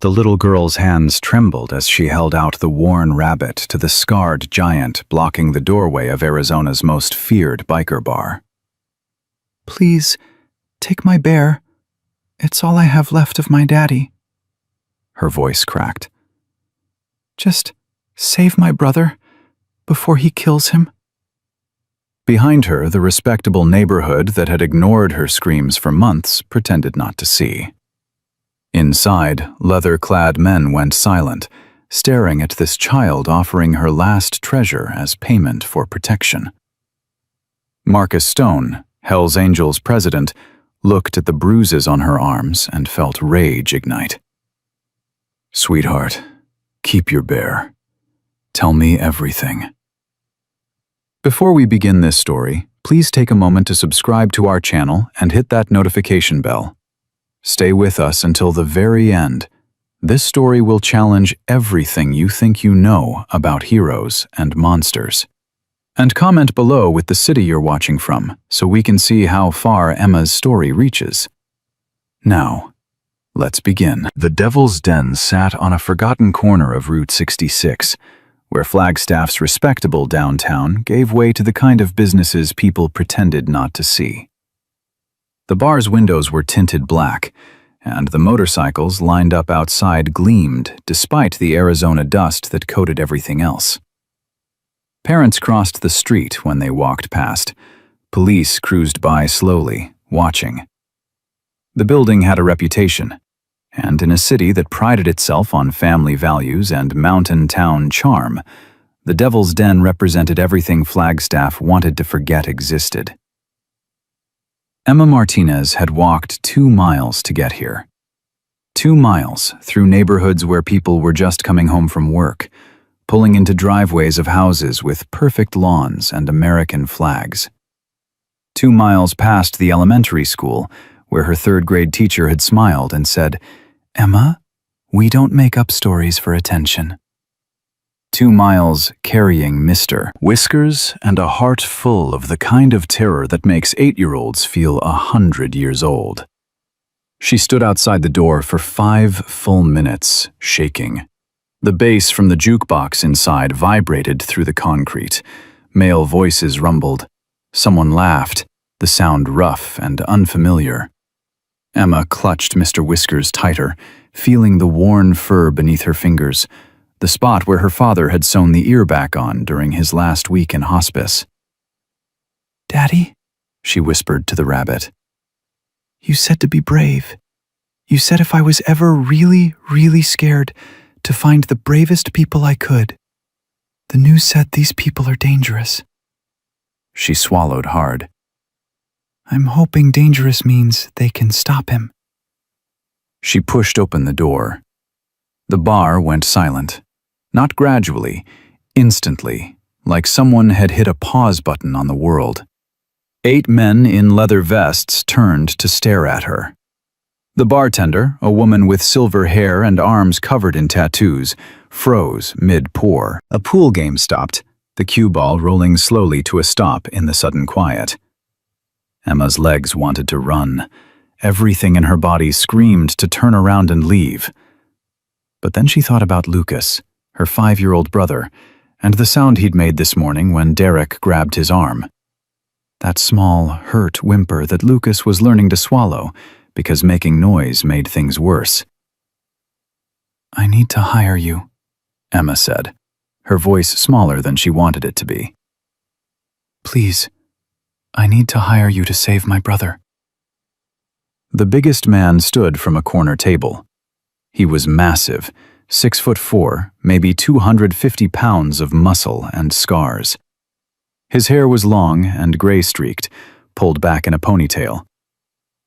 The little girl's hands trembled as she held out the worn rabbit to the scarred giant blocking the doorway of Arizona's most feared biker bar. "Please, take my bear. It's all I have left of my daddy." Her voice cracked. "Just save my brother before he kills him." Behind her, the respectable neighborhood that had ignored her screams for months pretended not to see. Inside, leather-clad men went silent, staring at this child offering her last treasure as payment for protection. Marcus Stone, Hell's Angels president, looked at the bruises on her arms and felt rage ignite. "Sweetheart, keep your bear. Tell me everything." Before we begin this story, please take a moment to subscribe to our channel and hit that notification bell. Stay with us until the very end. This story will challenge everything you think you know about heroes and monsters. And comment below with the city you're watching from so we can see how far Emma's story reaches. Now, let's begin. The Devil's Den sat on a forgotten corner of Route 66, where Flagstaff's respectable downtown gave way to the kind of businesses people pretended not to see. The bar's windows were tinted black, and the motorcycles lined up outside gleamed despite the Arizona dust that coated everything else. Parents crossed the street when they walked past. Police cruised by slowly, watching. The building had a reputation, and in a city that prided itself on family values and mountain town charm, the Devil's Den represented everything Flagstaff wanted to forget existed. Emma Martinez had walked 2 miles to get here. 2 miles through neighborhoods where people were just coming home from work, pulling into driveways of houses with perfect lawns and American flags. 2 miles past the elementary school, where her 3rd-grade teacher had smiled and said, "Emma, we don't make up stories for attention." 2 miles carrying Mr. Whiskers and a heart full of the kind of terror that makes 8-year-olds feel 100 years old. She stood outside the door for 5 full minutes, shaking. The bass from the jukebox inside vibrated through the concrete. Male voices rumbled. Someone laughed, the sound rough and unfamiliar. Emma clutched Mr. Whiskers tighter, feeling the worn fur beneath her fingers, the spot where her father had sewn the ear back on during his last week in hospice. "Daddy," she whispered to the rabbit. "You said to be brave. You said if I was ever really, really scared, to find the bravest people I could. The news said these people are dangerous." She swallowed hard. "I'm hoping dangerous means they can stop him." She pushed open the door. The bar went silent. Not gradually, instantly, like someone had hit a pause button on the world. 8 men in leather vests turned to stare at her. The bartender, a woman with silver hair and arms covered in tattoos, froze mid-pour. A pool game stopped, the cue ball rolling slowly to a stop in the sudden quiet. Emma's legs wanted to run. Everything in her body screamed to turn around and leave. But then she thought about Lucas, her 5-year-old brother, and the sound he'd made this morning when Derek grabbed his arm. That small, hurt whimper that Lucas was learning to swallow because making noise made things worse. "I need to hire you," Emma said, her voice smaller than she wanted it to be. "Please, I need to hire you to save my brother." The biggest man stood from a corner table. He was massive, 6'4", maybe 250 pounds of muscle and scars. His hair was long and gray-streaked, pulled back in a ponytail.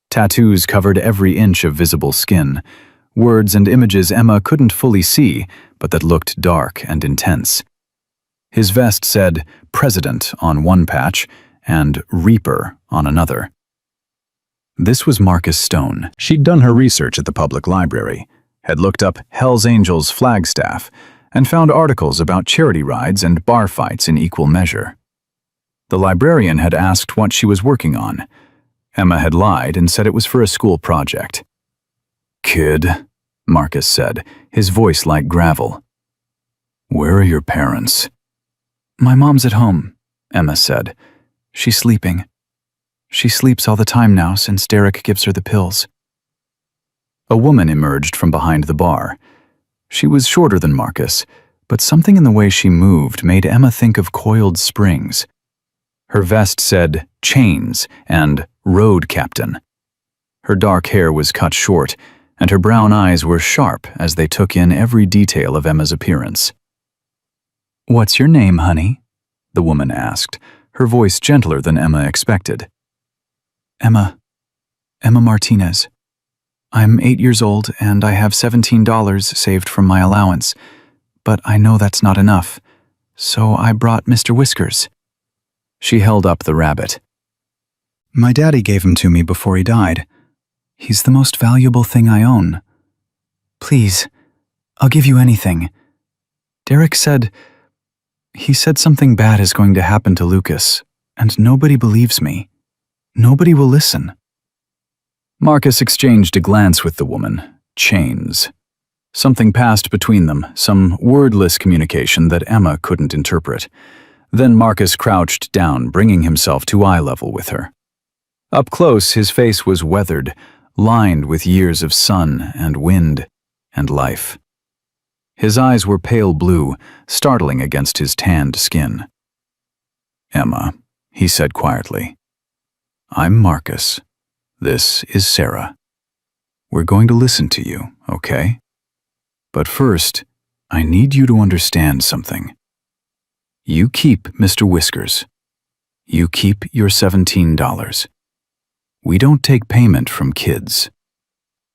Tattoos covered every inch of visible skin, words and images Emma couldn't fully see, but that looked dark and intense. His vest said President on one patch and Reaper on another. This was Marcus Stone. She'd done her research at the public library, had looked up Hell's Angels Flagstaff, and found articles about charity rides and bar fights in equal measure. The librarian had asked what she was working on. Emma had lied and said it was for a school project. "Kid," Marcus said, his voice like gravel. "Where are your parents?" "My mom's at home," Emma said. "She's sleeping. She sleeps all the time now since Derek gives her the pills." A woman emerged from behind the bar. She was shorter than Marcus, but something in the way she moved made Emma think of coiled springs. Her vest said chains and road captain. Her dark hair was cut short, and her brown eyes were sharp as they took in every detail of Emma's appearance. "What's your name, honey?" the woman asked, her voice gentler than Emma expected. Emma Martinez. I'm 8 years old and I have $17 saved from my allowance, but I know that's not enough, so I brought Mr. Whiskers." She held up the rabbit. "My daddy gave him to me before he died. He's the most valuable thing I own. Please, I'll give you anything. Derek said something bad is going to happen to Lucas, and nobody believes me. Nobody will listen." Marcus exchanged a glance with the woman. Chains. Something passed between them, some wordless communication that Emma couldn't interpret. Then Marcus crouched down, bringing himself to eye level with her. Up close, his face was weathered, lined with years of sun and wind and life. His eyes were pale blue, startling against his tanned skin. "Emma," he said quietly. "I'm Marcus. This is Sarah. We're going to listen to you, okay? But first, I need you to understand something. You keep Mr. Whiskers. You keep your $17. We don't take payment from kids.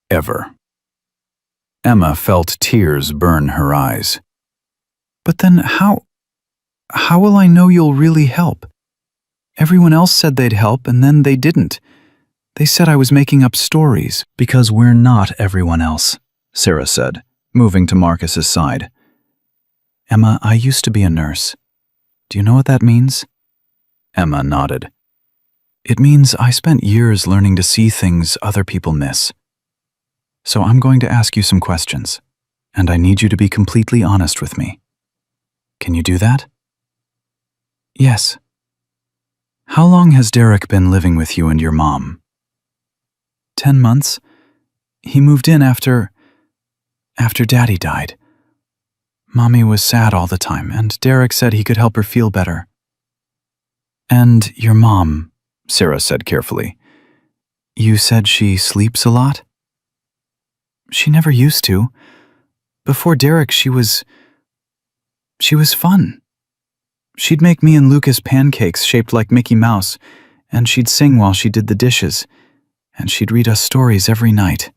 Ever." Emma felt tears burn her eyes. "But then how will I know you'll really help? Everyone else said they'd help and then they didn't. They said I was making up stories." "Because we're not everyone else," Sarah said, moving to Marcus's side. "Emma, I used to be a nurse. Do you know what that means?" Emma nodded. "It means I spent years learning to see things other people miss. So I'm going to ask you some questions, and I need you to be completely honest with me. Can you do that?" "Yes." "How long has Derek been living with you and your mom?" 10 months. He moved in after Daddy died. Mommy was sad all the time, and Derek said he could help her feel better." "And your mom," Sarah said carefully. "You said she sleeps a lot?" "She never used to. Before Derek, she was fun. She'd make me and Lucas pancakes shaped like Mickey Mouse, and she'd sing while she did the dishes, and she'd read us stories every night."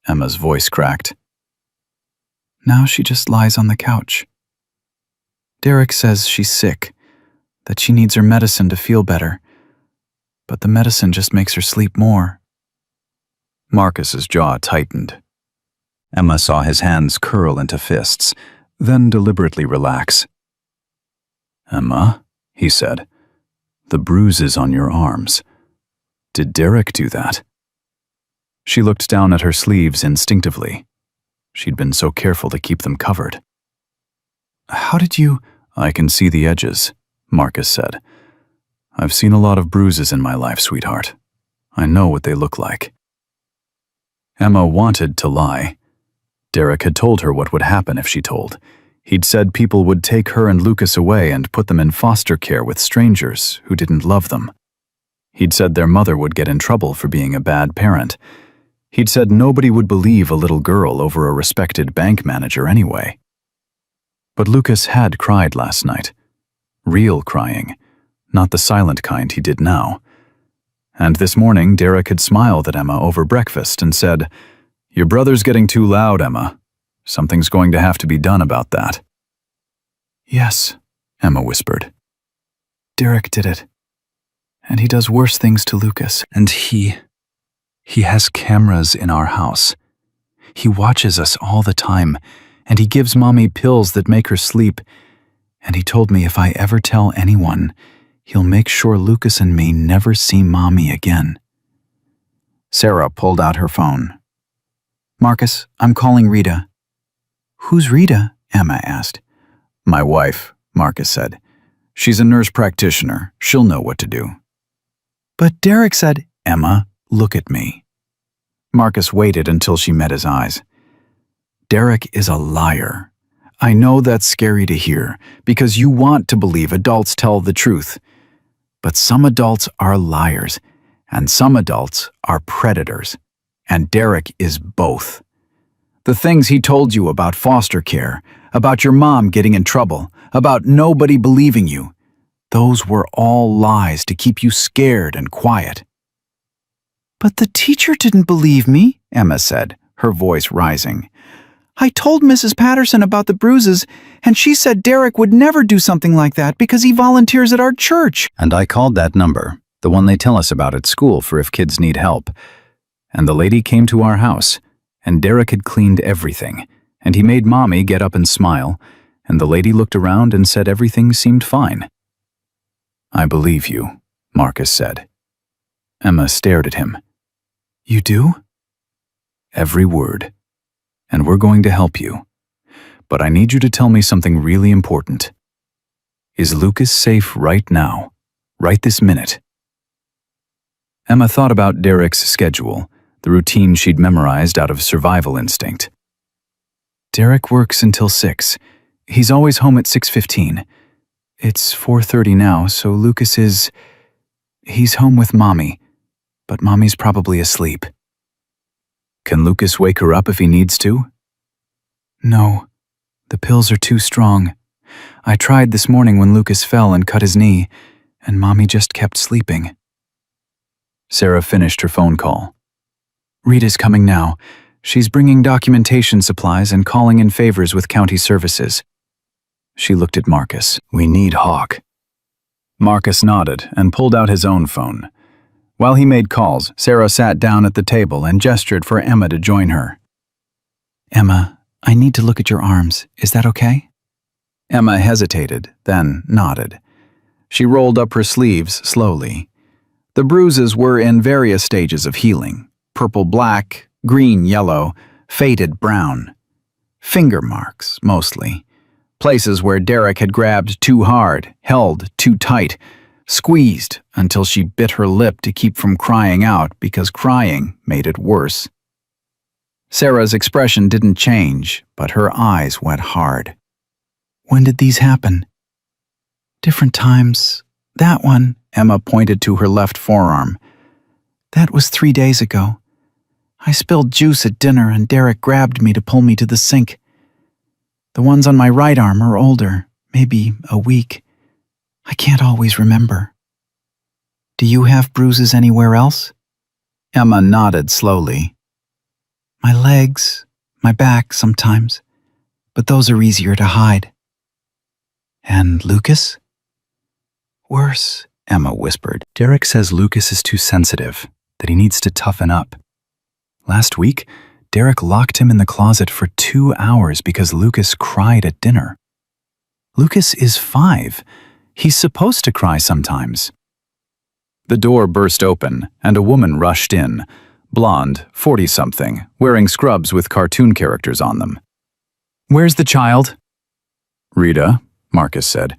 Emma's voice cracked. "Now she just lies on the couch. Derek says she's sick, that she needs her medicine to feel better, but the medicine just makes her sleep more." Marcus's jaw tightened. Emma saw his hands curl into fists, then deliberately relax. "Emma," he said, "the bruises on your arms. Did Derek do that?" She looked down at her sleeves instinctively. She'd been so careful to keep them covered. "How did you—" "I can see the edges," Marcus said. "I've seen a lot of bruises in my life, sweetheart. I know what they look like." Emma wanted to lie. Derek had told her what would happen if she told. He'd said people would take her and Lucas away and put them in foster care with strangers who didn't love them. He'd said their mother would get in trouble for being a bad parent. He'd said nobody would believe a little girl over a respected bank manager anyway. But Lucas had cried last night. Real crying, not the silent kind he did now. And this morning, Derek had smiled at Emma over breakfast and said, "Your brother's getting too loud, Emma. Something's going to have to be done about that." "Yes," Emma whispered. "Derek did it. And he does worse things to Lucas. And he has cameras in our house. He watches us all the time, and he gives Mommy pills that make her sleep. And he told me if I ever tell anyone, he'll make sure Lucas and me never see Mommy again." Sarah pulled out her phone. Marcus, I'm calling Rita. Who's Rita? Emma asked. My wife, Marcus said. She's a nurse practitioner. She'll know what to do. But Derek said, Emma, look at me. Marcus waited until she met his eyes. Derek is a liar. I know that's scary to hear, because you want to believe adults tell the truth. But some adults are liars, and some adults are predators. And Derek is both. The things he told you about foster care, about your mom getting in trouble, about nobody believing you, those were all lies to keep you scared and quiet. But the teacher didn't believe me, Emma said, her voice rising. I told Mrs. Patterson about the bruises, and she said Derek would never do something like that because he volunteers at our church. And I called that number, the one they tell us about at school for if kids need help. And the lady came to our house, and Derek had cleaned everything, and he made Mommy get up and smile, and the lady looked around and said everything seemed fine. I believe you, Marcus said. Emma stared at him. You do? Every word. And we're going to help you. But I need you to tell me something really important. Is Lucas safe right now? Right this minute? Emma thought about Derek's schedule, the routine she'd memorized out of survival instinct. Derek works until 6. He's always home at 6:15. It's 4:30 now, so Lucas he's home with Mommy, but Mommy's probably asleep. Can Lucas wake her up if he needs to? No, the pills are too strong. I tried this morning when Lucas fell and cut his knee, and Mommy just kept sleeping. Sarah finished her phone call. Rita's coming now. She's bringing documentation supplies and calling in favors with county services. She looked at Marcus. We need Hawk. Marcus nodded and pulled out his own phone. While he made calls, Sarah sat down at the table and gestured for Emma to join her. Emma, I need to look at your arms. Is that okay? Emma hesitated, then nodded. She rolled up her sleeves slowly. The bruises were in various stages of healing. Purple-black, green-yellow, faded brown. Finger marks, mostly. Places where Derek had grabbed too hard, held too tight, squeezed until she bit her lip to keep from crying out because crying made it worse. Sarah's expression didn't change, but her eyes went hard. When did these happen? Different times. That one, Emma pointed to her left forearm. That was 3 days ago. I spilled juice at dinner and Derek grabbed me to pull me to the sink. The ones on my right arm are older, maybe a week. I can't always remember. Do you have bruises anywhere else? Emma nodded slowly. My legs, my back sometimes, but those are easier to hide. And Lucas? Worse, Emma whispered. Derek says Lucas is too sensitive, that he needs to toughen up. Last week, Derek locked him in the closet for 2 hours because Lucas cried at dinner. Lucas is 5. He's supposed to cry sometimes. The door burst open, and a woman rushed in, blonde, 40-something, wearing scrubs with cartoon characters on them. Where's the child? Rita, Marcus said.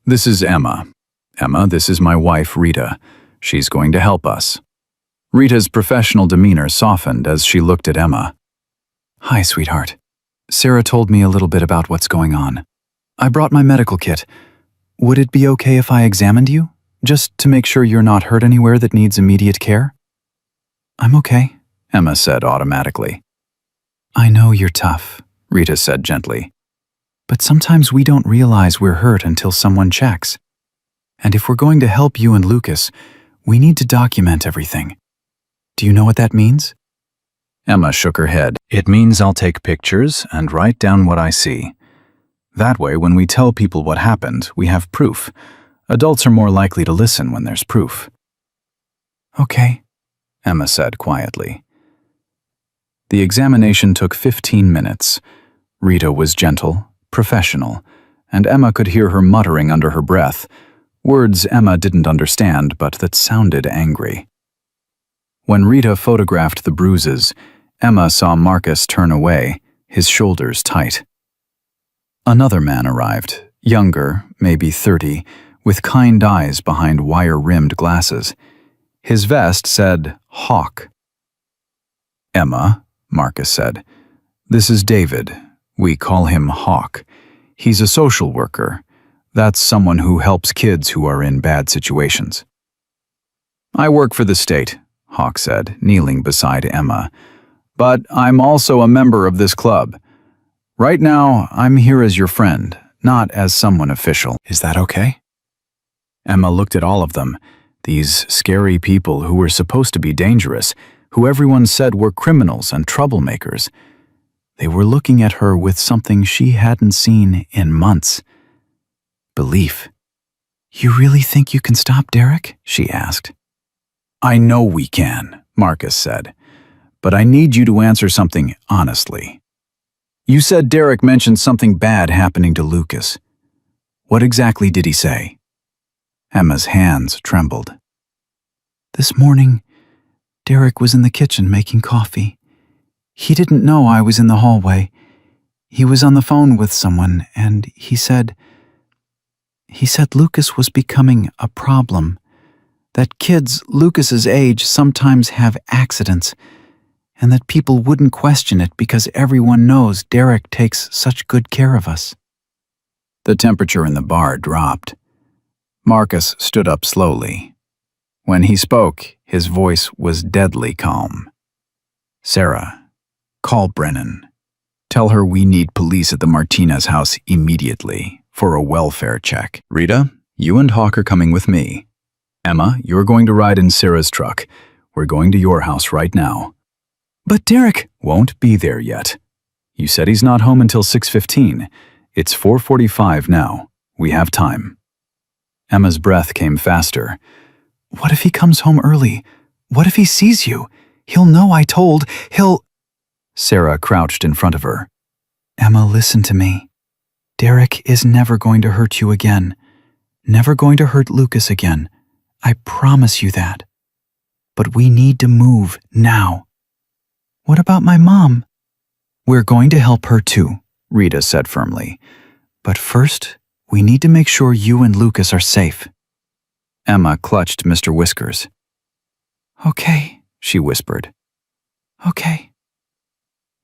This is Emma. Emma, this is my wife, Rita. She's going to help us. Rita's professional demeanor softened as she looked at Emma. Hi, sweetheart. Sarah told me a little bit about what's going on. I brought my medical kit. Would it be okay if I examined you? Just to make sure you're not hurt anywhere that needs immediate care? I'm okay, Emma said automatically. I know you're tough, Rita said gently. But sometimes we don't realize we're hurt until someone checks. And if we're going to help you and Lucas, we need to document everything. Do you know what that means? Emma shook her head. It means I'll take pictures and write down what I see. That way, when we tell people what happened, we have proof. Adults are more likely to listen when there's proof. Okay, Emma said quietly. The examination took 15 minutes. Rita was gentle, professional, and Emma could hear her muttering under her breath, words Emma didn't understand but that sounded angry. When Rita photographed the bruises, Emma saw Marcus turn away, his shoulders tight. Another man arrived, younger, maybe 30, with kind eyes behind wire-rimmed glasses. His vest said, Hawk. Emma, Marcus said, this is David. We call him Hawk. He's a social worker. That's someone who helps kids who are in bad situations. I work for the state, Hawk said, kneeling beside Emma. But I'm also a member of this club. Right now, I'm here as your friend, not as someone official. Is that okay? Emma looked at all of them, these scary people who were supposed to be dangerous, who everyone said were criminals and troublemakers. They were looking at her with something she hadn't seen in months. Belief. You really think you can stop Derek? She asked. I know we can, Marcus said, but I need you to answer something honestly. You said Derek mentioned something bad happening to Lucas. What exactly did he say? Emma's hands trembled. This morning, Derek was in the kitchen making coffee. He didn't know I was in the hallway. He was on the phone with someone, and he said Lucas was becoming a problem. That kids Lucas's age sometimes have accidents, and that people wouldn't question it because everyone knows Derek takes such good care of us. The temperature in the bar dropped. Marcus stood up slowly. When he spoke, his voice was deadly calm. Sarah, call Brennan. Tell her we need police at the Martinez house immediately for a welfare check. Rita, you and Hawk are coming with me. Emma, you're going to ride in Sarah's truck. We're going to your house right now. But Derek won't be there yet. You said he's not home until 6:15. It's 4:45 now. We have time. Emma's breath came faster. What if he comes home early? What if he sees you? He'll know I told. Sarah crouched in front of her. Emma, listen to me. Derek is never going to hurt you again. Never going to hurt Lucas again. I promise you that. But we need to move now. What about my mom? We're going to help her too, Rita said firmly. But first, we need to make sure you and Lucas are safe. Emma clutched Mr. Whiskers. Okay, she whispered. Okay.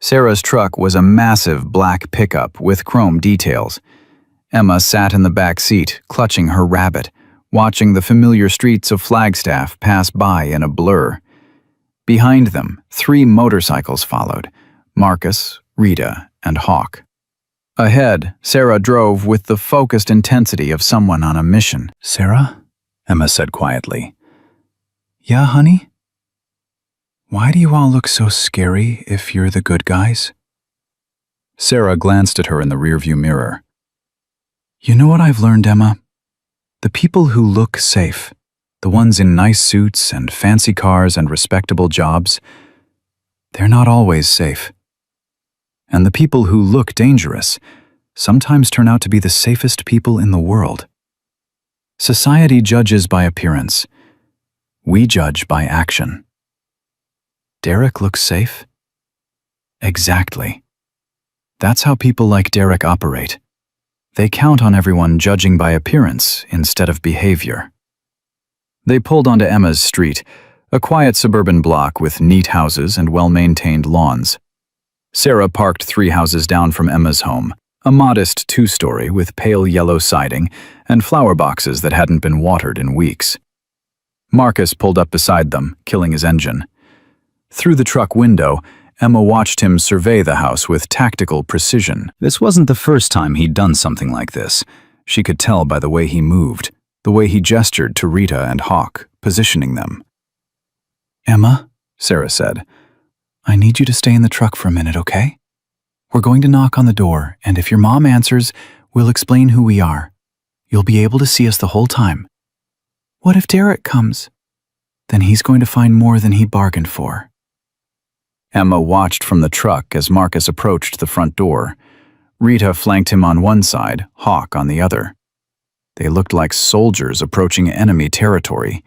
Sarah's truck was a massive black pickup with chrome details. Emma sat in the back seat, clutching her rabbit, watching the familiar streets of Flagstaff pass by in a blur. Behind them, 3 motorcycles followed, Marcus, Rita, and Hawk. Ahead, Sarah drove with the focused intensity of someone on a mission. Sarah? Emma said quietly. Yeah, honey? Why do you all look so scary if you're the good guys? Sarah glanced at her in the rearview mirror. You know what I've learned, Emma? The people who look safe, the ones in nice suits and fancy cars and respectable jobs, they're not always safe. And the people who look dangerous sometimes turn out to be the safest people in the world. Society judges by appearance. We judge by action. Derek looks safe? Exactly. That's how people like Derek operate. They count on everyone judging by appearance instead of behavior. They pulled onto Emma's street, a quiet suburban block with neat houses and well-maintained lawns. Sarah parked 3 houses down from Emma's home, a modest 2-story with pale yellow siding and flower boxes that hadn't been watered in weeks. Marcus pulled up beside them, killing his engine. Through the truck window, Emma watched him survey the house with tactical precision. This wasn't the first time he'd done something like this. She could tell by the way he moved, the way he gestured to Rita and Hawk, positioning them. Emma, Sarah said, I need you to stay in the truck for a minute, okay? We're going to knock on the door, and if your mom answers, we'll explain who we are. You'll be able to see us the whole time. What if Derek comes? Then he's going to find more than he bargained for. Emma watched from the truck as Marcus approached the front door. Rita flanked him on one side, Hawk on the other. They looked like soldiers approaching enemy territory,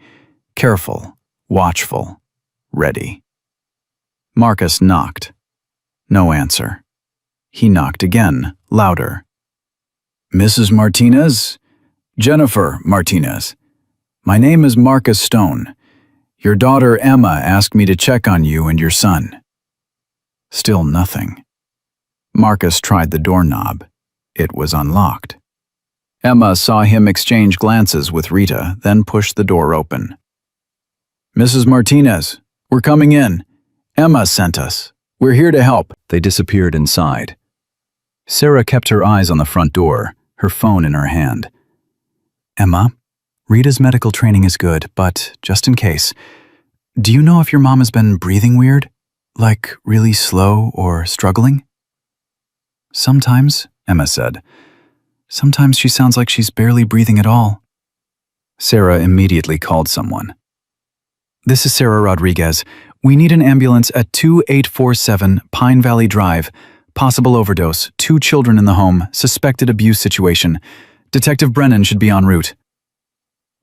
careful, watchful, ready. Marcus knocked. No answer. He knocked again, louder. Mrs. Martinez? Jennifer Martinez. My name is Marcus Stone. Your daughter Emma asked me to check on you and your son. Still nothing. Marcus tried the doorknob. It was unlocked. Emma saw him exchange glances with Rita, then pushed the door open. Mrs. Martinez, we're coming in. Emma sent us. We're here to help. They disappeared inside. Sarah kept her eyes on the front door, her phone in her hand. Emma, Rita's medical training is good, but just in case, do you know if your mom has been breathing weird? Like really slow or struggling? Sometimes, Emma said. Sometimes she sounds like she's barely breathing at all. Sarah immediately called someone. This is Sarah Rodriguez. We need an ambulance at 2847 Pine Valley Drive. Possible overdose, 2 children in the home, suspected abuse situation. Detective Brennan should be en route.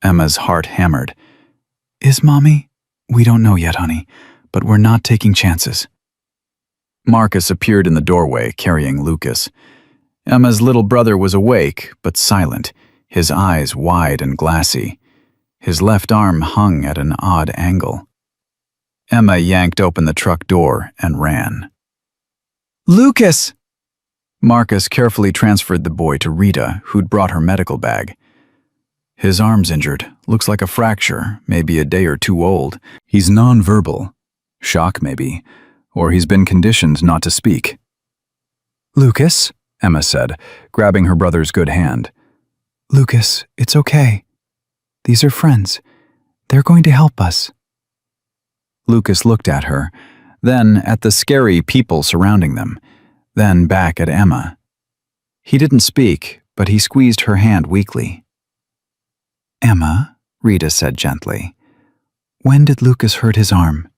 Emma's heart hammered. Is Mommy? We don't know yet, honey, but we're not taking chances. Marcus appeared in the doorway, carrying Lucas. Emma's little brother was awake, but silent, his eyes wide and glassy. His left arm hung at an odd angle. Emma yanked open the truck door and ran. Lucas! Marcus carefully transferred the boy to Rita, who'd brought her medical bag. His arm's injured, looks like a fracture, maybe a day or 2 old. He's nonverbal. Shock, maybe. Or he's been conditioned not to speak. Lucas, Emma said, grabbing her brother's good hand. Lucas, it's okay. These are friends. They're going to help us. Lucas looked at her, then at the scary people surrounding them, then back at Emma. He didn't speak, but he squeezed her hand weakly. Emma, Rita said gently, when did Lucas hurt his arm?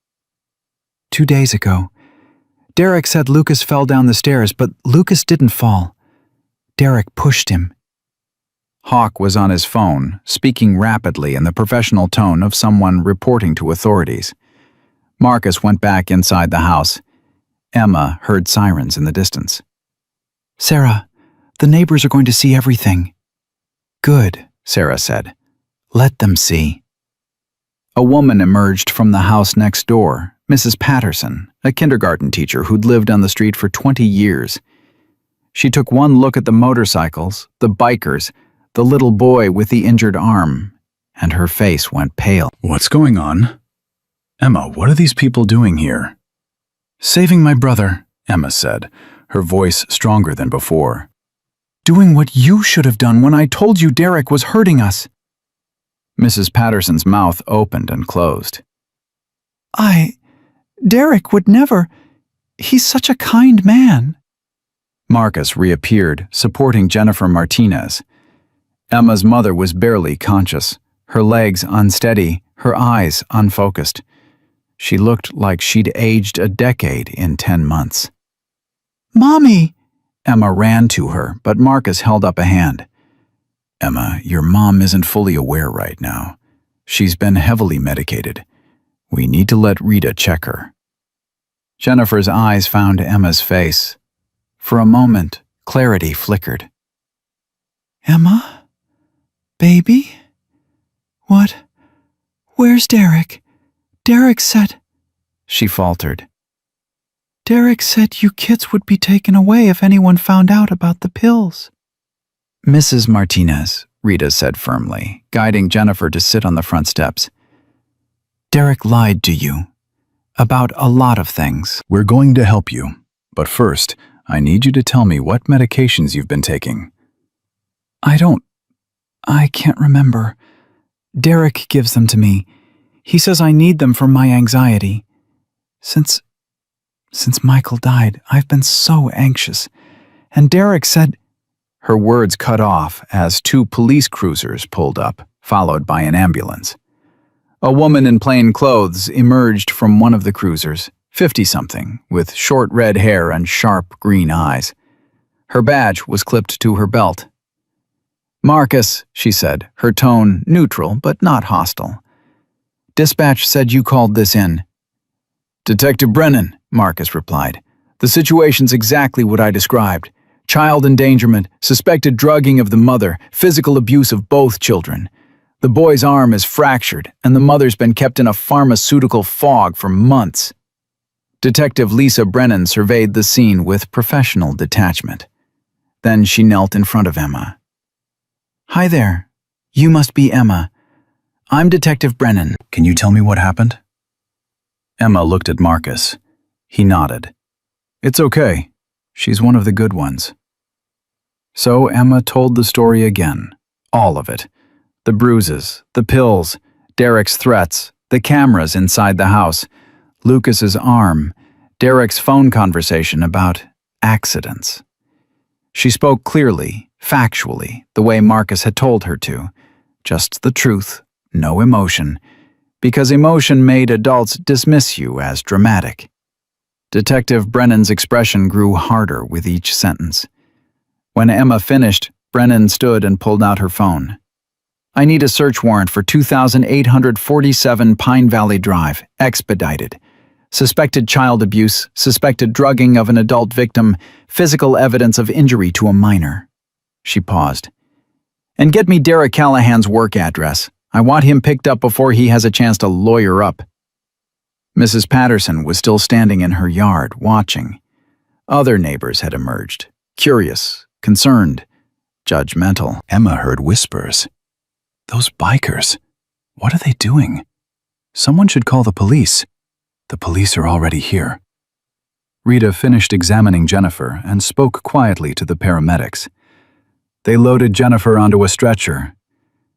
2 days ago. Derek said Lucas fell down the stairs, but Lucas didn't fall. Derek pushed him. Hawk was on his phone, speaking rapidly in the professional tone of someone reporting to authorities. Marcus went back inside the house. Emma heard sirens in the distance. Sarah, the neighbors are going to see everything. Good, Sarah said. Let them see. A woman emerged from the house next door, Mrs. Patterson, a kindergarten teacher who'd lived on the street for 20 years. She took one look at the motorcycles, the bikers, the little boy with the injured arm, and her face went pale. What's going on? Emma, what are these people doing here? Saving my brother, Emma said, her voice stronger than before. Doing what you should have done when I told you Derek was hurting us. Mrs. Patterson's mouth opened and closed. Derek would never. He's such a kind man. Marcus reappeared, supporting Jennifer Martinez. Emma's mother was barely conscious, her legs unsteady, her eyes unfocused. She looked like she'd aged a decade in 10 months. Mommy! Emma ran to her, but Marcus held up a hand. Emma, your mom isn't fully aware right now. She's been heavily medicated. We need to let Rita check her. Jennifer's eyes found Emma's face. For a moment, clarity flickered. Emma? Baby? What? Where's Derek? Derek said... She faltered. Derek said you kids would be taken away if anyone found out about the pills. Mrs. Martinez, Rita said firmly, guiding Jennifer to sit on the front steps. Derek lied to you. About a lot of things. We're going to help you. But first, I need you to tell me what medications you've been taking. I can't remember. Derek gives them to me. He says I need them for my anxiety. Since Michael died, I've been so anxious. And Derek said... Her words cut off as 2 police cruisers pulled up, followed by an ambulance. A woman in plain clothes emerged from one of the cruisers, 50-something, with short red hair and sharp green eyes. Her badge was clipped to her belt. Marcus, she said, her tone neutral but not hostile. Dispatch said you called this in. "Detective Brennan," Marcus replied. "The situation's exactly what I described. Child endangerment, suspected drugging of the mother, physical abuse of both children. The boy's arm is fractured, and the mother's been kept in a pharmaceutical fog for months." Detective Lisa Brennan surveyed the scene with professional detachment. Then she knelt in front of Emma. "Hi there. You must be Emma. I'm Detective Brennan. Can you tell me what happened?" Emma looked at Marcus. He nodded. "It's okay. She's one of the good ones." So Emma told the story again. All of it. The bruises, the pills, Derek's threats, the cameras inside the house, Lucas's arm, Derek's phone conversation about accidents. She spoke clearly, factually, the way Marcus had told her to. Just the truth, no emotion, because emotion made adults dismiss you as dramatic. Detective Brennan's expression grew harder with each sentence. When Emma finished, Brennan stood and pulled out her phone. "I need a search warrant for 2847 Pine Valley Drive, expedited. Suspected child abuse, suspected drugging of an adult victim, physical evidence of injury to a minor." She paused. "And get me Derek Callahan's work address. I want him picked up before he has a chance to lawyer up." Mrs. Patterson was still standing in her yard, watching. Other neighbors had emerged, curious, concerned, judgmental. Emma heard whispers. "Those bikers. What are they doing? Someone should call the police. The police are already here." Rita finished examining Jennifer and spoke quietly to the paramedics. They loaded Jennifer onto a stretcher.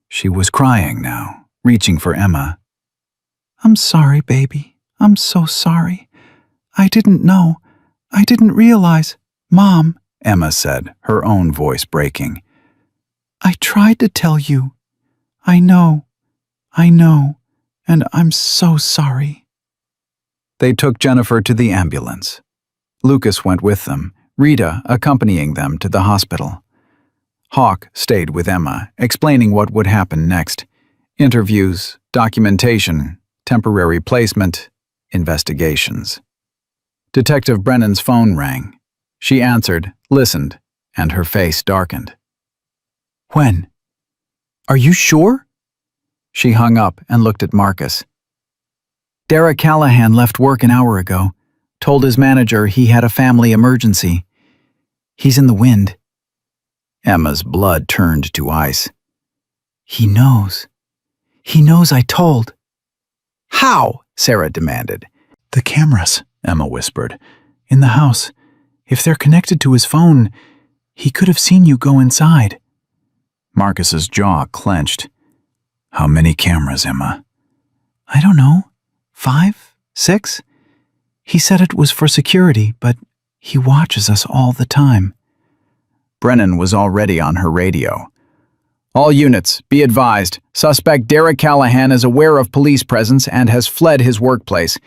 She was crying now, reaching for Emma. "I'm sorry, baby. I'm so sorry. I didn't know. I didn't realize." "Mom," Emma said, her own voice breaking. "I tried to tell you. I know, and I'm so sorry." They took Jennifer to the ambulance. Lucas went with them, Rita accompanying them to the hospital. Hawk stayed with Emma, explaining what would happen next. Interviews, documentation, temporary placement, investigations. Detective Brennan's phone rang. She answered, listened, and her face darkened. "When? Are you sure?" She hung up and looked at Marcus. "Derek Callahan left work an hour ago. Told his manager he had a family emergency. He's in the wind." Emma's blood turned to ice. He knows. He knows I told." "How?" Sarah demanded. "The cameras," Emma whispered. "In the house. If they're connected to his phone, he could have seen you go inside." Marcus's jaw clenched. "How many cameras, Emma?" "I don't know. 5? 6? He said it was for security, but he watches us all the time." Brennan was already on her radio. "All units, be advised. Suspect Derek Callahan is aware of police presence and has fled his workplace.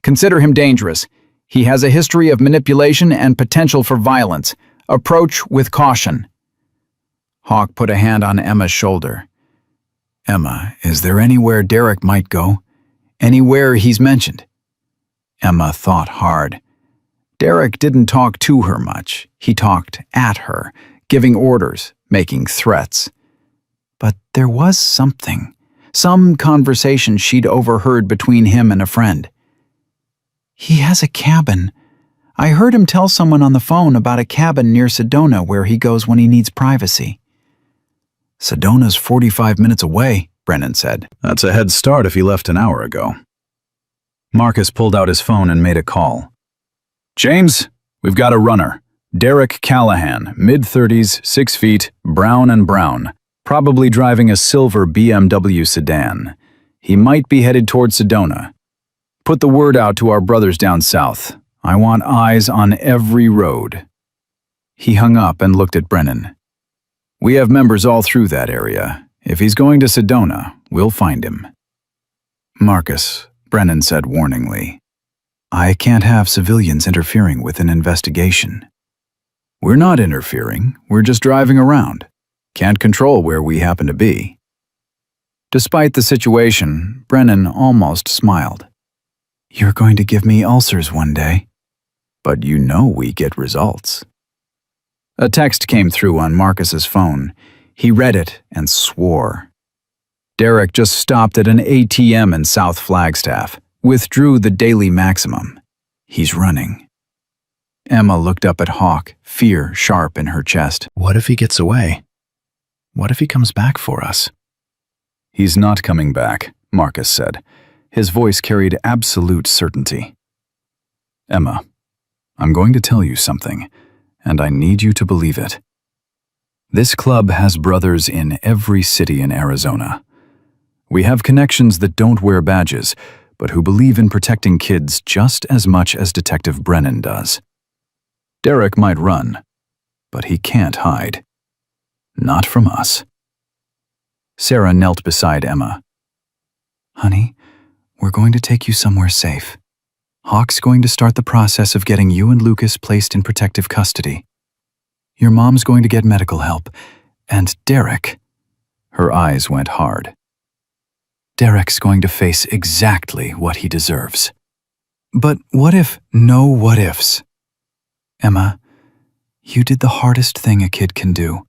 Consider him dangerous. He has a history of manipulation and potential for violence. Approach with caution." Hawk put a hand on Emma's shoulder. "Emma, is there anywhere Derek might go? Anywhere he's mentioned?" Emma thought hard. Derek didn't talk to her much. He talked at her, giving orders, making threats. But there was something, some conversation she'd overheard between him and a friend. "He has a cabin. I heard him tell someone on the phone about a cabin near Sedona where he goes when he needs privacy." "Sedona's 45 minutes away," Brennan said. "That's a head start if he left an hour ago." Marcus pulled out his phone and made a call. "James, we've got a runner. Derek Callahan, mid-30s, 6 feet, brown and brown, probably driving a silver BMW sedan. He might be headed toward Sedona. Put the word out to our brothers down south. I want eyes on every road." He hung up and looked at Brennan. "We have members all through that area. If he's going to Sedona, we'll find him." "Marcus," Brennan said warningly, "I can't have civilians interfering with an investigation." "We're not interfering. We're just driving around. Can't control where we happen to be." Despite the situation, Brennan almost smiled. You're going to give me ulcers one day. But you know we get results. A text came through on Marcus's phone. He read it and swore. Derek just stopped at an ATM in South Flagstaff, withdrew the daily maximum. He's running. Emma looked up at Hawk, fear sharp in her chest. What if he gets away? What if he comes back for us? He's not coming back, Marcus said. His voice carried absolute certainty. Emma, I'm going to tell you something, and I need you to believe it. This club has brothers in every city in Arizona. We have connections that don't wear badges, but who believe in protecting kids just as much as Detective Brennan does. Derek might run, but he can't hide. Not from us. Sarah knelt beside Emma. Honey, we're going to take you somewhere safe. Hawk's going to start the process of getting you and Lucas placed in protective custody. Your mom's going to get medical help, and Derek, her eyes went hard. Derek's going to face exactly what he deserves. But what if no what ifs? Emma, you did the hardest thing a kid can do.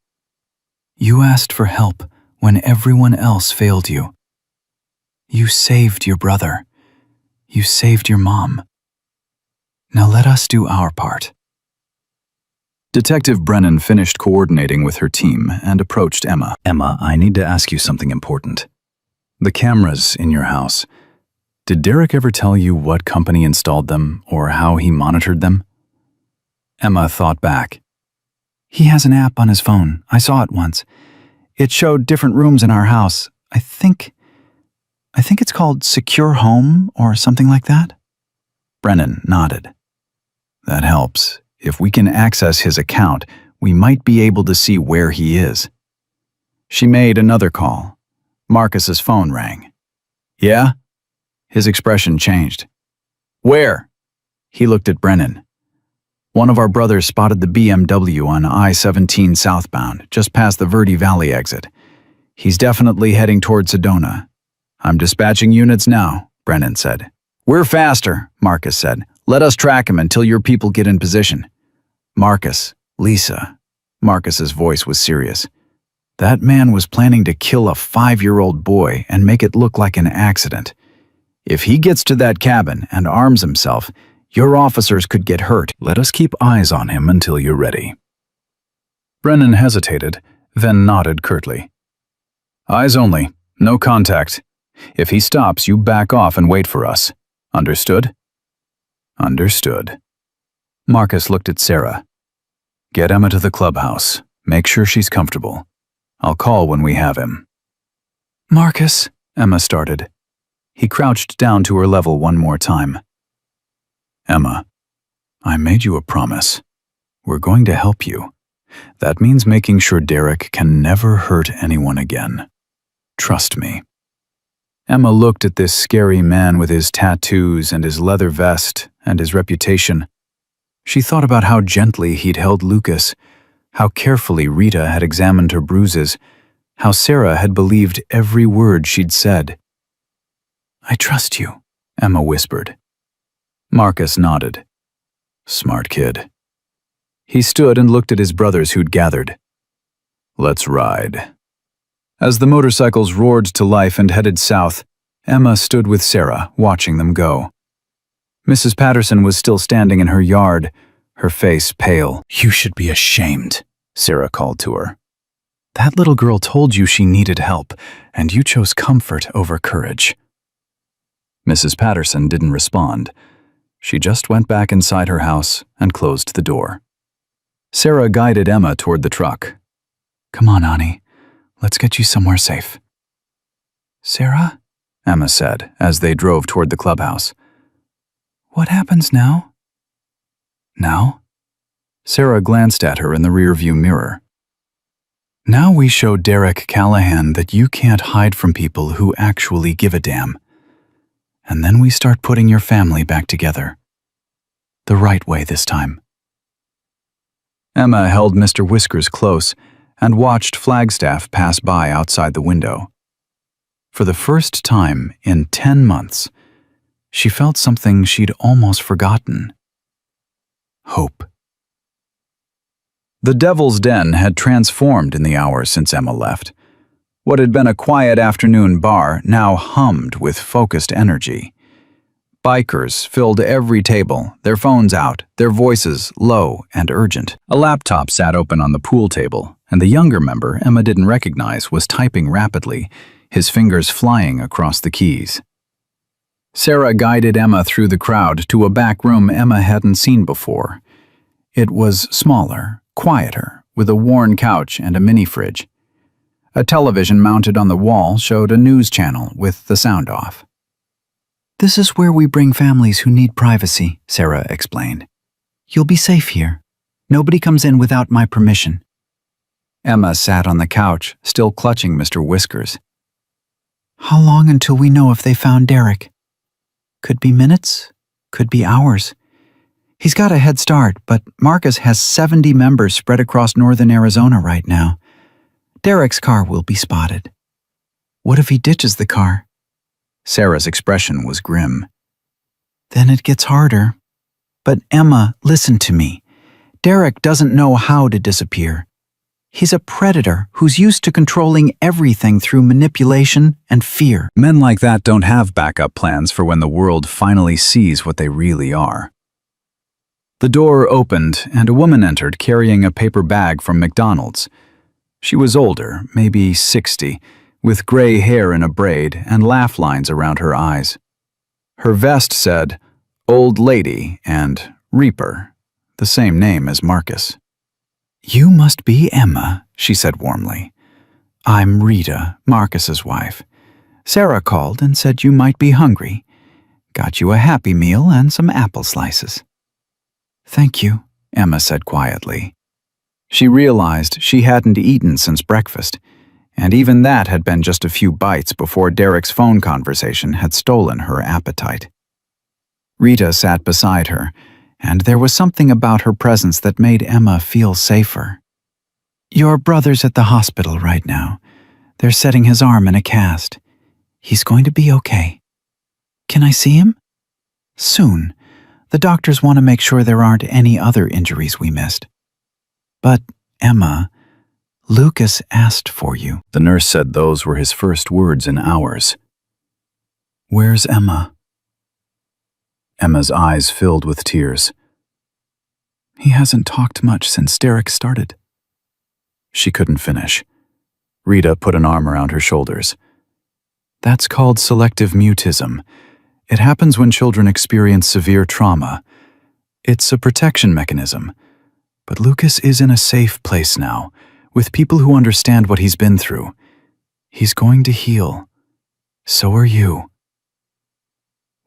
You asked for help when everyone else failed you. You saved your brother. You saved your mom. Now let us do our part. Detective Brennan finished coordinating with her team and approached Emma. Emma, I need to ask you something important. The cameras in your house. Did Derek ever tell you what company installed them or how he monitored them? Emma thought back. He has an app on his phone. I saw it once. It showed different rooms in our house. I think it's called Secure Home or something like that. Brennan nodded. That helps. If we can access his account, we might be able to see where he is. She made another call. Marcus's phone rang. Yeah? His expression changed. Where? He looked at Brennan. One of our brothers spotted the BMW on I-17 southbound, just past the Verde Valley exit. He's definitely heading toward Sedona. I'm dispatching units now, Brennan said. We're faster, Marcus said. Let us track him until your people get in position. Marcus, Lisa. Marcus's voice was serious. That man was planning to kill a 5-year-old boy and make it look like an accident. If he gets to that cabin and arms himself, your officers could get hurt. Let us keep eyes on him until you're ready. Brennan hesitated, then nodded curtly. Eyes only, no contact. If he stops, you back off and wait for us. Understood? Understood. Marcus looked at Sarah. Get Emma to the clubhouse. Make sure she's comfortable. I'll call when we have him. Marcus, Emma started. He crouched down to her level one more time. Emma, I made you a promise. We're going to help you. That means making sure Derek can never hurt anyone again. Trust me. Emma looked at this scary man with his tattoos and his leather vest and his reputation. She thought about how gently he'd held Lucas, how carefully Rita had examined her bruises, how Sarah had believed every word she'd said. I trust you, Emma whispered. Marcus nodded. Smart kid. He stood and looked at his brothers who'd gathered. Let's ride. As the motorcycles roared to life and headed south, Emma stood with Sarah, watching them go. Mrs. Patterson was still standing in her yard, her face pale. You should be ashamed, Sarah called to her. That little girl told you she needed help, and you chose comfort over courage. Mrs. Patterson didn't respond. She just went back inside her house and closed the door. Sarah guided Emma toward the truck. Come on, Annie. Let's get you somewhere safe. Sarah? Emma said as they drove toward the clubhouse. What happens now? Now? Sarah glanced at her in the rearview mirror. Now we show Derek Callahan that you can't hide from people who actually give a damn. And then we start putting your family back together. The right way this time. Emma held Mr. Whiskers close and watched Flagstaff pass by outside the window. For the first time in 10 months, she felt something she'd almost forgotten. Hope. The Devil's Den had transformed in the hours since Emma left. What had been a quiet afternoon bar now hummed with focused energy. Bikers filled every table, their phones out, their voices low and urgent. A laptop sat open on the pool table, and the younger member Emma didn't recognize was typing rapidly, his fingers flying across the keys. Sarah guided Emma through the crowd to a back room Emma hadn't seen before. It was smaller, quieter, with a worn couch and a mini-fridge. A television mounted on the wall showed a news channel with the sound off. "This is where we bring families who need privacy," Sarah explained. "You'll be safe here. Nobody comes in without my permission." Emma sat on the couch, still clutching Mr. Whiskers. "How long until we know if they found Derek?" "Could be minutes, could be hours. He's got a head start, but Marcus has 70 members spread across northern Arizona right now. Derek's car will be spotted. What if he ditches the car?" Sarah's expression was grim. "Then it gets harder. But Emma, listen to me. Derek doesn't know how to disappear. He's a predator who's used to controlling everything through manipulation and fear." Men like that don't have backup plans for when the world finally sees what they really are. The door opened and a woman entered carrying a paper bag from McDonald's. She was older, maybe 60, with gray hair in a braid and laugh lines around her eyes. Her vest said, "Old Lady" and "Reaper," the same name as Marcus. "You must be Emma," she said warmly. "I'm Rita, Marcus's wife. Sarah called and said you might be hungry. Got you a Happy Meal and some apple slices." "Thank you," Emma said quietly. She realized she hadn't eaten since breakfast, and even that had been just a few bites before Derek's phone conversation had stolen her appetite. Rita sat beside her, and there was something about her presence that made Emma feel safer. "Your brother's at the hospital right now. They're setting his arm in a cast. He's going to be okay. Can I see him?" "Soon. The doctors want to make sure there aren't any other injuries we missed." "But, Emma, Lucas asked for you." The nurse said those were his first words in hours. "Where's Emma?" Emma's eyes filled with tears. "He hasn't talked much since Derek started." She couldn't finish. Rita put an arm around her shoulders. "That's called selective mutism. It happens when children experience severe trauma. It's a protection mechanism. But Lucas is in a safe place now, with people who understand what he's been through. He's going to heal. So are you."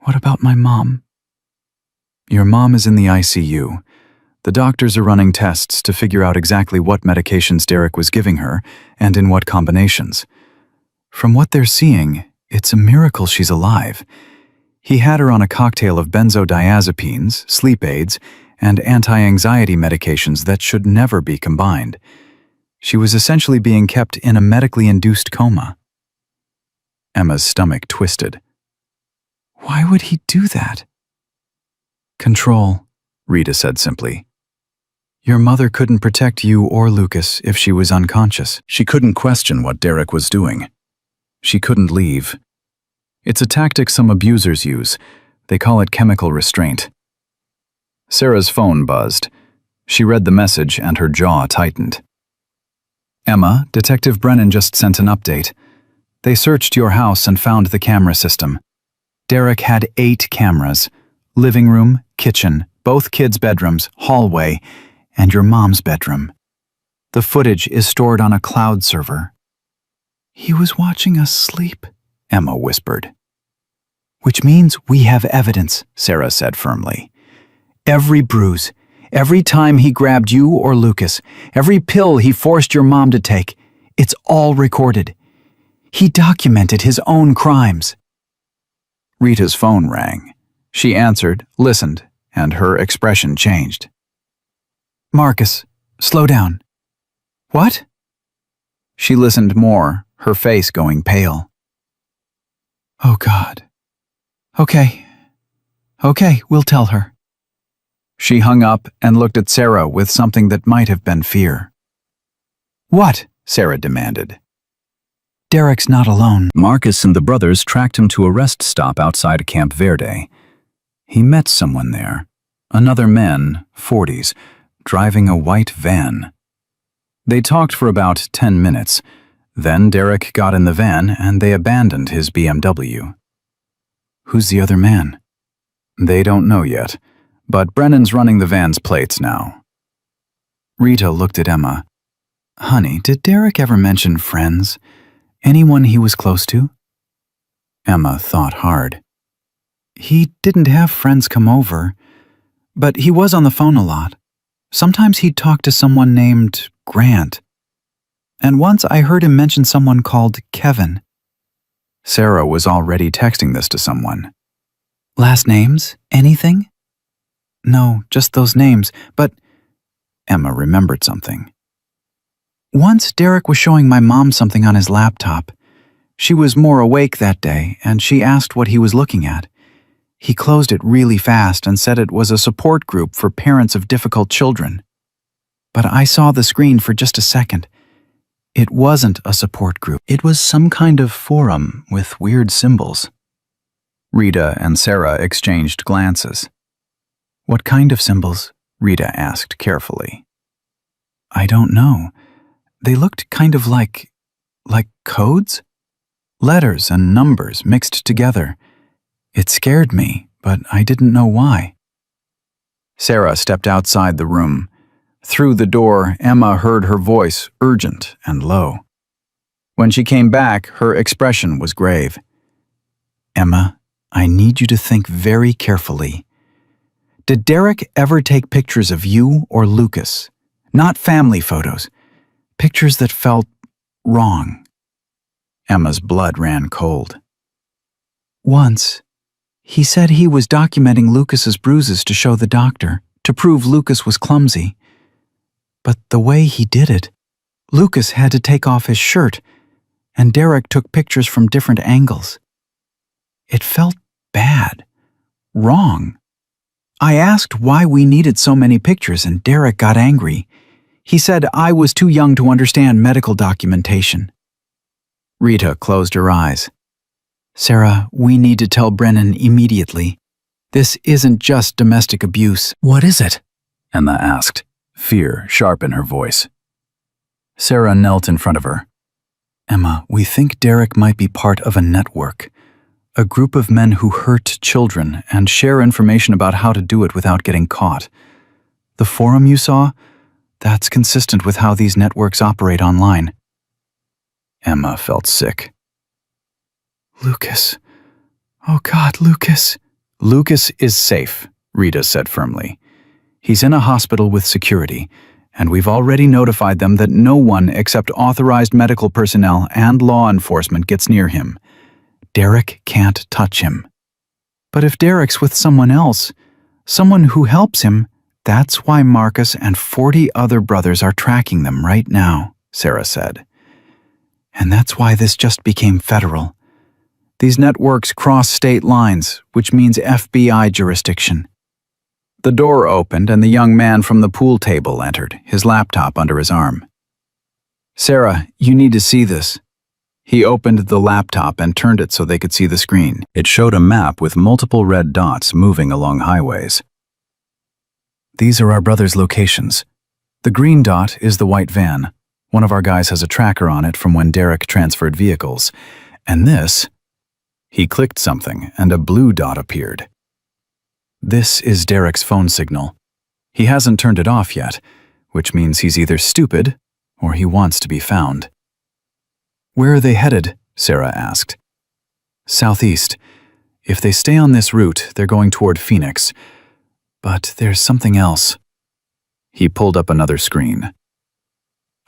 "What about my mom?" "Your mom is in the ICU. The doctors are running tests to figure out exactly what medications Derek was giving her and in what combinations. From what they're seeing, it's a miracle she's alive. He had her on a cocktail of benzodiazepines, sleep aids, and anti-anxiety medications that should never be combined. She was essentially being kept in a medically induced coma." Emma's stomach twisted. "Why would he do that?" "Control," Rita said simply. "Your mother couldn't protect you or Lucas if she was unconscious." She couldn't question what Derek was doing. She couldn't leave. It's a tactic some abusers use. They call it chemical restraint. Sarah's phone buzzed. She read the message and her jaw tightened. "Emma, Detective Brennan just sent an update. They searched your house and found the camera system. Derek had 8 cameras. Living room, kitchen, both kids' bedrooms, hallway, and your mom's bedroom. The footage is stored on a cloud server." "He was watching us sleep," Emma whispered. "Which means we have evidence," Sarah said firmly. "Every bruise, every time he grabbed you or Lucas, every pill he forced your mom to take, it's all recorded. He documented his own crimes." Rita's phone rang. She answered, listened, and her expression changed. "Marcus, slow down." "What?" She listened more, her face going pale. "Oh God. Okay, Okay, we'll tell her. She hung up and looked at Sarah with something that might have been fear. What? Sarah demanded. Derek's not alone. Marcus and the brothers tracked him to a rest stop outside Camp Verde. He met someone there, another man, 40s, driving a white van. They talked for about 10 minutes. Then Derek got in the van and they abandoned his BMW. Who's the other man? They don't know yet, but Brennan's running the van's plates now. Rita looked at Emma. Honey, did Derek ever mention friends? Anyone he was close to? Emma thought hard. He didn't have friends come over, but he was on the phone a lot. Sometimes he'd talk to someone named Grant. And once I heard him mention someone called Kevin. Sarah was already texting this to someone. Last names? Anything? No, just those names, but Emma remembered something. Once Derek was showing my mom something on his laptop. She was more awake that day, and she asked what he was looking at. He closed it really fast and said it was a support group for parents of difficult children. But I saw the screen for just a second. It wasn't a support group. It was some kind of forum with weird symbols. Rita and Sarah exchanged glances. What kind of symbols? Rita asked carefully. I don't know. They looked kind of like codes? Letters and numbers mixed together. It scared me, but I didn't know why. Sarah stepped outside the room. Through the door, Emma heard her voice urgent and low. When she came back, her expression was grave. Emma, I need you to think very carefully. Did Derek ever take pictures of you or Lucas? Not family photos. Pictures that felt wrong. Emma's blood ran cold. Once, he said he was documenting Lucas's bruises to show the doctor, to prove Lucas was clumsy. But the way he did it, Lucas had to take off his shirt, and Derek took pictures from different angles. It felt bad, wrong. I asked why we needed so many pictures, and Derek got angry. He said I was too young to understand medical documentation. Rita closed her eyes. Sarah, we need to tell Brennan immediately. This isn't just domestic abuse. What is it? Emma asked, fear sharp in her voice. Sarah knelt in front of her. Emma, we think Derek might be part of a network. A group of men who hurt children and share information about how to do it without getting caught. The forum you saw? That's consistent with how these networks operate online. Emma felt sick. Lucas. Oh God, Lucas. Lucas is safe, Rita said firmly. He's in a hospital with security, and we've already notified them that no one except authorized medical personnel and law enforcement gets near him. Derek can't touch him. But if Derek's with someone else, someone who helps him, that's why Marcus and 40 other brothers are tracking them right now, Sarah said. And that's why this just became federal. These networks cross state lines, which means FBI jurisdiction. The door opened and the young man from the pool table entered, his laptop under his arm. Sarah, you need to see this. He opened the laptop and turned it so they could see the screen. It showed a map with multiple red dots moving along highways. These are our brothers' locations. The green dot is the white van. One of our guys has a tracker on it from when Derek transferred vehicles. And this... He clicked something and a blue dot appeared. This is Derek's phone signal. He hasn't turned it off yet, which means he's either stupid or he wants to be found. Where are they headed? Sarah asked. Southeast. If they stay on this route, they're going toward Phoenix. But there's something else. He pulled up another screen.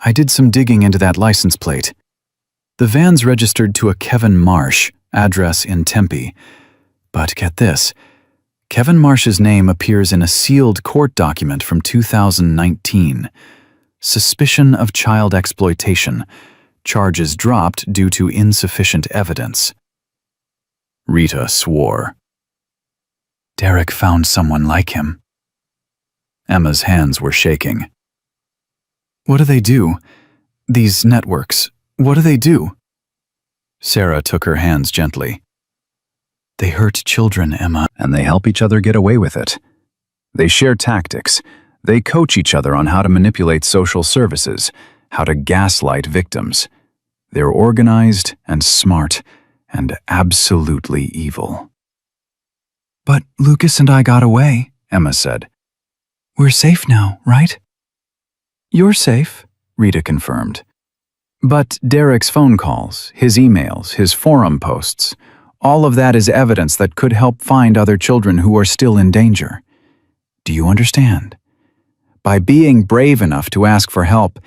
I did some digging into that license plate. The van's registered to a Kevin Marsh, address in Tempe. But get this. Kevin Marsh's name appears in a sealed court document from 2019. Suspicion of child exploitation. Charges dropped due to insufficient evidence. Rita swore. Derek found someone like him. Emma's hands were shaking. What do they do? These networks, what do they do? Sarah took her hands gently. They hurt children, Emma. And they help each other get away with it. They share tactics. They coach each other on how to manipulate social services, how to gaslight victims. They're organized and smart and absolutely evil. But Lucas and I got away, Emma said. We're safe now, right? You're safe, Rita confirmed. But Derek's phone calls, his emails, his forum posts, all of that is evidence that could help find other children who are still in danger. Do you understand? By being brave enough to ask for help,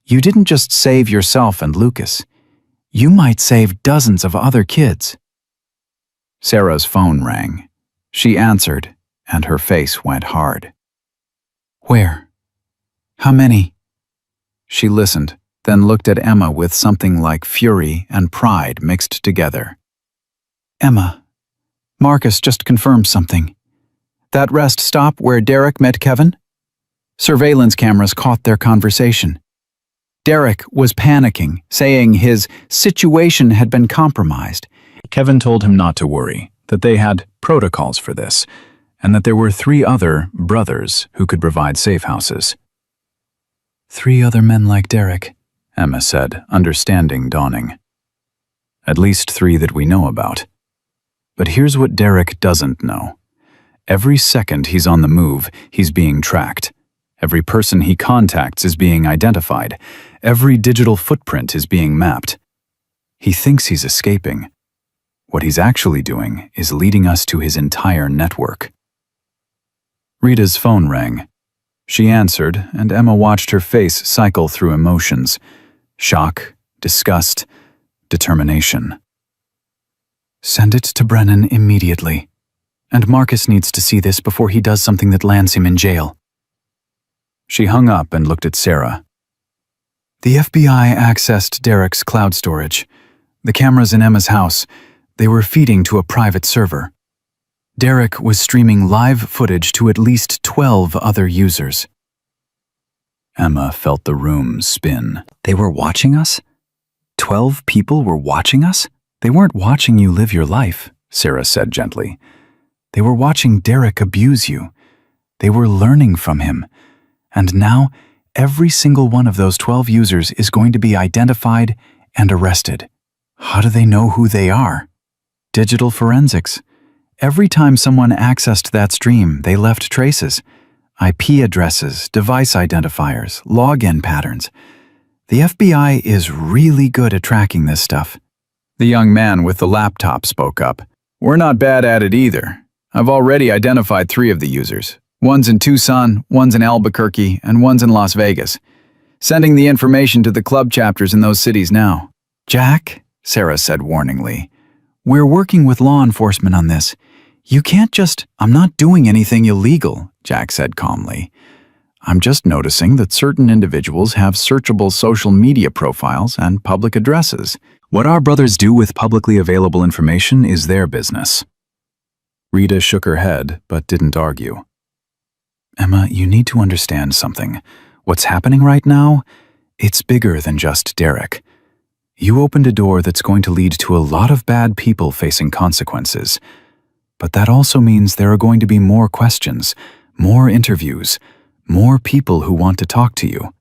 you didn't just save yourself and Lucas. You might save dozens of other kids. Sarah's phone rang. She answered, and her face went hard. Where? How many? She listened, then looked at Emma with something like fury and pride mixed together. Emma, Marcus just confirmed something. That rest stop where Derek met Kevin? Surveillance cameras caught their conversation. Derek was panicking, saying his situation had been compromised. Kevin told him not to worry, that they had protocols for this, and that there were 3 other brothers who could provide safe houses. 3 other men like Derek, Emma said, understanding dawning. At least 3 that we know about. But here's what Derek doesn't know. Every second he's on the move, he's being tracked. Every person he contacts is being identified. Every digital footprint is being mapped. He thinks he's escaping. What he's actually doing is leading us to his entire network. Rita's phone rang. She answered, and Emma watched her face cycle through emotions. Shock, disgust, determination. Send it to Brennan immediately. And Marcus needs to see this before he does something that lands him in jail. She hung up and looked at Sarah. The FBI accessed Derek's cloud storage. The cameras in Emma's house, they were feeding to a private server. Derek was streaming live footage to at least 12 other users. Emma felt the room spin. They were watching us? 12 people were watching us? They weren't watching you live your life, Sarah said gently. They were watching Derek abuse you. They were learning from him. And now, every single one of those 12 users is going to be identified and arrested. How do they know who they are? Digital forensics. Every time someone accessed that stream, they left traces. IP addresses, device identifiers, login patterns. The FBI is really good at tracking this stuff. The young man with the laptop spoke up. We're not bad at it either. I've already identified 3 of the users. One's in Tucson, one's in Albuquerque, and one's in Las Vegas. Sending the information to the club chapters in those cities now. Jack, Sarah said warningly, we're working with law enforcement on this. You can't just— I'm not doing anything illegal, Jack said calmly. I'm just noticing that certain individuals have searchable social media profiles and public addresses. What our brothers do with publicly available information is their business. Rita shook her head, but didn't argue. Emma, you need to understand something. What's happening right now? It's bigger than just Derek. You opened a door that's going to lead to a lot of bad people facing consequences. But that also means there are going to be more questions, more interviews, more people who want to talk to you.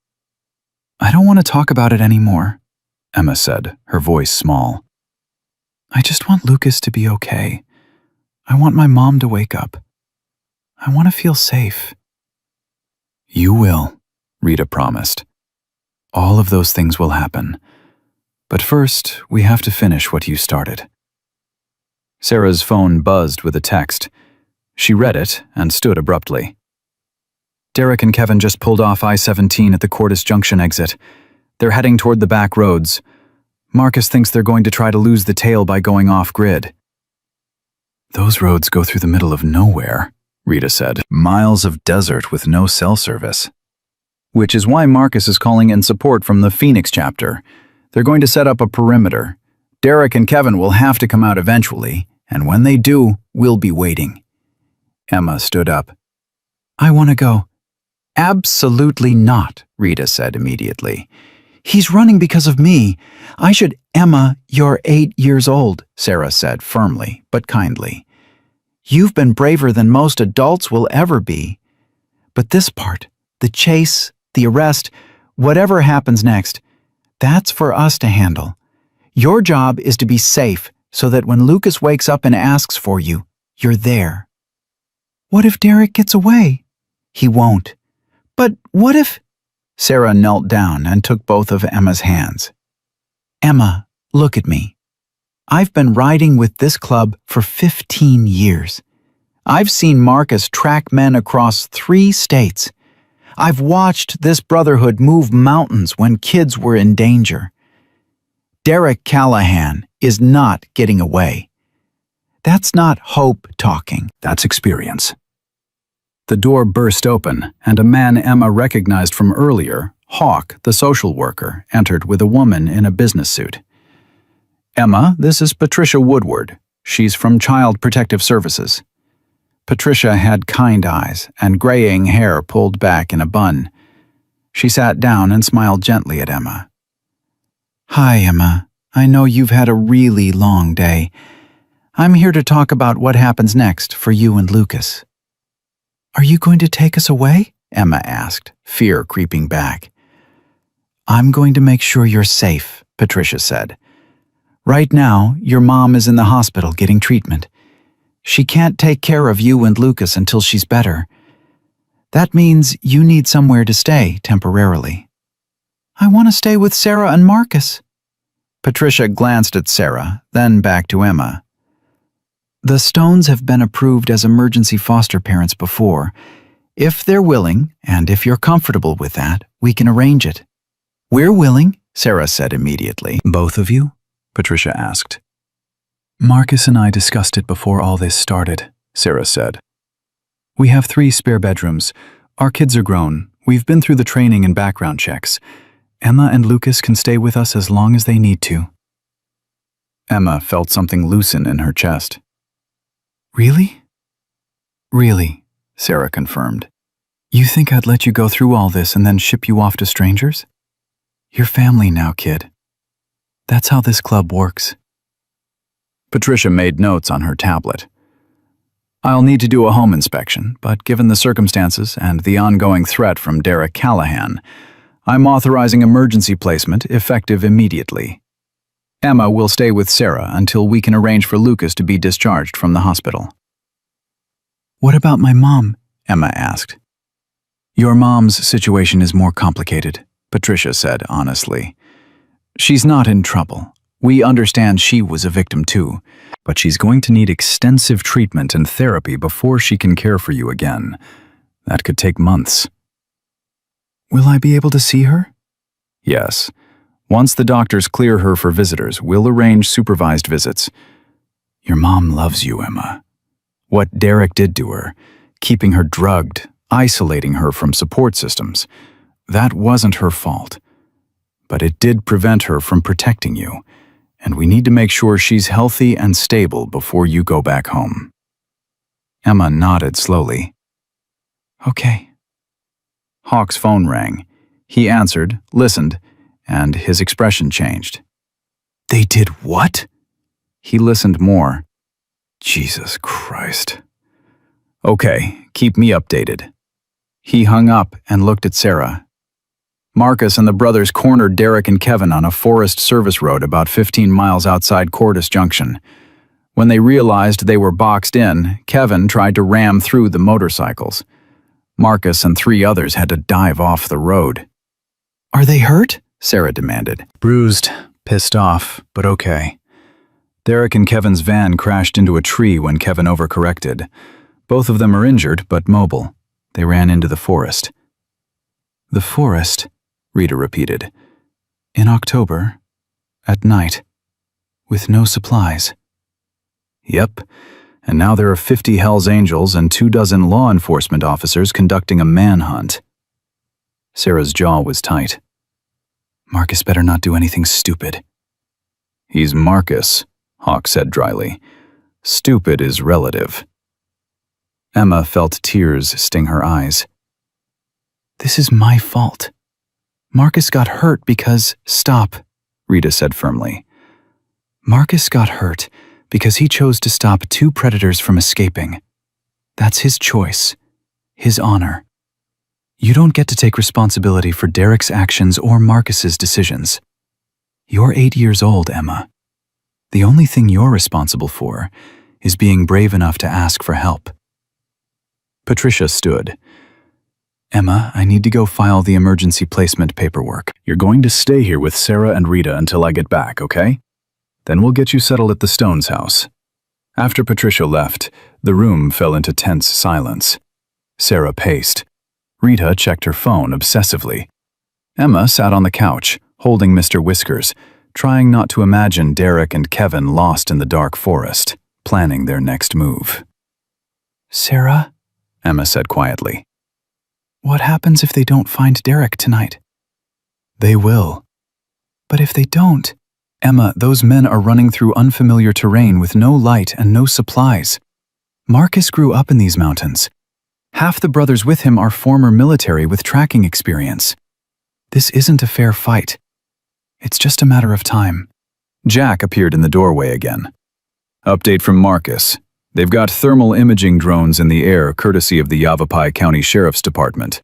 I don't want to talk about it anymore, Emma said, her voice small. I just want Lucas to be okay. I want my mom to wake up. I want to feel safe. You will, Rita promised. All of those things will happen. But first, we have to finish what you started. Sarah's phone buzzed with a text. She read it and stood abruptly. Derek and Kevin just pulled off I-17 at the Cordis Junction exit. They're heading toward the back roads. Marcus thinks they're going to try to lose the tail by going off-grid. Those roads go through the middle of nowhere, Rita said. Miles of desert with no cell service. Which is why Marcus is calling in support from the Phoenix chapter. They're going to set up a perimeter. Derek and Kevin will have to come out eventually, and when they do, we'll be waiting. Emma stood up. I want to go. Absolutely not, Rita said immediately. He's running because of me. I should. Emma, you're 8 years old, Sarah said firmly but kindly. You've been braver than most adults will ever be. But this part, the chase, the arrest, whatever happens next, that's for us to handle. Your job is to be safe so that when Lucas wakes up and asks for you, you're there. What if Derek gets away? He won't. But what if... Sarah knelt down and took both of Emma's hands. Emma, look at me. I've been riding with this club for 15 years. I've seen Marcus track men across 3 states. I've watched this brotherhood move mountains when kids were in danger. Derek Callahan is not getting away. That's not hope talking. That's experience. The door burst open, and a man Emma recognized from earlier, Hawk, the social worker, entered with a woman in a business suit. Emma, this is Patricia Woodward. She's from Child Protective Services. Patricia had kind eyes and graying hair pulled back in a bun. She sat down and smiled gently at Emma. Hi, Emma. I know you've had a really long day. I'm here to talk about what happens next for you and Lucas. Are you going to take us away? Emma asked, fear creeping back. I'm going to make sure you're safe, Patricia said. Right now, your mom is in the hospital getting treatment. She can't take care of you and Lucas until she's better. That means you need somewhere to stay temporarily. I want to stay with Sarah and Marcus. Patricia glanced at Sarah, then back to Emma. The Stones have been approved as emergency foster parents before. If they're willing, and if you're comfortable with that, we can arrange it. We're willing, Sarah said immediately. Both of you? Patricia asked. Marcus and I discussed it before all this started, Sarah said. We have 3 spare bedrooms. Our kids are grown. We've been through the training and background checks. Emma and Lucas can stay with us as long as they need to. Emma felt something loosen in her chest. Really? Really, Sarah confirmed. You think I'd let you go through all this and then ship you off to strangers? You're family now, kid. That's how this club works. Patricia made notes on her tablet. I'll need to do a home inspection, but given the circumstances and the ongoing threat from Derek Callahan, I'm authorizing emergency placement effective immediately. Emma will stay with Sarah until we can arrange for Lucas to be discharged from the hospital. What about my mom? Emma asked. Your mom's situation is more complicated, Patricia said honestly. She's not in trouble. We understand she was a victim too, but she's going to need extensive treatment and therapy before she can care for you again. That could take months. Will I be able to see her? Yes. Once the doctors clear her for visitors, we'll arrange supervised visits. Your mom loves you, Emma. What Derek did to her, keeping her drugged, isolating her from support systems, that wasn't her fault. But it did prevent her from protecting you, and we need to make sure she's healthy and stable before you go back home. Emma nodded slowly. Okay. Hawk's phone rang. He answered, listened, and his expression changed. They did what? He listened more. Jesus Christ. Okay, keep me updated. He hung up and looked at Sarah. Marcus and the brothers cornered Derek and Kevin on a Forest Service road about 15 miles outside Cordis Junction. When they realized they were boxed in, Kevin tried to ram through the motorcycles. Marcus and 3 others had to dive off the road. Are they hurt? Sarah demanded. Bruised, pissed off, but okay. Derek and Kevin's van crashed into a tree when Kevin overcorrected. Both of them are injured, but mobile. They ran into the forest. The forest? Rita repeated. In October, at night, with no supplies. Yep, and now there are 50 Hells Angels and 24 law enforcement officers conducting a manhunt. Sarah's jaw was tight. Marcus better not do anything stupid. He's Marcus, Hawk said dryly. Stupid is relative. Emma felt tears sting her eyes. This is my fault. Marcus got hurt because— Stop, Rita said firmly. Marcus got hurt because he chose to stop two predators from escaping. That's his choice, his honor. You don't get to take responsibility for Derek's actions or Marcus's decisions. You're 8 years old, Emma. The only thing you're responsible for is being brave enough to ask for help. Patricia stood. Emma, I need to go file the emergency placement paperwork. You're going to stay here with Sarah and Rita until I get back, okay? Then we'll get you settled at the Stones' house. After Patricia left, the room fell into tense silence. Sarah paced. Rita checked her phone obsessively. Emma sat on the couch, holding Mr. Whiskers, trying not to imagine Derek and Kevin lost in the dark forest, planning their next move. Sarah, Emma said quietly. What happens if they don't find Derek tonight? They will. But if they don't? Emma, those men are running through unfamiliar terrain with no light and no supplies. Marcus grew up in these mountains. Half the brothers with him are former military with tracking experience. This isn't a fair fight. It's just a matter of time. Jack appeared in the doorway again. Update from Marcus. They've got thermal imaging drones in the air courtesy of the Yavapai County Sheriff's Department.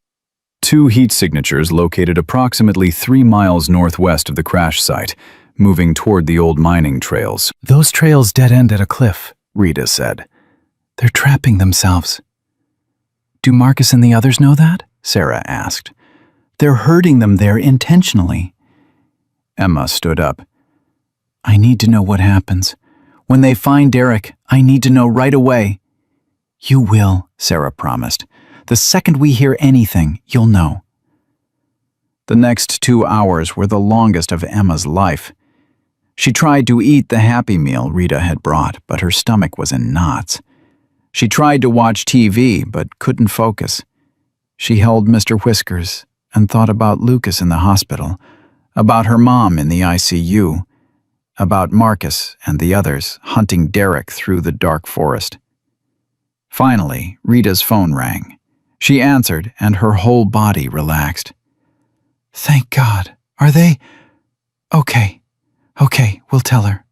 2 heat signatures located approximately 3 miles northwest of the crash site, moving toward the old mining trails. Those trails dead end at a cliff, Rita said. They're trapping themselves. Do Marcus and the others know that? Sarah asked. They're herding them there intentionally. Emma stood up. I need to know what happens. When they find Derek, I need to know right away. You will, Sarah promised. The second we hear anything, you'll know. The next 2 hours were the longest of Emma's life. She tried to eat the Happy Meal Rita had brought, but her stomach was in knots. She tried to watch TV, but couldn't focus. She held Mr. Whiskers and thought about Lucas in the hospital, about her mom in the ICU, about Marcus and the others hunting Derek through the dark forest. Finally, Rita's phone rang. She answered, and her whole body relaxed. Thank God. Are they? Okay, we'll tell her.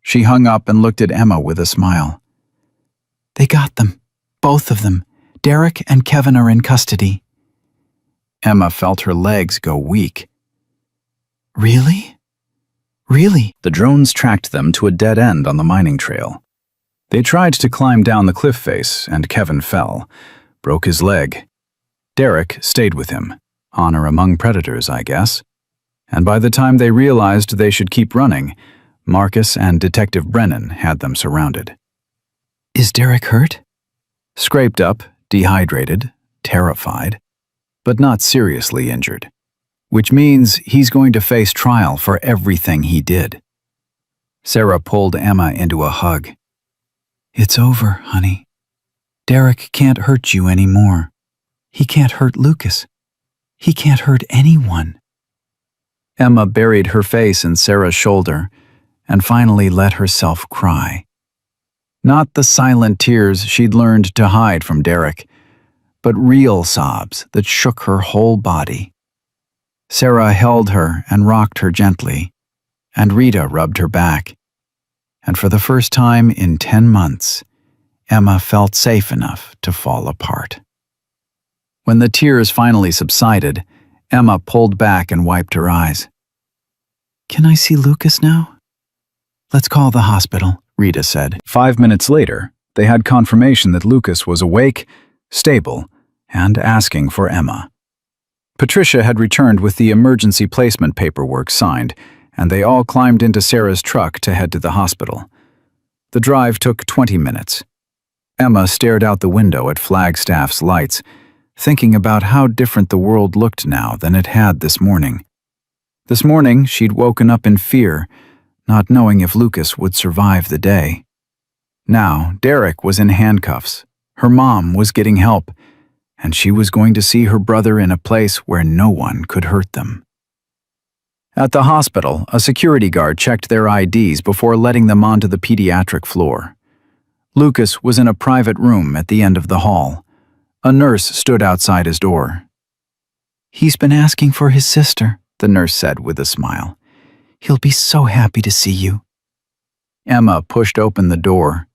She hung up and looked at Emma with a smile. They got them. Both of them. Derek and Kevin are in custody. Emma felt her legs go weak. Really? Really? The drones tracked them to a dead end on the mining trail. They tried to climb down the cliff face, and Kevin fell, broke his leg. Derek stayed with him. Honor among predators, I guess. And by the time they realized they should keep running, Marcus and Detective Brennan had them surrounded. Is Derek hurt? Scraped up, dehydrated, terrified, but not seriously injured. Which means he's going to face trial for everything he did. Sarah pulled Emma into a hug. It's over, honey. Derek can't hurt you anymore. He can't hurt Lucas. He can't hurt anyone. Emma buried her face in Sarah's shoulder and finally let herself cry. Not the silent tears she'd learned to hide from Derek, but real sobs that shook her whole body. Sarah held her and rocked her gently, and Rita rubbed her back. And for the first time in 10 months, Emma felt safe enough to fall apart. When the tears finally subsided, Emma pulled back and wiped her eyes. Can I see Lucas now? Let's call the hospital, Rita said. 5 minutes later, they had confirmation that Lucas was awake, stable, and asking for Emma. Patricia had returned with the emergency placement paperwork signed, and they all climbed into Sarah's truck to head to the hospital. The drive took 20 minutes. Emma stared out the window at Flagstaff's lights, thinking about how different the world looked now than it had this morning. This morning, she'd woken up in fear, not knowing if Lucas would survive the day. Now, Derek was in handcuffs, her mom was getting help, and she was going to see her brother in a place where no one could hurt them. At the hospital, a security guard checked their IDs before letting them onto the pediatric floor. Lucas was in a private room at the end of the hall. A nurse stood outside his door. "He's been asking for his sister," the nurse said with a smile. "He'll be so happy to see you." Emma pushed open the door.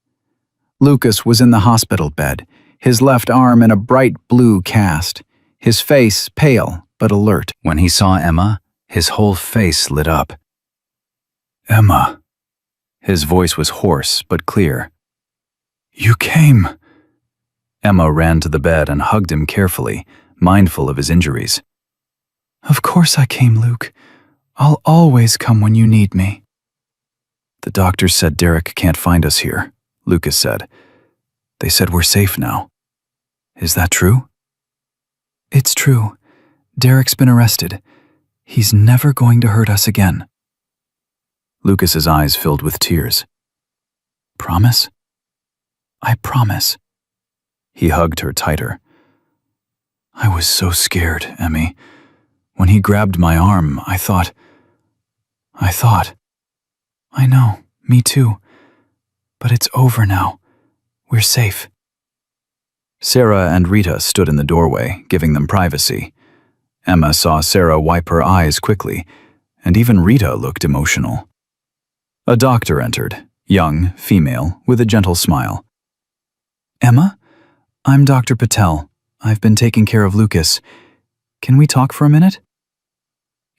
Lucas was in the hospital bed, his left arm in a bright blue cast, his face pale but alert. When he saw Emma, his whole face lit up. "Emma." His voice was hoarse but clear. "You came." Emma ran to the bed and hugged him carefully, mindful of his injuries. "Of course I came, Luke. I'll always come when you need me." "The doctors said Derek can't find us here," Lucas said. "They said we're safe now. Is that true?" "It's true. Derek's been arrested. He's never going to hurt us again." Lucas's eyes filled with tears. "Promise?" "I promise." He hugged her tighter. "I was so scared, Emmy. When he grabbed my arm, I thought... "I know, me too. But it's over now. We're safe." Sarah and Rita stood in the doorway, giving them privacy. Emma saw Sarah wipe her eyes quickly, and even Rita looked emotional. A doctor entered, young, female, with a gentle smile. "Emma, I'm Dr. Patel. I've been taking care of Lucas. Can we talk for a minute?"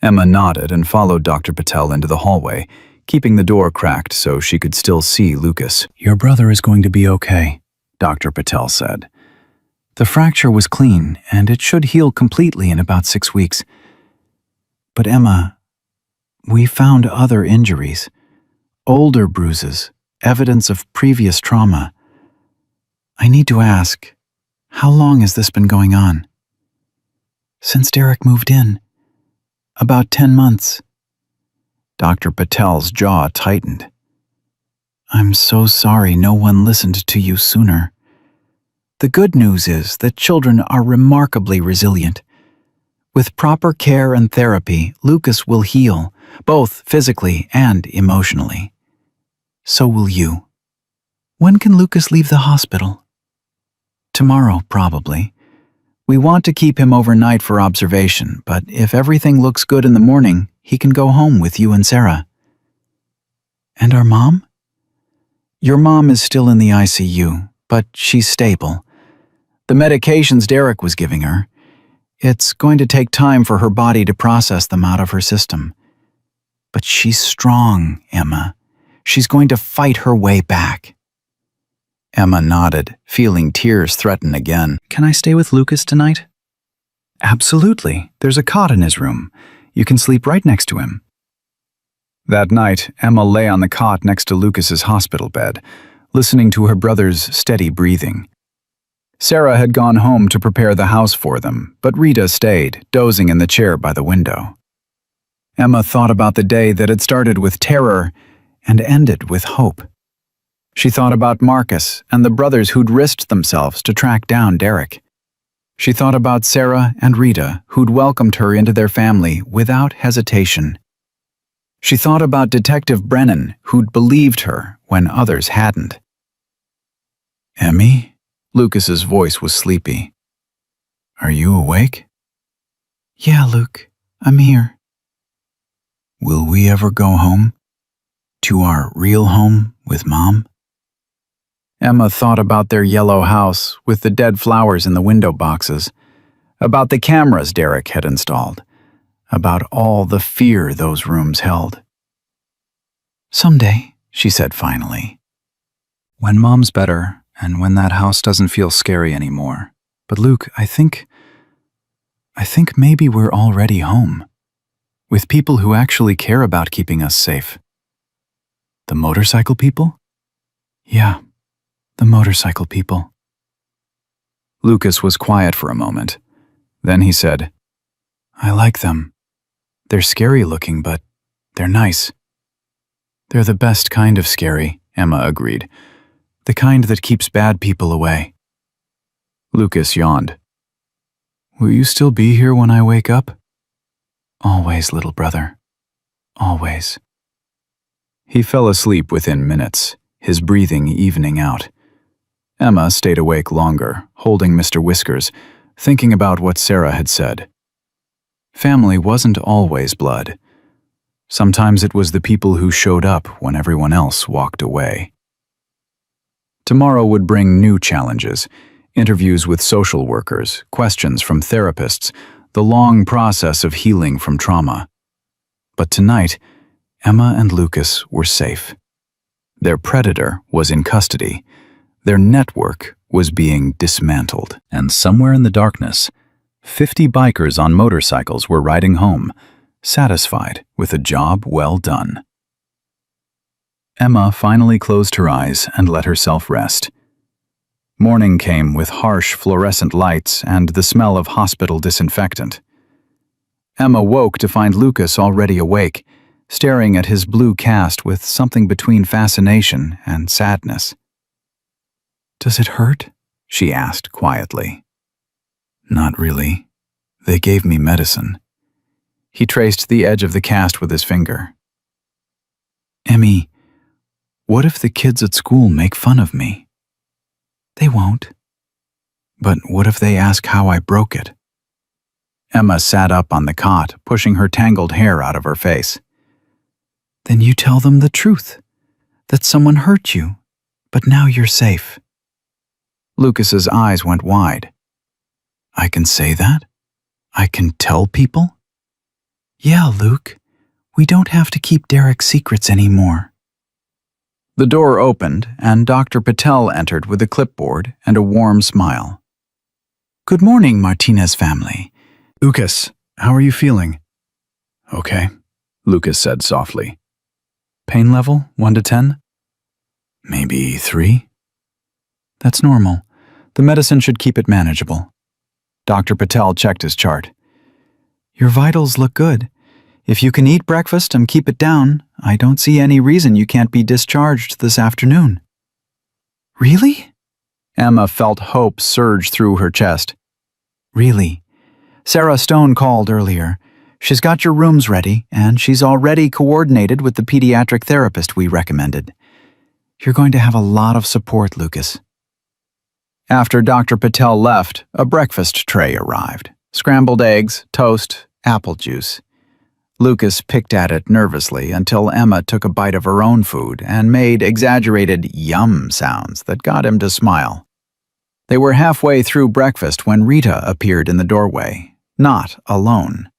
Emma nodded and followed Dr. Patel into the hallway, keeping the door cracked so she could still see Lucas. "Your brother is going to be okay," Dr. Patel said. "The fracture was clean, and it should heal completely in about 6 weeks. But Emma, we found other injuries, older bruises, evidence of previous trauma. I need to ask, how long has this been going on?" "Since Derek moved in. About 10 months. Dr. Patel's jaw tightened. "I'm so sorry no one listened to you sooner. The good news is that children are remarkably resilient. With proper care and therapy, Lucas will heal, both physically and emotionally. So will you. When can Lucas leave the hospital?" "Tomorrow, probably. We want to keep him overnight for observation, but if everything looks good in the morning, he can go home with you and Sarah." "And our mom?" "Your mom is still in the ICU, but she's stable. The medications Derek was giving her, it's going to take time for her body to process them out of her system. But she's strong, Emma. She's going to fight her way back." Emma nodded, feeling tears threaten again. "Can I stay with Lucas tonight?" "Absolutely. There's a cot in his room. You can sleep right next to him." That night, Emma lay on the cot next to Lucas's hospital bed, listening to her brother's steady breathing. Sarah had gone home to prepare the house for them, but Rita stayed, dozing in the chair by the window. Emma thought about the day that had started with terror and ended with hope. She thought about Marcus and the brothers who'd risked themselves to track down Derek. She thought about Sarah and Rita, who'd welcomed her into their family without hesitation. She thought about Detective Brennan, who'd believed her when others hadn't. "Emmy?" Lucas's voice was sleepy. "Are you awake?" "Yeah, Luke, I'm here." "Will we ever go home? To our real home with Mom?" Emma thought about their yellow house with the dead flowers in the window boxes, about the cameras Derek had installed, about all the fear those rooms held. "Someday," she said finally. "When Mom's better, and when that house doesn't feel scary anymore. But Luke, I think maybe we're already home, with people who actually care about keeping us safe." "The motorcycle people?" "Yeah, the motorcycle people." Lucas was quiet for a moment. Then he said, "I like them. They're scary looking, but they're nice." "They're the best kind of scary," Emma agreed. "The kind that keeps bad people away." Lucas yawned. "Will you still be here when I wake up?" "Always, little brother. Always." He fell asleep within minutes, his breathing evening out. Emma stayed awake longer, holding Mr. Whiskers, thinking about what Sarah had said. Family wasn't always blood. Sometimes it was the people who showed up when everyone else walked away. Tomorrow would bring new challenges, interviews with social workers, questions from therapists, the long process of healing from trauma. But tonight, Emma and Lucas were safe. Their predator was in custody. Their network was being dismantled. And somewhere in the darkness, 50 bikers on motorcycles were riding home, satisfied with a job well done. Emma finally closed her eyes and let herself rest. Morning came with harsh fluorescent lights and the smell of hospital disinfectant. Emma woke to find Lucas already awake, staring at his blue cast with something between fascination and sadness. "Does it hurt?" she asked quietly. "Not really. They gave me medicine." He traced the edge of the cast with his finger. "Emmy, what if the kids at school make fun of me?" "They won't." "But what if they ask how I broke it?" Emma sat up on the cot, pushing her tangled hair out of her face. "Then you tell them the truth, that someone hurt you, but now you're safe." Lucas's eyes went wide. "I can say that? I can tell people?" "Yeah, Luke. We don't have to keep Derek's secrets anymore." The door opened, and Dr. Patel entered with a clipboard and a warm smile. "Good morning, Martinez family." Lucas, how are you feeling? "Okay," Lucas said softly. Pain level, 1 to 10? "Maybe 3? That's normal. The medicine should keep it manageable. Dr. Patel checked his chart. Your vitals look good. If you can eat breakfast and keep it down, I don't see any reason you can't be discharged this afternoon." "Really?" Emma felt hope surge through her chest. "Really. Sarah Stone called earlier. She's got your rooms ready, and she's already coordinated with the pediatric therapist we recommended. You're going to have a lot of support, Lucas." After Dr. Patel left, a breakfast tray arrived. Scrambled eggs, toast, apple juice. Lucas picked at it nervously until Emma took a bite of her own food and made exaggerated yum sounds that got him to smile. They were halfway through breakfast when Rita appeared in the doorway, not alone.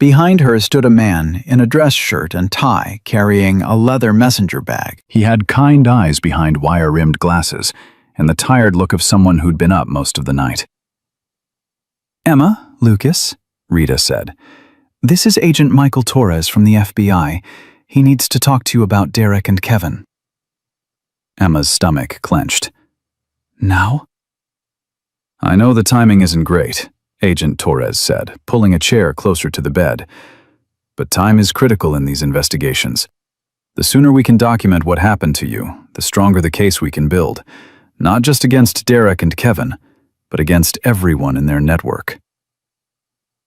Behind her stood a man in a dress shirt and tie carrying a leather messenger bag. He had kind eyes behind wire-rimmed glasses and the tired look of someone who'd been up most of the night. "Emma, Lucas," Rita said. "This is Agent Michael Torres from the FBI. He needs to talk to you about Derek and Kevin." Emma's stomach clenched. "Now?" "I know the timing isn't great," Agent Torres said, pulling a chair closer to the bed. "But time is critical in these investigations. The sooner we can document what happened to you, the stronger the case we can build, not just against Derek and Kevin, but against everyone in their network."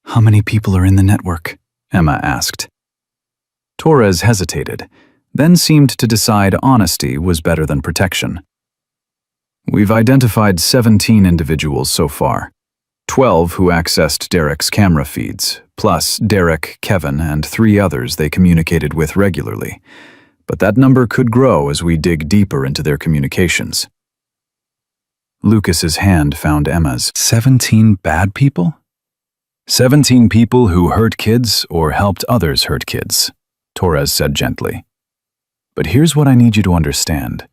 "How many people are in the network?" Emma asked. Torres hesitated, then seemed to decide honesty was better than protection. "We've identified 17 individuals so far, 12 who accessed Derek's camera feeds, plus Derek, Kevin, and 3 others they communicated with regularly. But that number could grow as we dig deeper into their communications." Lucas's hand found Emma's. 17 bad people? 17 people who hurt kids or helped others hurt kids, Torres said gently. "But here's what I need you to understand.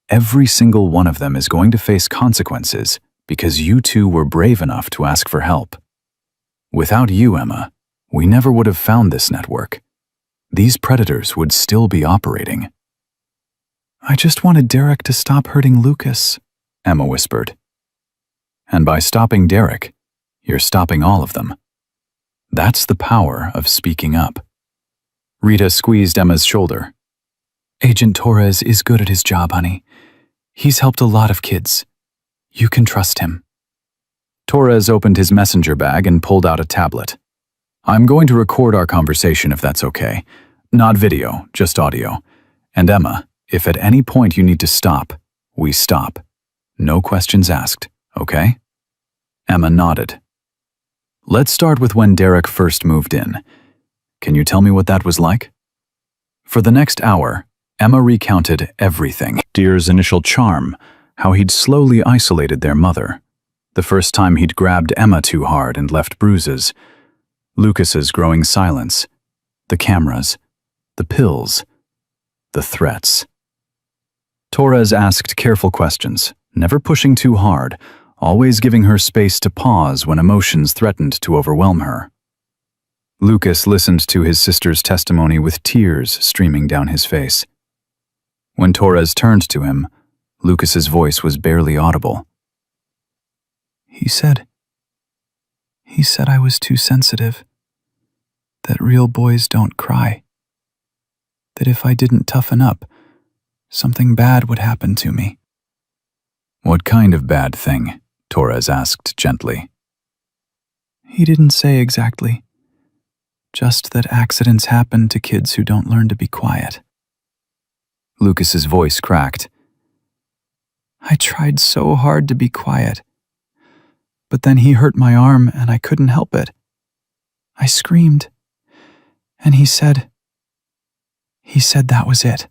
Every single one of them is going to face consequences because you two were brave enough to ask for help. Without you, Emma, we never would have found this network. These predators would still be operating." "I just wanted Derek to stop hurting Lucas," Emma whispered. "And by stopping Derek, you're stopping all of them. That's the power of speaking up." Rita squeezed Emma's shoulder. "Agent Torres is good at his job, honey. He's helped a lot of kids. You can trust him." Torres opened his messenger bag and pulled out a tablet. "I'm going to record our conversation if that's okay. Not video, just audio. And Emma, if at any point you need to stop, we stop. No questions asked, okay? Emma nodded. Let's start with when Derek first moved in. Can you tell me what that was like? For the next hour, Emma recounted everything. Dear's initial charm, how he'd slowly isolated their mother. The first time he'd grabbed Emma too hard and left bruises. Lucas's growing silence. The cameras. The pills. The threats. Torres asked careful questions, never pushing too hard, always giving her space to pause when emotions threatened to overwhelm her. Lucas listened to his sister's testimony with tears streaming down his face. When Torres turned to him, Lucas's voice was barely audible. He said I was too sensitive, that real boys don't cry, that if I didn't toughen up, something bad would happen to me. What kind of bad thing? Torres asked gently. He didn't say exactly, just that accidents happen to kids who don't learn to be quiet. Lucas's voice cracked. I tried so hard to be quiet, but then he hurt my arm and I couldn't help it. I screamed, and he said that was it.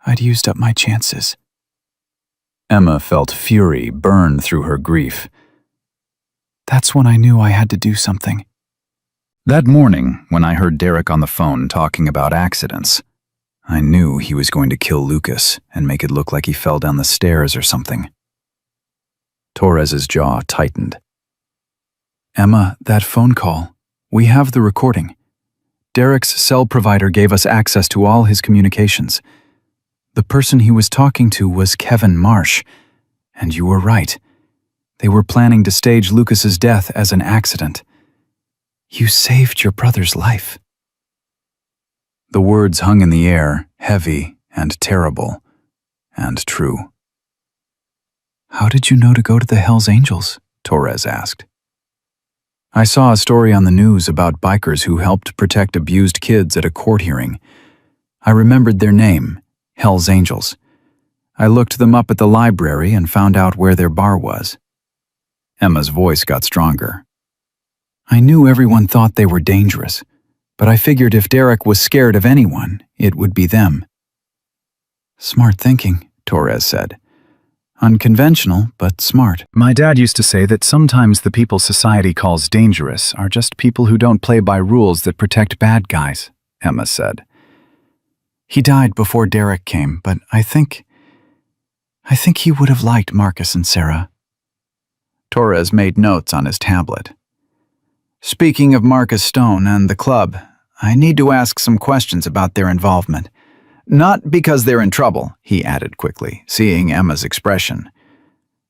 I'd used up my chances. Emma felt fury burn through her grief. That's when I knew I had to do something. That morning, when I heard Derek on the phone talking about accidents, I knew he was going to kill Lucas and make it look like he fell down the stairs or something. Torres's jaw tightened. Emma, that phone call. We have the recording. Derek's cell provider gave us access to all his communications. The person he was talking to was Kevin Marsh, and you were right. They were planning to stage Lucas's death as an accident. You saved your brother's life. The words hung in the air, heavy and terrible, and true. How did you know to go to the Hellsangels? Torres asked. I saw a story on the news about bikers who helped protect abused kids at a court hearing. I remembered their name, Hellsangels. I looked them up at the library and found out where their bar was. Emma's voice got stronger. I knew everyone thought they were dangerous, but I figured if Derek was scared of anyone, it would be them. Smart thinking, Torres said. Unconventional, but smart. My dad used to say that sometimes the people society calls dangerous are just people who don't play by rules that protect bad guys, Emma said. He died before Derek came, but I think he would have liked Marcus and Sarah. Torres made notes on his tablet. Speaking of Marcus Stone and the club, I need to ask some questions about their involvement. Not because they're in trouble, he added quickly, seeing Emma's expression,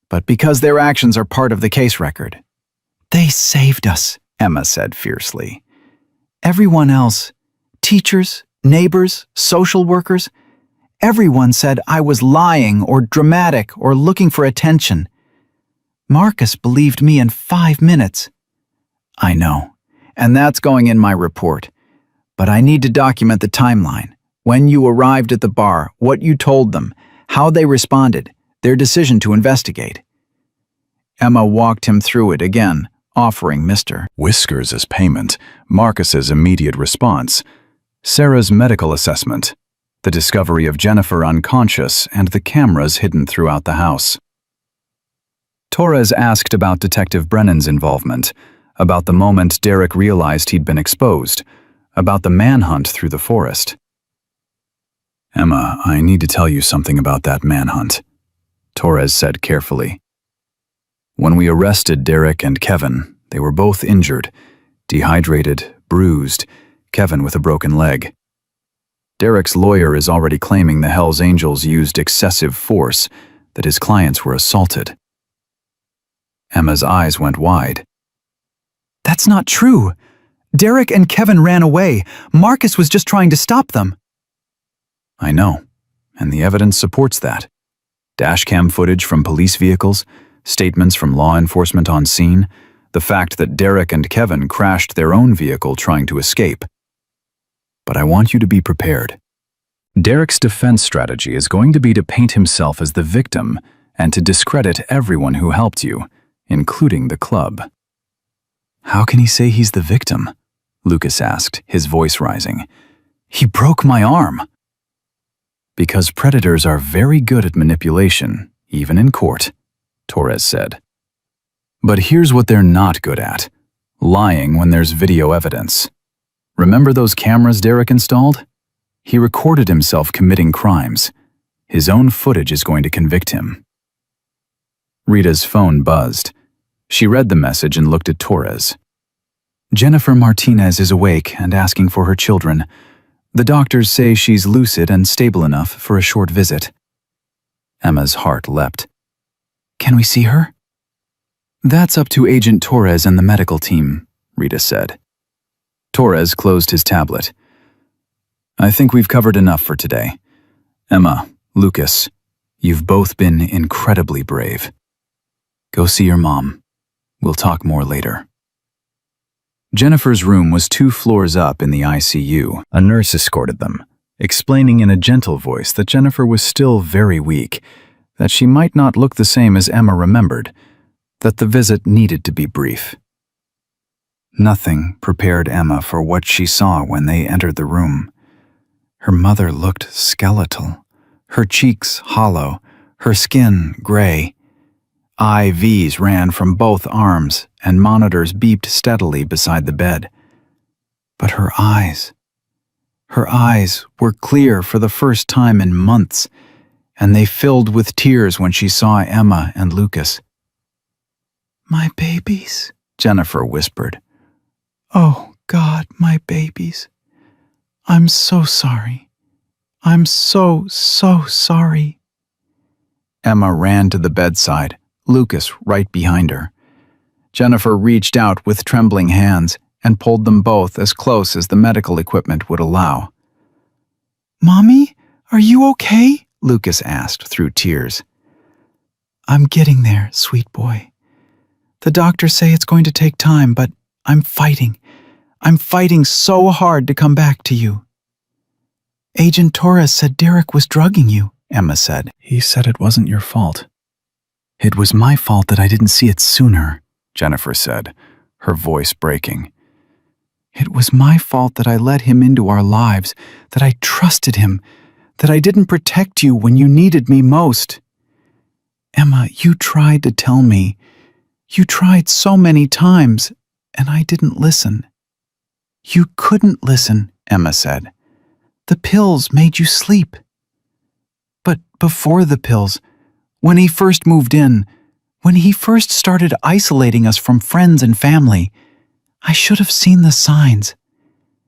but because their actions are part of the case record. They saved us, Emma said fiercely. Everyone else, teachers, neighbors, social workers, everyone said I was lying or dramatic or looking for attention. Marcus believed me in 5 minutes. I know, and that's going in my report. But I need to document the timeline. When you arrived at the bar, what you told them, how they responded, their decision to investigate. Emma walked him through it again, offering Mr. Whiskers as payment, Marcus's immediate response, Sarah's medical assessment, the discovery of Jennifer unconscious, and the cameras hidden throughout the house. Torres asked about Detective Brennan's involvement, about the moment Derek realized he'd been exposed, about the manhunt through the forest. Emma, I need to tell you something about that manhunt, Torres said carefully. When we arrested Derek and Kevin, they were both injured, dehydrated, bruised, Kevin with a broken leg. Derek's lawyer is already claiming the Hellsangels used excessive force, that his clients were assaulted. Emma's eyes went wide. That's not true. Derek and Kevin ran away. Marcus was just trying to stop them. I know, and the evidence supports that. Dashcam footage from police vehicles, statements from law enforcement on scene, the fact that Derek and Kevin crashed their own vehicle trying to escape. But I want you to be prepared. Derek's defense strategy is going to be to paint himself as the victim and to discredit everyone who helped you, including the club. How can he say he's the victim? Lucas asked, his voice rising. He broke my arm. Because predators are very good at manipulation, even in court, Torres said. But here's what they're not good at: lying when there's video evidence. Remember those cameras Derek installed? He recorded himself committing crimes. His own footage is going to convict him. Rita's phone buzzed. She read the message and looked at Torres. Jennifer Martinez is awake and asking for her children. The doctors say she's lucid and stable enough for a short visit. Emma's heart leapt. Can we see her? That's up to Agent Torres and the medical team, Rita said. Torres closed his tablet. I think we've covered enough for today. Emma, Lucas, you've both been incredibly brave. Go see your mom. We'll talk more later. Jennifer's room was 2 floors up in the ICU. A nurse escorted them, explaining in a gentle voice that Jennifer was still very weak, that she might not look the same as Emma remembered, that the visit needed to be brief. Nothing prepared Emma for what she saw when they entered the room. Her mother looked skeletal, her cheeks hollow, her skin gray. IVs ran from both arms and monitors beeped steadily beside the bed. But her eyes were clear for the first time in months, and they filled with tears when she saw Emma and Lucas. "My babies," Jennifer whispered. "Oh, God, my babies. I'm so sorry. I'm so sorry." Emma ran to the bedside, Lucas right behind her. Jennifer reached out with trembling hands and pulled them both as close as the medical equipment would allow. "Mommy, are you okay?" Lucas asked through tears. "I'm getting there, sweet boy. The doctors say it's going to take time, but I'm fighting. I'm fighting so hard to come back to you." "Agent Torres said Derek was drugging you," Emma said. "He said it wasn't your fault." "It was my fault that I didn't see it sooner," Jennifer said, her voice breaking. "It was my fault that I let him into our lives, that I trusted him, that I didn't protect you when you needed me most. Emma, you tried to tell me. You tried so many times, and I didn't listen." "You couldn't listen," Emma said. "The pills made you sleep." "But before the pills, when he first moved in, when he first started isolating us from friends and family, I should have seen the signs.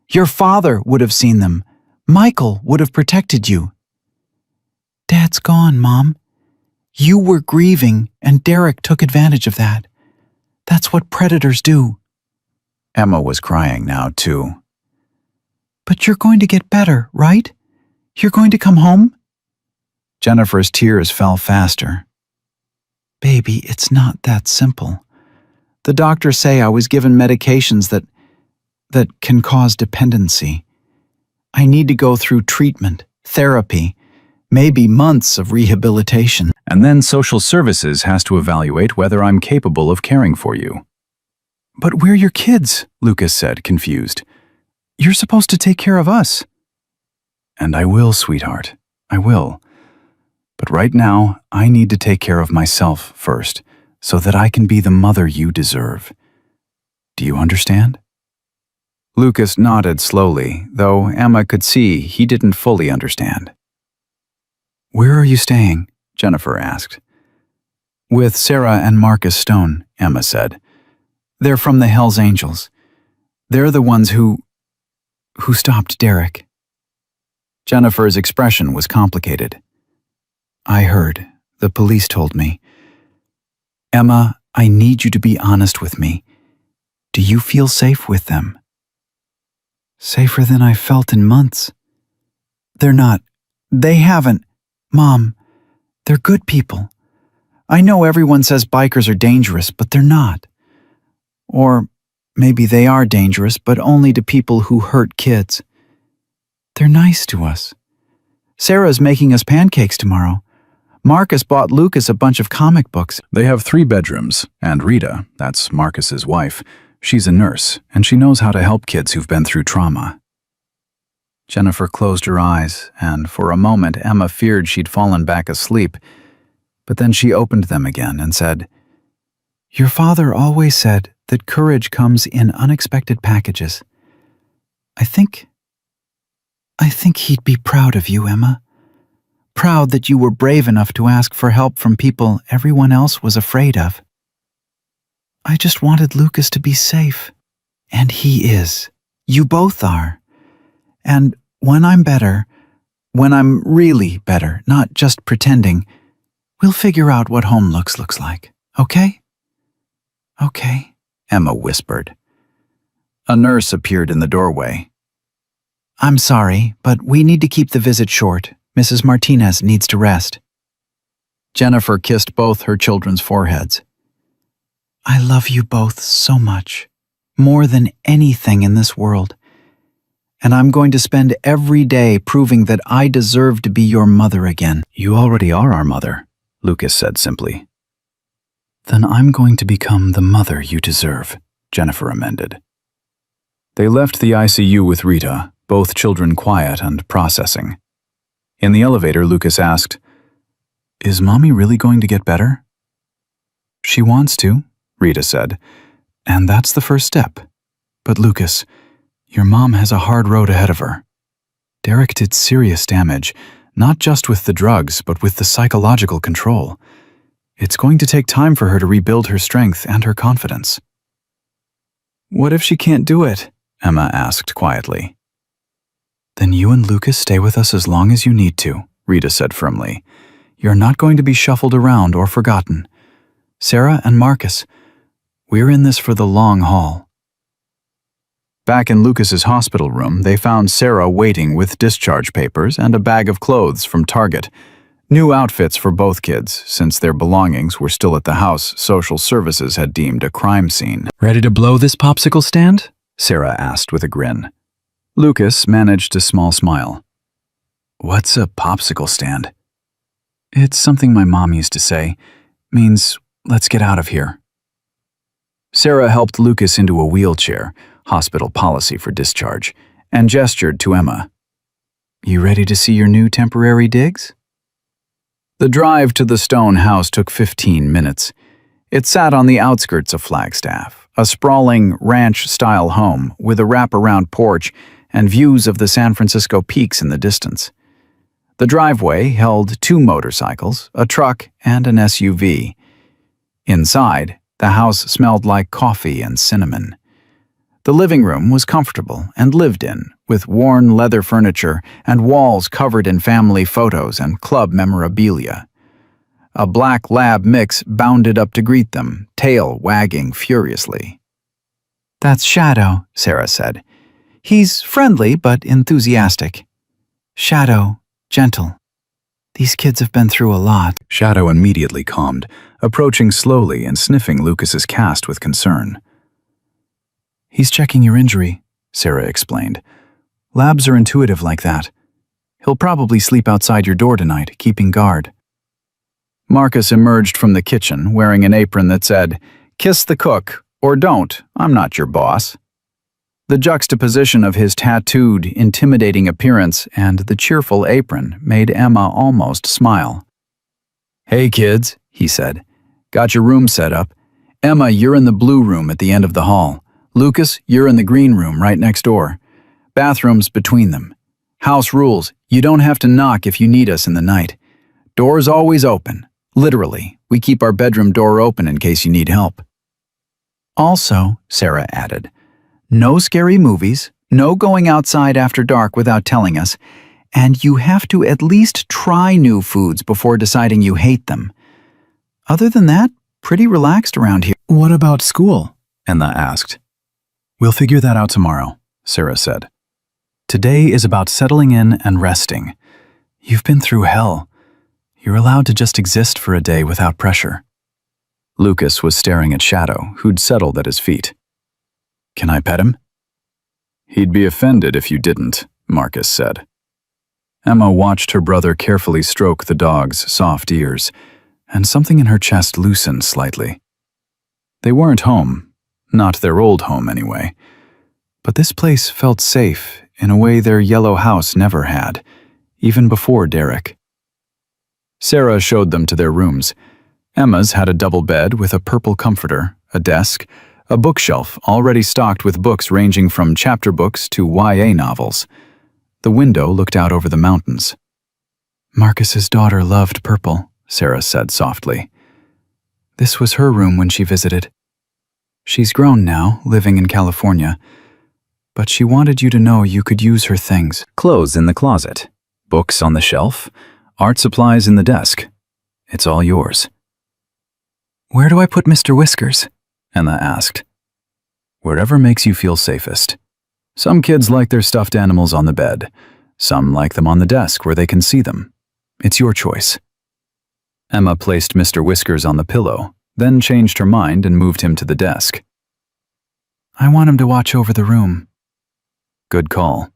Your father would have seen them. Michael would have protected you." "Dad's gone, Mom. You were grieving, and Derek took advantage of that. That's what predators do." Emma was crying now, too. "But you're going to get better, right? You're going to come home?" Jennifer's tears fell faster. "Baby, it's not that simple. The doctors say I was given medications that can cause dependency. I need to go through treatment, therapy, maybe months of rehabilitation." And then social services has to evaluate whether I'm capable of caring for you. "But we're your kids," Lucas said, confused. "You're supposed to take care of us." "And I will, sweetheart. I will. But right now, I need to take care of myself first, so that I can be the mother you deserve. Do you understand?" Lucas nodded slowly, though Emma could see he didn't fully understand. "Where are you staying?" Jennifer asked. "With Sarah and Marcus Stone," Emma said. "They're from the Hellsangels. They're the ones who stopped Derek." Jennifer's expression was complicated. "I heard. The police told me. Emma, I need you to be honest with me. Do you feel safe with them?" "Safer than I felt in months. They're not. They haven't. Mom, they're good people. I know everyone says bikers are dangerous, but they're not. Or maybe they are dangerous, but only to people who hurt kids. They're nice to us. Sarah's making us pancakes tomorrow. Marcus bought Lucas a bunch of comic books. They have 3 bedrooms, and Rita, that's Marcus's wife, she's a nurse, and she knows how to help kids who've been through trauma. Jennifer closed her eyes, and for a moment Emma feared she'd fallen back asleep, but then she opened them again and said, Your father always said that courage comes in unexpected packages. I think he'd be proud of you, Emma. Proud that you were brave enough to ask for help from people everyone else was afraid of. I just wanted Lucas to be safe. And he is. You both are. And when I'm better, when I'm really better, not just pretending, we'll figure out what home looks like, okay? Okay, Emma whispered. A nurse appeared in the doorway. I'm sorry, but we need to keep the visit short. Mrs. Martinez needs to rest. Jennifer kissed both her children's foreheads. I love you both so much, more than anything in this world. And I'm going to spend every day proving that I deserve to be your mother again. You already are our mother, Lucas said simply. Then I'm going to become the mother you deserve, Jennifer amended. They left the ICU with Rita, both children quiet and processing. In the elevator, Lucas asked, Is Mommy really going to get better? She wants to, Rita said, and that's the first step. But Lucas, your mom has a hard road ahead of her. Derek did serious damage, not just with the drugs, but with the psychological control. It's going to take time for her to rebuild her strength and her confidence. What if she can't do it? Emma asked quietly. Then you and Lucas stay with us as long as you need to, Rita said firmly. You're not going to be shuffled around or forgotten. Sarah and Marcus, we're in this for the long haul. Back in Lucas's hospital room, they found Sarah waiting with discharge papers and a bag of clothes from Target. New outfits for both kids, since their belongings were still at the house social services had deemed a crime scene. Ready to blow this popsicle stand? Sarah asked with a grin. Lucas managed a small smile. What's a popsicle stand? It's something my mom used to say. Means, let's get out of here. Sarah helped Lucas into a wheelchair, hospital policy for discharge, and gestured to Emma. You ready to see your new temporary digs? The drive to the stone house took 15 minutes. It sat on the outskirts of Flagstaff, a sprawling ranch-style home with a wraparound porch and views of the San Francisco peaks in the distance. The driveway held 2 motorcycles, a truck, and an SUV. Inside, the house smelled like coffee and cinnamon. The living room was comfortable and lived in, with worn leather furniture and walls covered in family photos and club memorabilia. A black lab mix bounded up to greet them, tail wagging furiously. That's Shadow, Sarah said. He's friendly but enthusiastic. Shadow, gentle. These kids have been through a lot. Shadow immediately calmed, approaching slowly and sniffing Lucas's cast with concern. He's checking your injury, Sarah explained. Labs are intuitive like that. He'll probably sleep outside your door tonight, keeping guard. Marcus emerged from the kitchen wearing an apron that said, "Kiss the cook, or don't, I'm not your boss." The juxtaposition of his tattooed, intimidating appearance and the cheerful apron made Emma almost smile. "Hey kids," he said. "Got your room set up. Emma, you're in the blue room at the end of the hall. Lucas, you're in the green room right next door. Bathrooms between them. House rules, you don't have to knock if you need us in the night. Doors always open. Literally, we keep our bedroom door open in case you need help." Also, Sarah added, no scary movies, no going outside after dark without telling us, and you have to at least try new foods before deciding you hate them. Other than that, pretty relaxed around here. What about school? Emma asked. We'll figure that out tomorrow, Sarah said. Today is about settling in and resting. You've been through hell. You're allowed to just exist for a day without pressure. Lucas was staring at Shadow, who'd settled at his feet. Can I pet him? He'd be offended if you didn't, Marcus said. Emma watched her brother carefully stroke the dog's soft ears, and something in her chest loosened slightly. They weren't home, not their old home anyway, but this place felt safe in a way their yellow house never had, even before Derek. Sarah showed them to their rooms. Emma's had a double bed with a purple comforter, a desk, a bookshelf already stocked with books ranging from chapter books to YA novels. The window looked out over the mountains. Marcus's daughter loved purple, Sarah said softly. This was her room when she visited. She's grown now, living in California, but she wanted you to know you could use her things. Clothes in the closet, books on the shelf, art supplies in the desk. It's all yours. Where do I put Mr. Whiskers? Emma asked. Wherever makes you feel safest. Some kids like their stuffed animals on the bed. Some like them on the desk where they can see them. It's your choice. Emma placed Mr. Whiskers on the pillow, then changed her mind and moved him to the desk. I want him to watch over the room. Good call.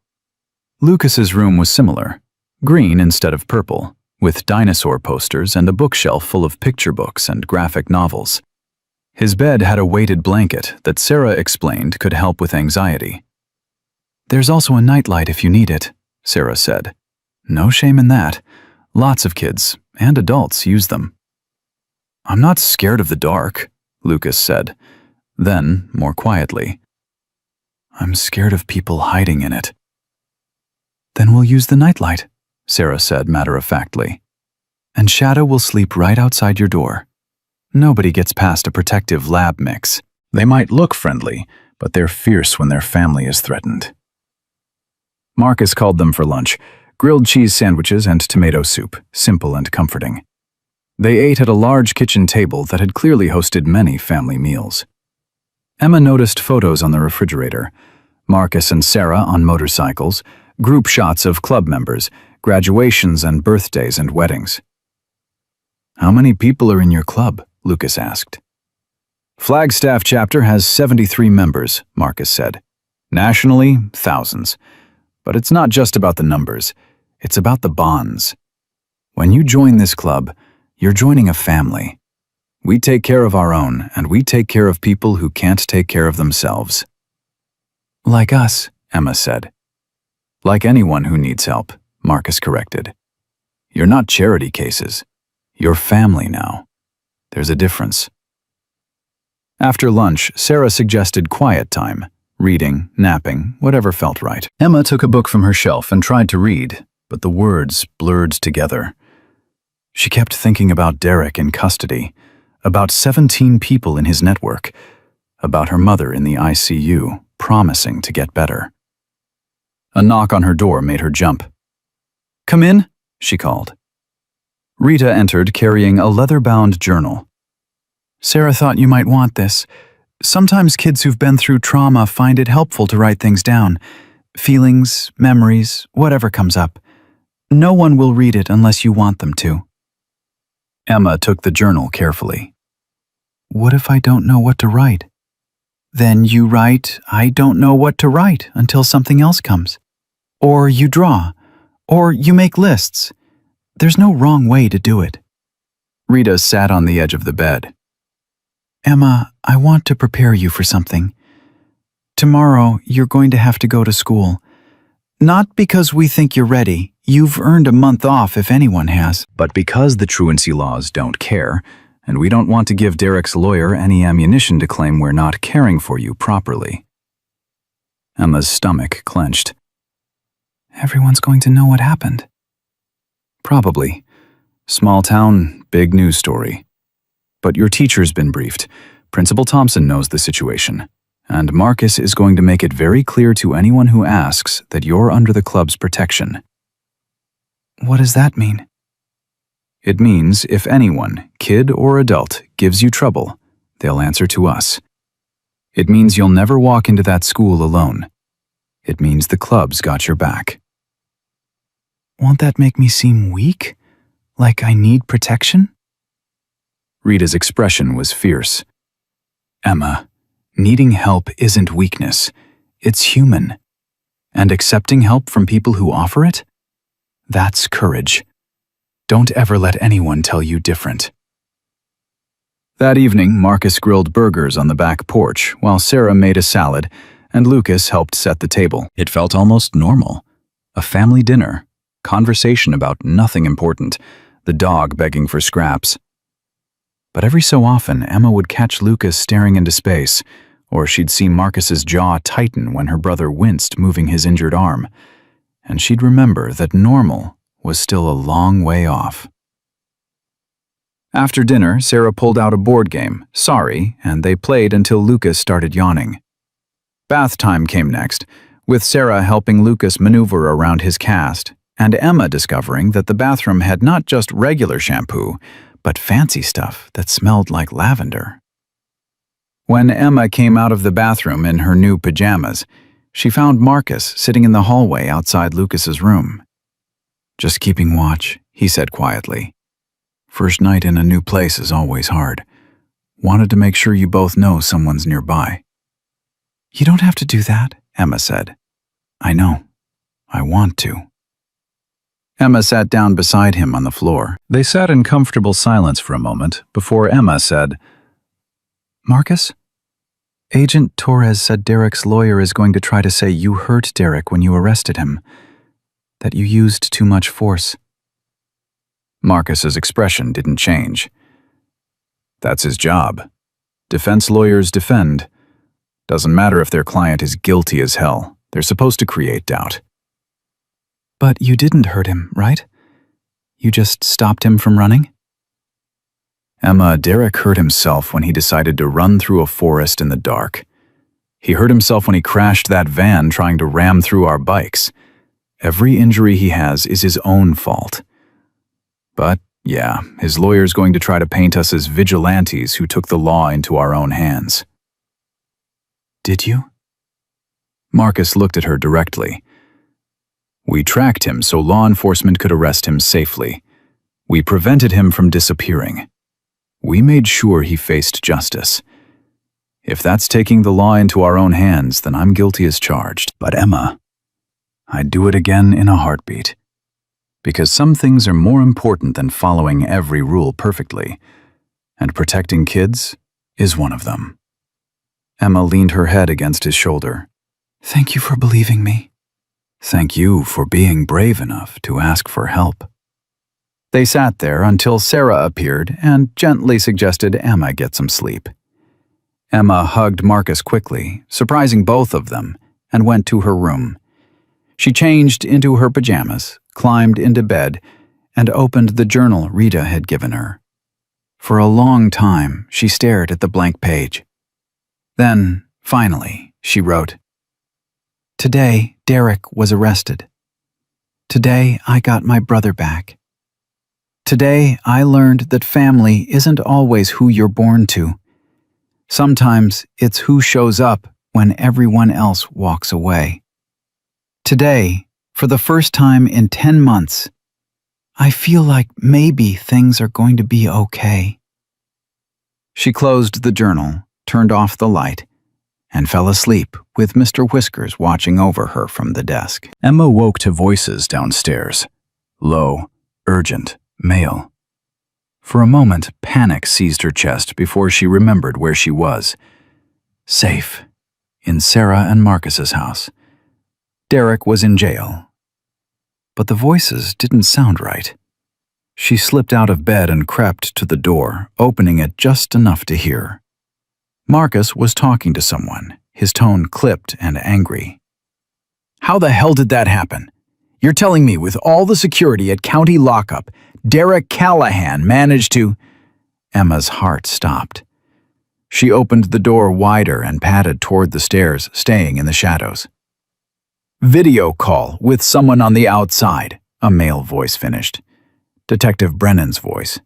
Lucas's room was similar, green instead of purple, with dinosaur posters and a bookshelf full of picture books and graphic novels. His bed had a weighted blanket that Sarah explained could help with anxiety. There's also a nightlight if you need it, Sarah said. No shame in that. Lots of kids and adults use them. I'm not scared of the dark, Lucas said. Then, more quietly, I'm scared of people hiding in it. Then we'll use the nightlight, Sarah said matter-of-factly. And Shadow will sleep right outside your door. Nobody gets past a protective lab mix. They might look friendly, but they're fierce when their family is threatened. Marcus called them for lunch, grilled cheese sandwiches and tomato soup, simple and comforting. They ate at a large kitchen table that had clearly hosted many family meals. Emma noticed photos on the refrigerator, Marcus and Sarah on motorcycles, group shots of club members, graduations and birthdays and weddings. How many people are in your club? Lucas asked. Flagstaff chapter has 73 members, Marcus said. Nationally, thousands. But it's not just about the numbers, it's about the bonds. When you join this club, you're joining a family. We take care of our own, and we take care of people who can't take care of themselves. Like us, Emma said. Like anyone who needs help, Marcus corrected. You're not charity cases. You're family now. There's a difference. After lunch, Sarah suggested quiet time. Reading, napping, whatever felt right. Emma took a book from her shelf and tried to read, but the words blurred together. She kept thinking about Derek in custody, about 17 people in his network, about her mother in the ICU, promising to get better. A knock on her door made her jump. "Come in," she called. Rita entered carrying a leather-bound journal. Sarah thought you might want this. Sometimes kids who've been through trauma find it helpful to write things down. Feelings, memories, whatever comes up. No one will read it unless you want them to. Emma took the journal carefully. What if I don't know what to write? Then you write, I don't know what to write until something else comes. Or you draw. Or you make lists. There's no wrong way to do it. Rita sat on the edge of the bed. Emma, I want to prepare you for something. Tomorrow, you're going to have to go to school. Not because we think you're ready. You've earned a month off if anyone has. But because the truancy laws don't care, and we don't want to give Derek's lawyer any ammunition to claim we're not caring for you properly. Emma's stomach clenched. Everyone's going to know what happened. Probably. Small town, big news story. But your teacher's been briefed. Principal Thompson knows the situation. And Marcus is going to make it very clear to anyone who asks that you're under the club's protection. What does that mean? It means if anyone, kid or adult, gives you trouble, they'll answer to us. It means you'll never walk into that school alone. It means the club's got your back. Won't that make me seem weak? Like I need protection? Rita's expression was fierce. Emma, needing help isn't weakness. It's human. And accepting help from people who offer it? That's courage. Don't ever let anyone tell you different. That evening, Marcus grilled burgers on the back porch while Sarah made a salad and Lucas helped set the table. It felt almost normal. A family dinner, conversation about nothing important, the dog begging for scraps. But every so often, Emma would catch Lucas staring into space, or she'd see Marcus's jaw tighten when her brother winced, moving his injured arm, and she'd remember that normal was still a long way off. After dinner, Sarah pulled out a board game, Sorry, and they played until Lucas started yawning. Bath time came next, with Sarah helping Lucas maneuver around his cast, and Emma discovering that the bathroom had not just regular shampoo, but fancy stuff that smelled like lavender. When Emma came out of the bathroom in her new pajamas, she found Marcus sitting in the hallway outside Lucas's room. "Just keeping watch," he said quietly. "First night in a new place is always hard. Wanted to make sure you both know someone's nearby." "You don't have to do that," Emma said. "I know. I want to." Emma sat down beside him on the floor. They sat in comfortable silence for a moment before Emma said, "Marcus, Agent Torres said Derek's lawyer is going to try to say you hurt Derek when you arrested him, that you used too much force." Marcus's expression didn't change. "That's his job. Defense lawyers defend. Doesn't matter if their client is guilty as hell. They're supposed to create doubt." "But you didn't hurt him, right? You just stopped him from running?" "Emma, Derek hurt himself when he decided to run through a forest in the dark. He hurt himself when he crashed that van trying to ram through our bikes. Every injury he has is his own fault. But, yeah, his lawyer's going to try to paint us as vigilantes who took the law into our own hands." "Did you?" Marcus looked at her directly. "We tracked him so law enforcement could arrest him safely. We prevented him from disappearing. We made sure he faced justice. If that's taking the law into our own hands, then I'm guilty as charged. But Emma, I'd do it again in a heartbeat. Because some things are more important than following every rule perfectly, and protecting kids is one of them." Emma leaned her head against his shoulder. "Thank you for believing me." "Thank you for being brave enough to ask for help." They sat there until Sarah appeared and gently suggested Emma get some sleep. Emma hugged Marcus quickly, surprising both of them, and went to her room. She changed into her pajamas, climbed into bed, and opened the journal Rita had given her. For a long time, she stared at the blank page. Then, finally, she wrote, "Today, Derek was arrested. Today, I got my brother back. Today, I learned that family isn't always who you're born to. Sometimes it's who shows up when everyone else walks away. Today, for the first time in 10 months, I feel like maybe things are going to be okay." She closed the journal, turned off the light, and fell asleep with Mr. Whiskers watching over her from the desk. Emma woke to voices downstairs. Low, urgent, male. For a moment, panic seized her chest before she remembered where she was. Safe. In Sarah and Marcus's house. Derek was in jail. But the voices didn't sound right. She slipped out of bed and crept to the door, opening it just enough to hear. Marcus was talking to someone, his tone clipped and angry. "How the hell did that happen? You're telling me with all the security at county lockup, Derek Callahan managed to—" Emma's heart stopped. She opened the door wider and padded toward the stairs, staying in the shadows. "Video call with someone on the outside," a male voice finished. Detective Brennan's voice.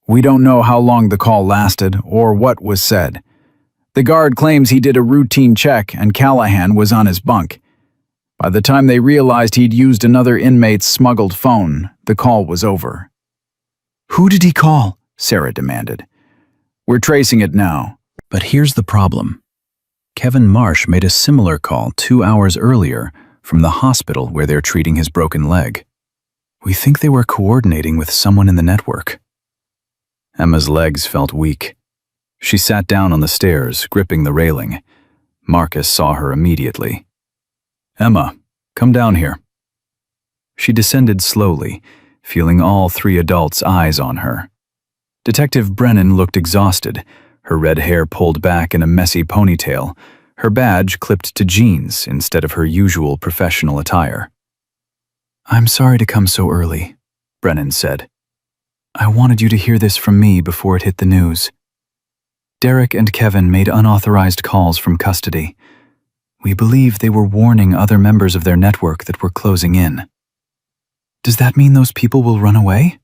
"We don't know how long the call lasted or what was said. The guard claims he did a routine check and Callahan was on his bunk. By the time they realized he'd used another inmate's smuggled phone, the call was over." "Who did he call?" Sarah demanded. "We're tracing it now." But here's the problem. Kevin Marsh made a similar call 2 hours earlier from the hospital where they're treating his broken leg. We think they were coordinating with someone in the network. Emma's legs felt weak. She sat down on the stairs, gripping the railing. Marcus saw her immediately. "Emma, come down here." She descended slowly, feeling all three adults' eyes on her. Detective Brennan looked exhausted, her red hair pulled back in a messy ponytail, her badge clipped to jeans instead of her usual professional attire. "I'm sorry to come so early," Brennan said. "I wanted you to hear this from me before it hit the news. Derek and Kevin made unauthorized calls from custody. We believe they were warning other members of their network that were closing in." "Does that mean those people will run away?"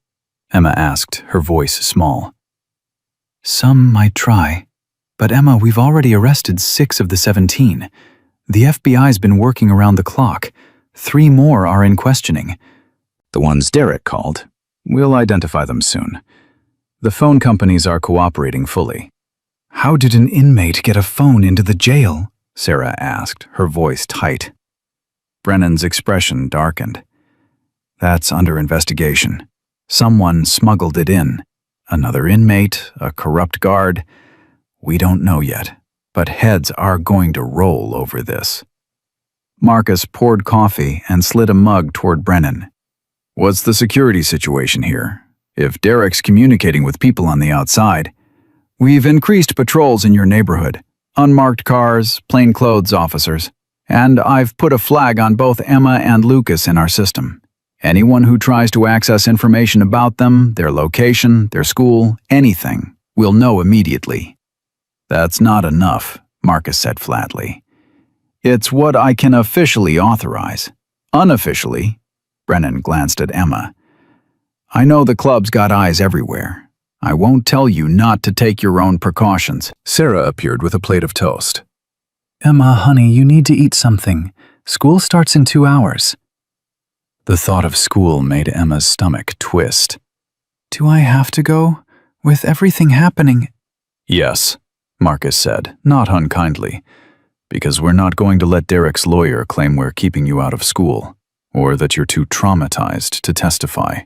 Emma asked, her voice small. "Some might try. But Emma, we've already arrested 6 of the 17. The FBI's been working around the clock. 3 more are in questioning." "The ones Derek called. We'll identify them soon. The phone companies are cooperating fully." "How did an inmate get a phone into the jail?" Sarah asked, her voice tight. Brennan's expression darkened. "That's under investigation. Someone smuggled it in. Another inmate, a corrupt guard. We don't know yet, but heads are going to roll over this." Marcus poured coffee and slid a mug toward Brennan. "What's the security situation here? If Derek's communicating with people on the outside..." "We've increased patrols in your neighborhood. Unmarked cars, plainclothes officers. And I've put a flag on both Emma and Lucas in our system. Anyone who tries to access information about them, their location, their school, anything, will know immediately." "That's not enough," Marcus said flatly. "It's what I can officially authorize. Unofficially..." Brennan glanced at Emma. "I know the club's got eyes everywhere. I won't tell you not to take your own precautions." Sarah appeared with a plate of toast. "Emma, honey, you need to eat something. School starts in 2 hours." The thought of school made Emma's stomach twist. "Do I have to go? With everything happening?" "Yes," Marcus said, not unkindly, "because we're not going to let Derek's lawyer claim we're keeping you out of school, or that you're too traumatized to testify.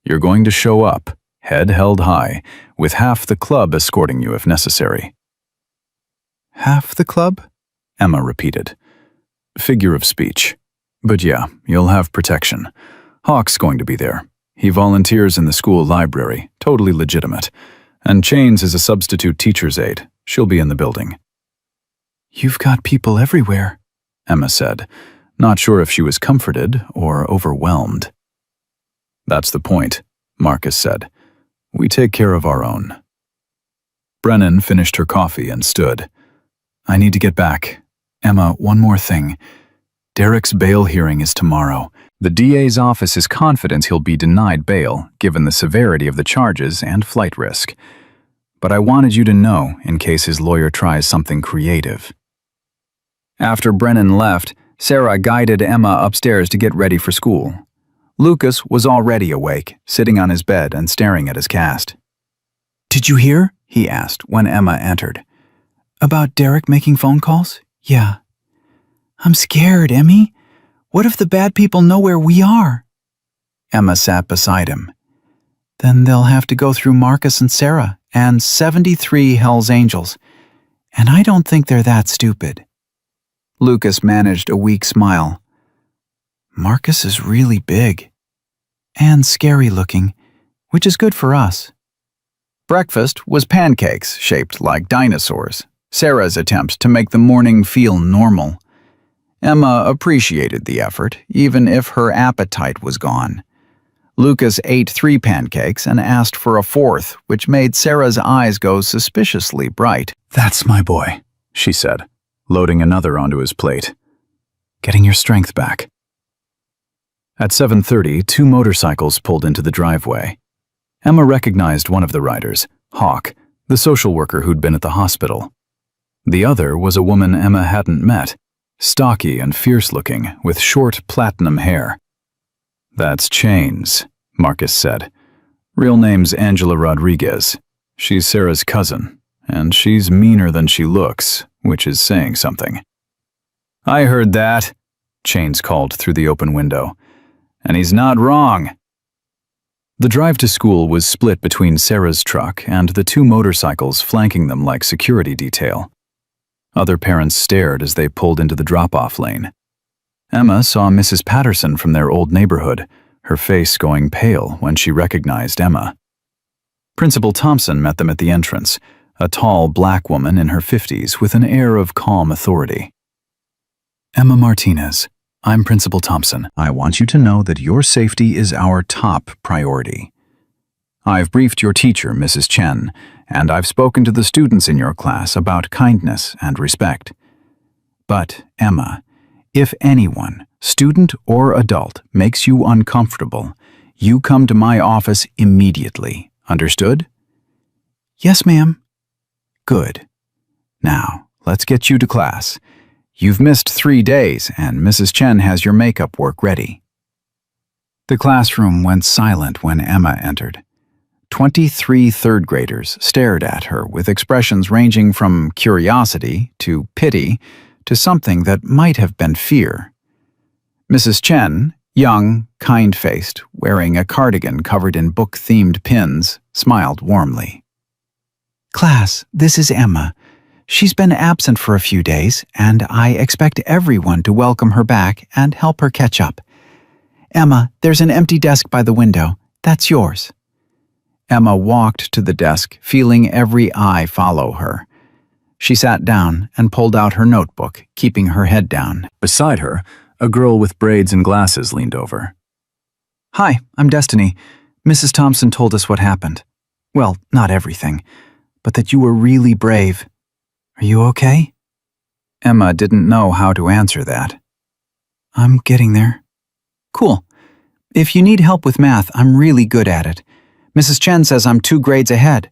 You're going to show up, head held high, with half the club escorting you if necessary." "Half the club?" Emma repeated. "Figure of speech. But yeah, you'll have protection. Hawk's going to be there. He volunteers in the school library, totally legitimate. And Chains is a substitute teacher's aide. She'll be in the building." "You've got people everywhere," Emma said, not sure if she was comforted or overwhelmed. "That's the point," Marcus said. "We take care of our own." Brennan finished her coffee and stood. "I need to get back. Emma, one more thing. Derek's bail hearing is tomorrow. The DA's office is confident he'll be denied bail, given the severity of the charges and flight risk. But I wanted you to know in case his lawyer tries something creative." After Brennan left, Sarah guided Emma upstairs to get ready for school. Lucas was already awake, sitting on his bed and staring at his cast. "Did you hear?" he asked when Emma entered. "About Derek making phone calls?" "Yeah." "I'm scared, Emmy. What if the bad people know where we are?" Emma sat beside him. "Then they'll have to go through Marcus and Sarah and 73 hellsangels. And I don't think they're that stupid." Lucas managed a weak smile. "Marcus is really big. And scary looking, which is good for us." Breakfast was pancakes shaped like dinosaurs, Sarah's attempt to make the morning feel normal. Emma appreciated the effort, even if her appetite was gone. Lucas ate 3 pancakes and asked for a 4th, which made Sarah's eyes go suspiciously bright. "That's my boy," she said, loading another onto his plate. "Getting your strength back." At 7:30, 2 motorcycles pulled into the driveway. Emma recognized one of the riders, Hawk, the social worker who'd been at the hospital. The other was a woman Emma hadn't met, stocky and fierce-looking, with short platinum hair. "That's Chains," Marcus said. "Real name's Angela Rodriguez. She's Sarah's cousin, and she's meaner than she looks, which is saying something." "I heard that," Chains called through the open window. And he's not wrong. The drive to school was split between Sarah's truck and the two motorcycles flanking them like security detail. Other parents stared as they pulled into the drop-off lane. Emma saw Mrs. Patterson from their old neighborhood, her face going pale when she recognized Emma. Principal Thompson met them at the entrance, a tall black woman in her 50s with an air of calm authority. Emma Martinez, I'm Principal Thompson. I want you to know that your safety is our top priority. I've briefed your teacher, Mrs. Chen, and I've spoken to the students in your class about kindness and respect. But, Emma, if anyone, student or adult, makes you uncomfortable, you come to my office immediately. Understood? Yes, ma'am. Good. Now, let's get you to class. You've missed 3 days, and Mrs. Chen has your makeup work ready. The classroom went silent when Emma entered. 23 third graders stared at her with expressions ranging from curiosity to pity to something that might have been fear. Mrs. Chen, young, kind-faced, wearing a cardigan covered in book-themed pins, smiled warmly. Class, this is Emma. She's been absent for a few days, and I expect everyone to welcome her back and help her catch up. Emma, there's an empty desk by the window. That's yours. Emma walked to the desk, feeling every eye follow her. She sat down and pulled out her notebook, keeping her head down. Beside her, a girl with braids and glasses leaned over. Hi, I'm Destiny. Mrs. Thompson told us what happened. Well, not everything, but that you were really brave. Are you okay? Emma didn't know how to answer that. I'm getting there. Cool. If you need help with math, I'm really good at it. Mrs. Chen says I'm 2 grades ahead.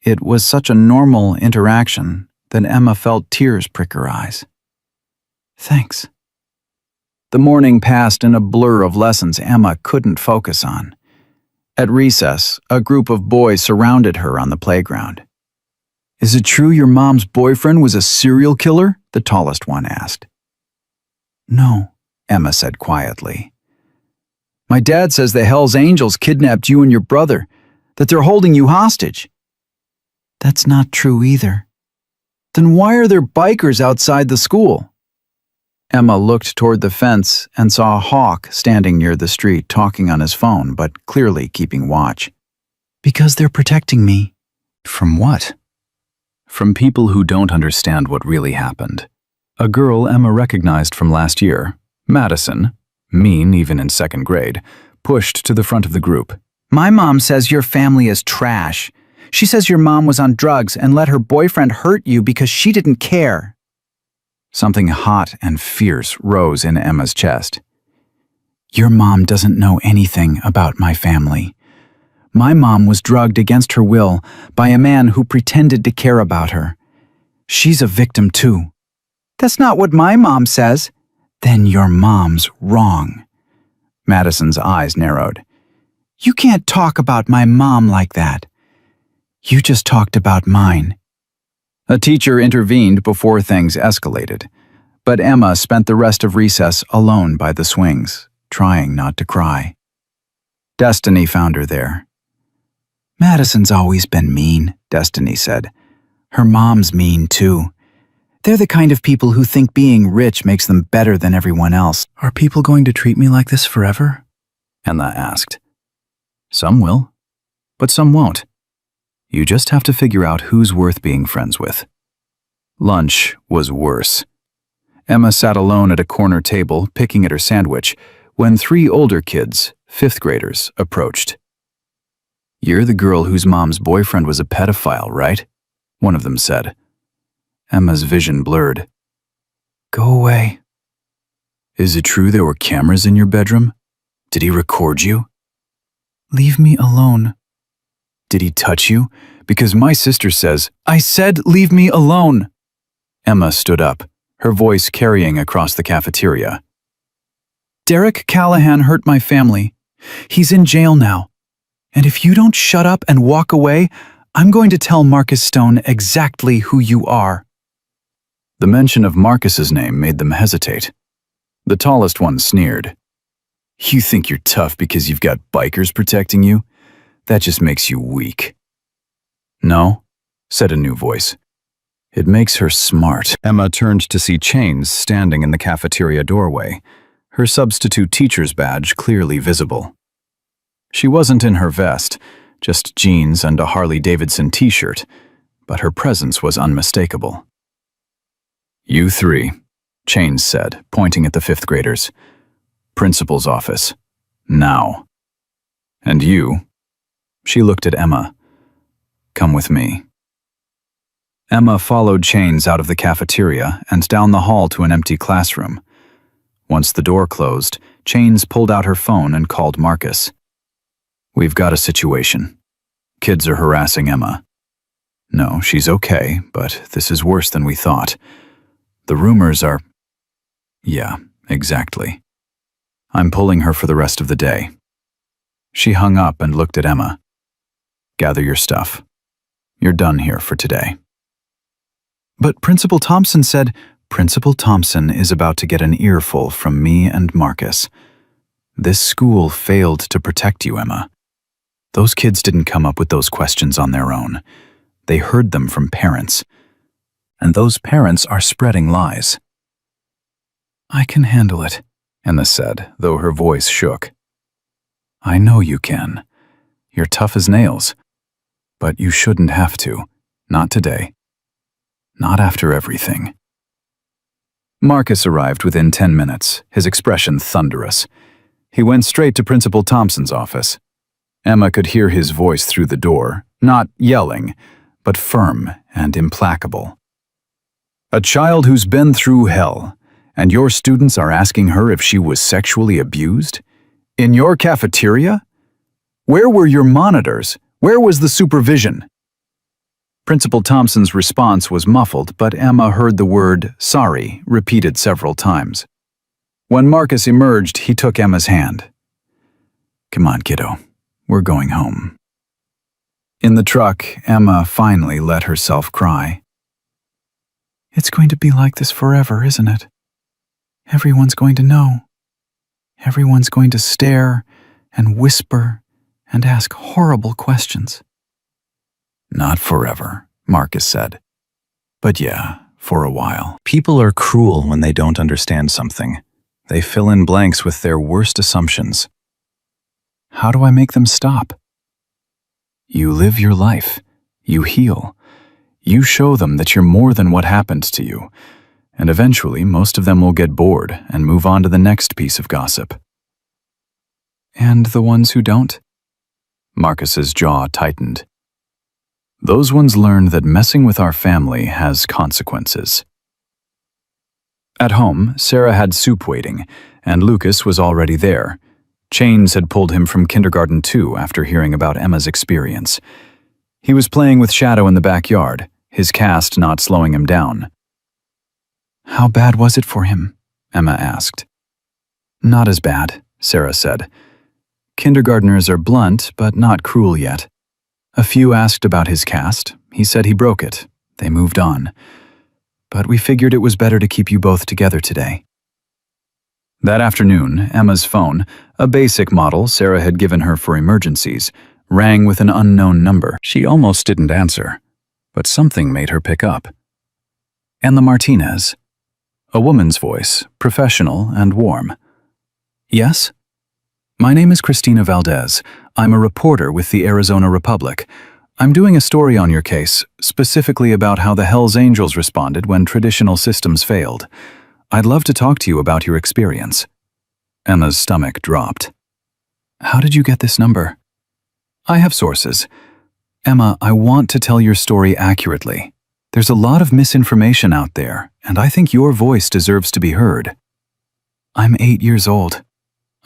It was such a normal interaction that Emma felt tears prick her eyes. Thanks. The morning passed in a blur of lessons Emma couldn't focus on. At recess, a group of boys surrounded her on the playground. Is it true your mom's boyfriend was a serial killer? The tallest one asked. No, Emma said quietly. My dad says the hellsangels kidnapped you and your brother, that they're holding you hostage. That's not true either. Then why are there bikers outside the school? Emma looked toward the fence and saw Hawk standing near the street talking on his phone, but clearly keeping watch. Because they're protecting me. From what? From people who don't understand what really happened. A girl Emma recognized from last year, Madison, mean even in 2nd grade, pushed to the front of the group. My mom says your family is trash. She says your mom was on drugs and let her boyfriend hurt you because she didn't care. Something hot and fierce rose in Emma's chest. Your mom doesn't know anything about my family. My mom was drugged against her will by a man who pretended to care about her. She's a victim too. That's not what my mom says. Then your mom's wrong. Madison's eyes narrowed. You can't talk about my mom like that. You just talked about mine. A teacher intervened before things escalated, but Emma spent the rest of recess alone by the swings, trying not to cry. Destiny found her there. Madison's always been mean, Destiny said. Her mom's mean too. They're the kind of people who think being rich makes them better than everyone else. Are people going to treat me like this forever? Emma asked. Some will, but some won't. You just have to figure out who's worth being friends with. Lunch was worse. Emma sat alone at a corner table, picking at her sandwich, when 3 older kids, 5th graders, approached. You're the girl whose mom's boyfriend was a pedophile, right? One of them said. Emma's vision blurred. Go away. Is it true there were cameras in your bedroom? Did he record you? Leave me alone. Did he touch you? Because my sister says, I said leave me alone. Emma stood up, her voice carrying across the cafeteria. Derek Callahan hurt my family. He's in jail now. And if you don't shut up and walk away, I'm going to tell Marcus Stone exactly who you are. The mention of Marcus's name made them hesitate. The tallest one sneered. You think you're tough because you've got bikers protecting you? That just makes you weak. No, said a new voice. It makes her smart. Emma turned to see Chains standing in the cafeteria doorway, her substitute teacher's badge clearly visible. She wasn't in her vest, just jeans and a Harley-Davidson t-shirt, but her presence was unmistakable. You three, Chains said, pointing at the fifth graders. Principal's office. Now. And you, she looked at Emma. Come with me. Emma followed Chains out of the cafeteria and down the hall to an empty classroom. Once the door closed, Chains pulled out her phone and called Marcus. We've got a situation. Kids are harassing Emma. No, she's okay, but this is worse than we thought. The rumors are... Yeah, exactly. I'm pulling her for the rest of the day. She hung up and looked at Emma. Gather your stuff. You're done here for today. But Principal Thompson said, Principal Thompson is about to get an earful from me and Marcus. This school failed to protect you, Emma. Those kids didn't come up with those questions on their own. They heard them from parents. And those parents are spreading lies. I can handle it, Emma said, though her voice shook. I know you can. You're tough as nails. But you shouldn't have to. Not today. Not after everything. Marcus arrived within 10 minutes, his expression thunderous. He went straight to Principal Thompson's office. Emma could hear his voice through the door, not yelling, but firm and implacable. A child who's been through hell, and your students are asking her if she was sexually abused? In your cafeteria? Where were your monitors? Where was the supervision? Principal Thompson's response was muffled, but Emma heard the word sorry repeated several times. When Marcus emerged, he took Emma's hand. Come on, kiddo. We're going home. In the truck, Emma finally let herself cry. It's going to be like this forever, isn't it? Everyone's going to know. Everyone's going to stare and whisper and ask horrible questions. Not forever, Marcus said. But yeah, for a while. People are cruel when they don't understand something. They fill in blanks with their worst assumptions. How do I make them stop? You live your life. You heal. You show them that you're more than what happened to you. And eventually, most of them will get bored and move on to the next piece of gossip. And the ones who don't? Marcus's jaw tightened. Those ones learn that messing with our family has consequences. At home, Sarah had soup waiting, and Lucas was already there. Chains had pulled him from kindergarten too after hearing about Emma's experience. He was playing with Shadow in the backyard, his cast not slowing him down. How bad was it for him? Emma asked. Not as bad, Sarah said. Kindergartners are blunt, but not cruel yet. A few asked about his cast. He said he broke it. They moved on. But we figured it was better to keep you both together today. That afternoon, Emma's phone, a basic model Sarah had given her for emergencies, rang with an unknown number. She almost didn't answer, but something made her pick up. And the Martinez. A woman's voice, professional and warm. Yes? My name is Christina Valdez. I'm a reporter with the Arizona Republic. I'm doing a story on your case, specifically about how the Hells Angels responded when traditional systems failed. I'd love to talk to you about your experience. Emma's stomach dropped. How did you get this number? I have sources. Emma, I want to tell your story accurately. There's a lot of misinformation out there, and I think your voice deserves to be heard. I'm 8 years old.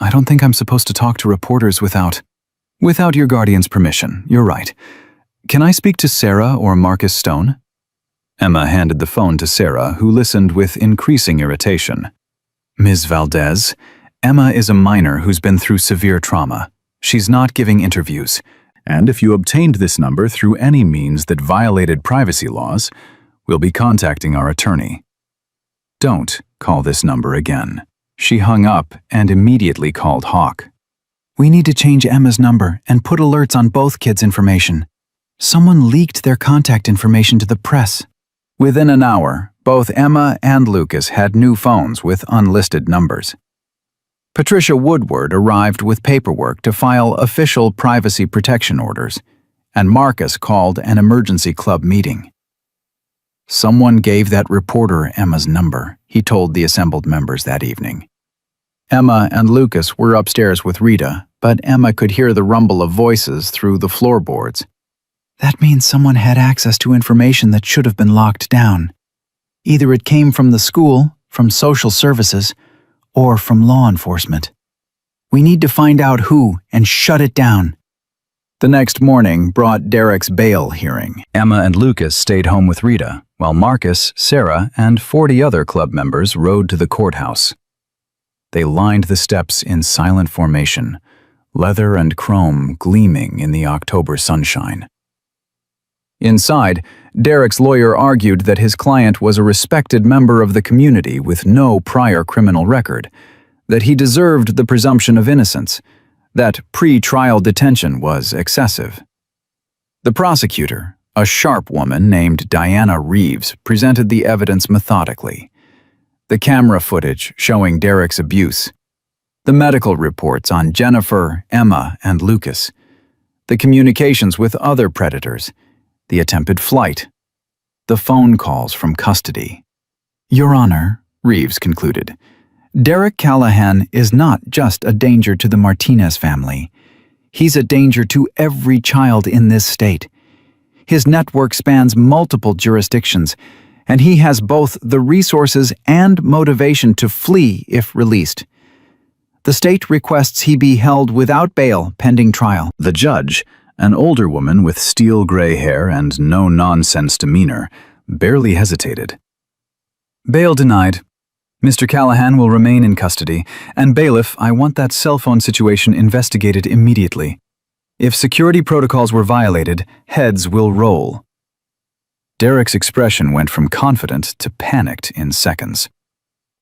I don't think I'm supposed to talk to reporters without your guardian's permission. You're right. Can I speak to Sarah or Marcus Stone? Emma handed the phone to Sarah, who listened with increasing irritation. Ms. Valdez, Emma is a minor who's been through severe trauma. She's not giving interviews. And if you obtained this number through any means that violated privacy laws, we'll be contacting our attorney. Don't call this number again. She hung up and immediately called Hawk. We need to change Emma's number and put alerts on both kids' information. Someone leaked their contact information to the press. Within an hour, both Emma and Lucas had new phones with unlisted numbers. Patricia Woodward arrived with paperwork to file official privacy protection orders, and Marcus called an emergency club meeting. Someone gave that reporter Emma's number, he told the assembled members that evening. Emma and Lucas were upstairs with Rita, but Emma could hear the rumble of voices through the floorboards. That means someone had access to information that should have been locked down. Either it came from the school, from social services, or from law enforcement. We need to find out who and shut it down. The next morning brought Derek's bail hearing. Emma and Lucas stayed home with Rita, while Marcus, Sarah, and 40 other club members rode to the courthouse. They lined the steps in silent formation, leather and chrome gleaming in the October sunshine. Inside, Derek's lawyer argued that his client was a respected member of the community with no prior criminal record, that he deserved the presumption of innocence, that pre-trial detention was excessive. The prosecutor, a sharp woman named Diana Reeves, presented the evidence methodically. The camera footage showing Derek's abuse, the medical reports on Jennifer, Emma, and Lucas, the communications with other predators, the attempted flight, the phone calls from custody. Your Honor, Reeves concluded, Derek Callahan is not just a danger to the Martinez family. He's a danger to every child in this state. His network spans multiple jurisdictions, and he has both the resources and motivation to flee if released. The state requests he be held without bail pending trial. The judge, an older woman with steel gray hair and no-nonsense demeanor, barely hesitated. Bail denied. Mr. Callahan will remain in custody, and bailiff, I want that cell phone situation investigated immediately. If security protocols were violated, heads will roll. Derek's expression went from confident to panicked in seconds.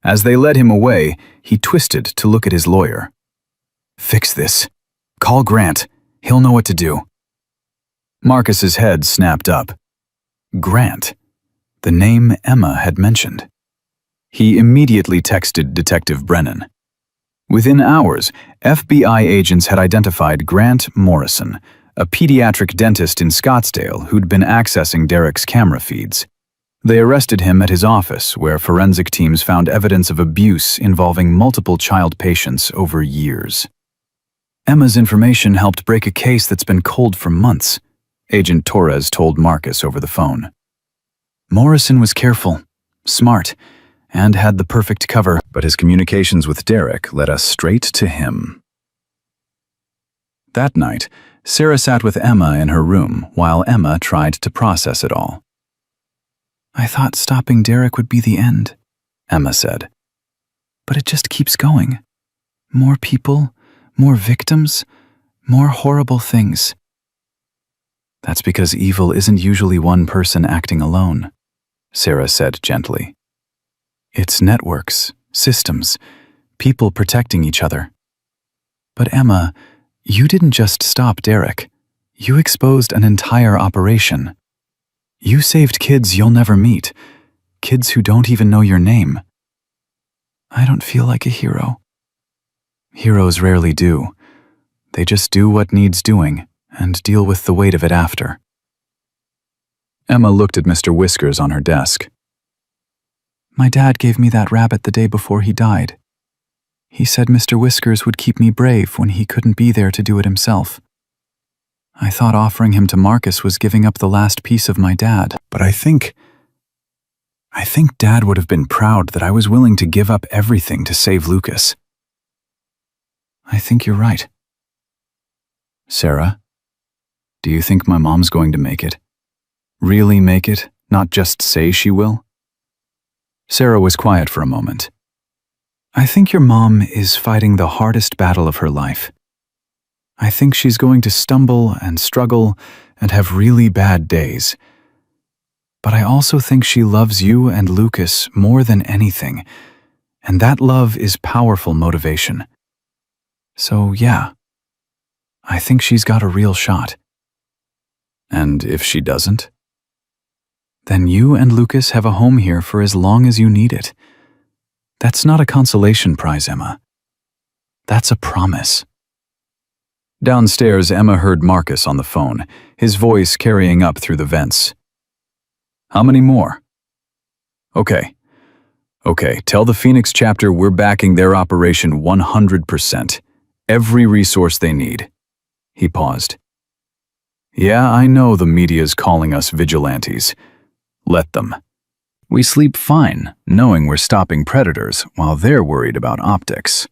As they led him away, he twisted to look at his lawyer. Fix this. Call Grant. He'll know what to do. Marcus's head snapped up. Grant, the name Emma had mentioned. He immediately texted Detective Brennan. Within hours, FBI agents had identified Grant Morrison, a pediatric dentist in Scottsdale who'd been accessing Derek's camera feeds. They arrested him at his office, where forensic teams found evidence of abuse involving multiple child patients over years. Emma's information helped break a case that's been cold for months, Agent Torres told Marcus over the phone. Morrison was careful, smart, and had the perfect cover, but his communications with Derek led us straight to him. That night, Sarah sat with Emma in her room while Emma tried to process it all. I thought stopping Derek would be the end, Emma said. But it just keeps going. More people, more victims, more horrible things. That's because evil isn't usually one person acting alone, Sarah said gently. It's networks, systems, people protecting each other. But Emma, you didn't just stop Derek. You exposed an entire operation. You saved kids you'll never meet, kids who don't even know your name. I don't feel like a hero. Heroes rarely do. They just do what needs doing and deal with the weight of it after. Emma looked at Mr. Whiskers on her desk. My dad gave me that rabbit the day before he died. He said Mr. Whiskers would keep me brave when he couldn't be there to do it himself. I thought offering him to Marcus was giving up the last piece of my dad. But I think Dad would have been proud that I was willing to give up everything to save Lucas. I think you're right. Sarah, do you think my mom's going to make it? Really make it, not just say she will? Sarah was quiet for a moment. I think your mom is fighting the hardest battle of her life. I think she's going to stumble and struggle and have really bad days. But I also think she loves you and Lucas more than anything, And that love is powerful motivation. So yeah, I think she's got a real shot. And if she doesn't? Then you and Lucas have a home here for as long as you need it. That's not a consolation prize, Emma. That's a promise. Downstairs, Emma heard Marcus on the phone, his voice carrying up through the vents. How many more? Okay, tell the Phoenix chapter we're backing their operation 100%. Every resource they need. He paused. Yeah, I know the media's calling us vigilantes. Let them. We sleep fine, knowing we're stopping predators while they're worried about optics.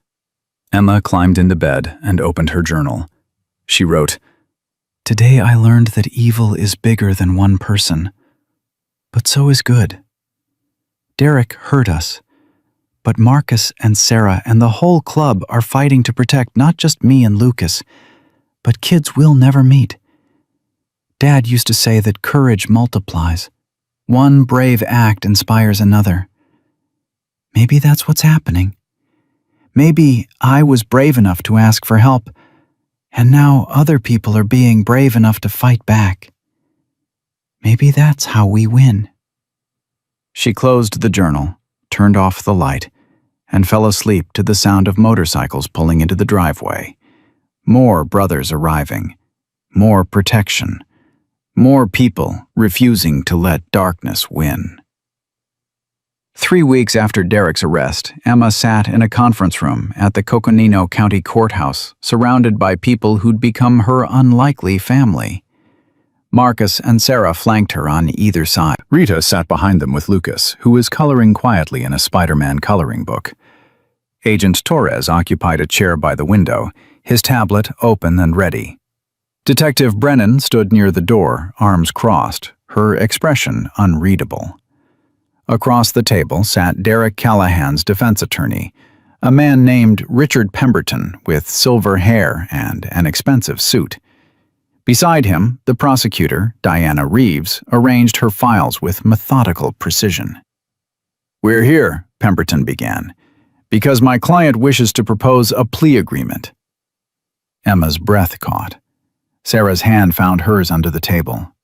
Emma climbed into bed and opened her journal. She wrote, Today I learned that evil is bigger than one person, but so is good. Derek hurt us, but Marcus and Sarah and the whole club are fighting to protect not just me and Lucas, but kids we'll never meet. Dad used to say that courage multiplies. One brave act inspires another. Maybe that's what's happening. Maybe I was brave enough to ask for help, and now other people are being brave enough to fight back. Maybe that's how we win. She closed the journal, turned off the light, and fell asleep to the sound of motorcycles pulling into the driveway. More brothers arriving. More protection. More people refusing to let darkness win. 3 weeks after Derek's arrest, Emma sat in a conference room at the Coconino County Courthouse, surrounded by people who'd become her unlikely family. Marcus and Sarah flanked her on either side. Rita sat behind them with Lucas, who was coloring quietly in a Spider-Man coloring book. Agent Torres occupied a chair by the window, his tablet open and ready. Detective Brennan stood near the door, arms crossed, her expression unreadable. Across the table sat Derek Callahan's defense attorney, a man named Richard Pemberton with silver hair and an expensive suit. Beside him, the prosecutor, Diana Reeves, arranged her files with methodical precision. "We're here," Pemberton began, "because my client wishes to propose a plea agreement." Emma's breath caught. Sarah's hand found hers under the table.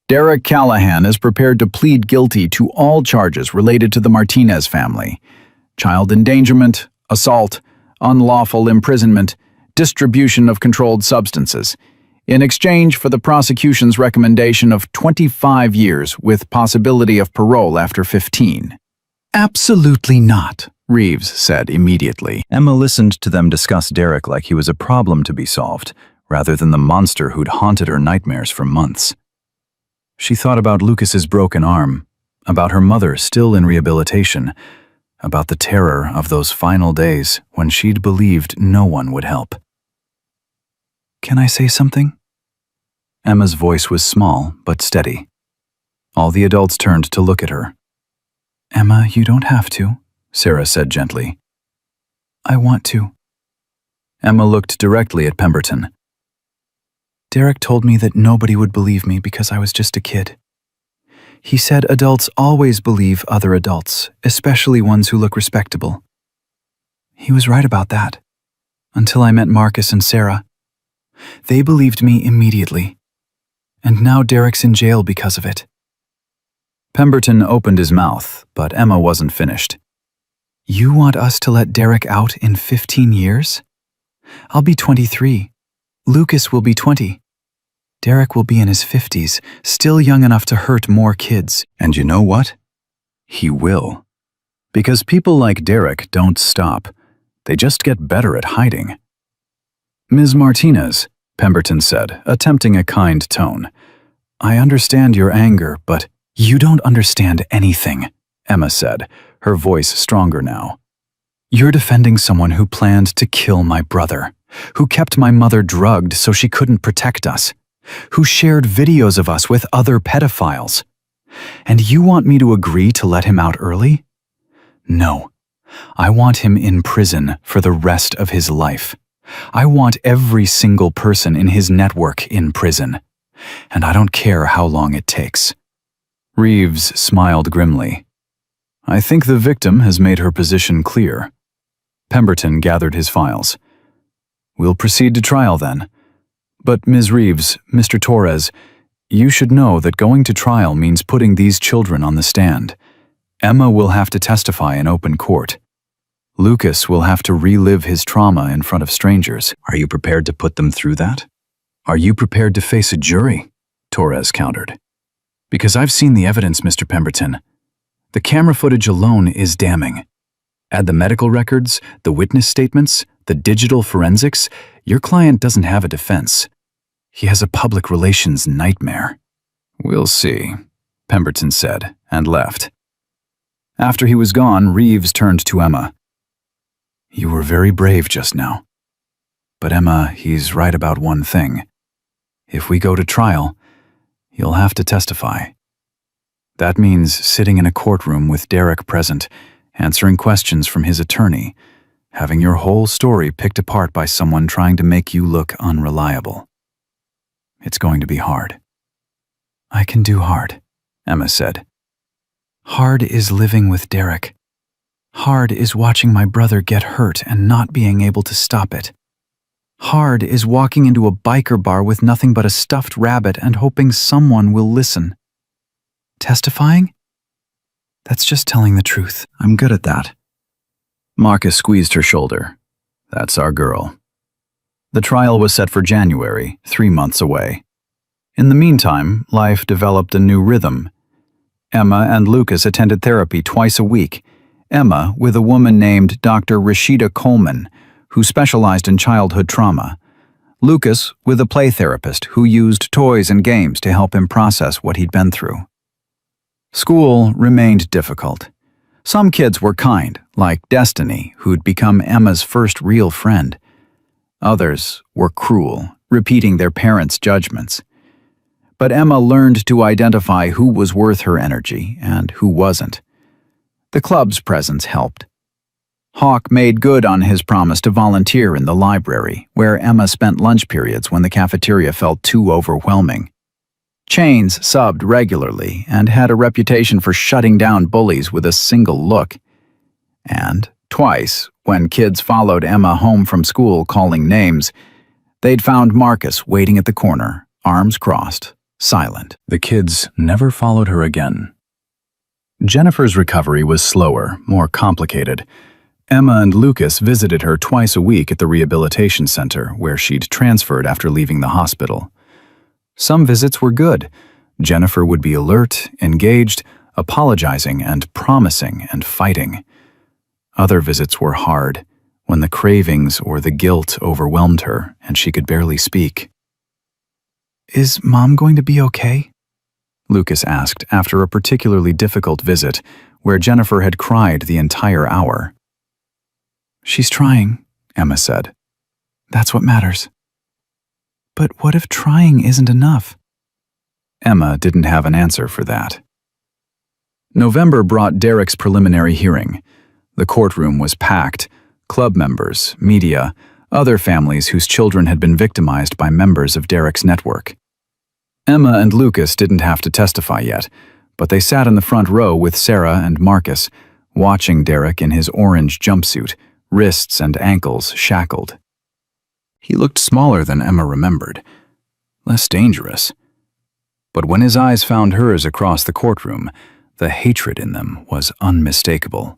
"Derek Callahan is prepared to plead guilty to all charges related to the Martinez family: child endangerment, assault, unlawful imprisonment, distribution of controlled substances, in exchange for the prosecution's recommendation of 25 years with possibility of parole after 15. "Absolutely not," Reeves said immediately. Emma listened to them discuss Derek like he was a problem to be solved, rather than the monster who'd haunted her nightmares for months. She thought about Lucas's broken arm, about her mother still in rehabilitation, about the terror of those final days when she'd believed no one would help. "Can I say something?" Emma's voice was small but steady. All the adults turned to look at her. "Emma, you don't have to," Sarah said gently. "I want to." Emma looked directly at Pemberton. "Derek told me that nobody would believe me because I was just a kid. He said adults always believe other adults, especially ones who look respectable. He was right about that, until I met Marcus and Sarah. They believed me immediately, and now Derek's in jail because of it." Pemberton opened his mouth, but Emma wasn't finished. "You want us to let Derek out in 15 years? I'll be 23. Lucas will be 20. Derek will be in his 50s, still young enough to hurt more kids. And you know what? He will. Because people like Derek don't stop. They just get better at hiding." "Ms. Martinez," Pemberton said, attempting a kind tone, "I understand your anger, but—" "You don't understand anything," Emma said, her voice stronger now. "You're defending someone who planned to kill my brother, who kept my mother drugged so she couldn't protect us, who shared videos of us with other pedophiles. And you want me to agree to let him out early? No. I want him in prison for the rest of his life. I want every single person in his network in prison. And I don't care how long it takes." Reeves smiled grimly. I think the victim has made her position clear. Pemberton gathered his files. We'll proceed to trial then. But Ms. Reeves, Mr. Torres, you should know that going to trial means putting these children on the stand. Emma will have to testify in open court. Lucas will have to relive his trauma in front of strangers. Are you prepared to put them through that? Are you prepared to face a jury? Torres countered. Because I've seen the evidence, Mr. Pemberton. The camera footage alone is damning. Add the medical records, the witness statements, the digital forensics, your client doesn't have a defense. He has a public relations nightmare. We'll see, Pemberton said, and left. After he was gone, Reeves turned to Emma. You were very brave just now. But Emma, he's right about one thing. If we go to trial, you'll have to testify. That means sitting in a courtroom with Derek present, answering questions from his attorney, having your whole story picked apart by someone trying to make you look unreliable. It's going to be hard. I can do hard, Emma said. Hard is living with Derek. Hard is watching my brother get hurt and not being able to stop it. Hard is walking into a biker bar with nothing but a stuffed rabbit and hoping someone will listen. Testifying? That's just telling the truth. I'm good at that. Marcus squeezed her shoulder. That's our girl. The trial was set for January, 3 months away. In the meantime, life developed a new rhythm. Emma and Lucas attended therapy twice a week. Emma with a woman named Dr. Rashida Coleman, who specialized in childhood trauma. Lucas with a play therapist who used toys and games to help him process what he'd been through. School remained difficult. Some kids were kind, like Destiny, who'd become Emma's first real friend. Others were cruel, repeating their parents' judgments. But Emma learned to identify who was worth her energy and who wasn't. The club's presence helped. Hawk made good on his promise to volunteer in the library, where Emma spent lunch periods when the cafeteria felt too overwhelming. Chains subbed regularly and had a reputation for shutting down bullies with a single look. And twice, when kids followed Emma home from school calling names, they'd found Marcus waiting at the corner, arms crossed, silent. The kids never followed her again. Jennifer's recovery was slower, more complicated. Emma and Lucas visited her twice a week at the rehabilitation center, where she'd transferred after leaving the hospital. Some visits were good. Jennifer would be alert, engaged, apologizing and promising and fighting. Other visits were hard, when the cravings or the guilt overwhelmed her and she could barely speak. Is Mom going to be okay? Lucas asked after a particularly difficult visit where Jennifer had cried the entire hour. She's trying, Emma said. That's what matters. But what if trying isn't enough? Emma didn't have an answer for that. November brought Derek's preliminary hearing. The courtroom was packed. Club members, media, other families whose children had been victimized by members of Derek's network. Emma and Lucas didn't have to testify yet, but they sat in the front row with Sarah and Marcus, watching Derek in his orange jumpsuit, wrists and ankles shackled. He looked smaller than Emma remembered, less dangerous. But when his eyes found hers across the courtroom, the hatred in them was unmistakable.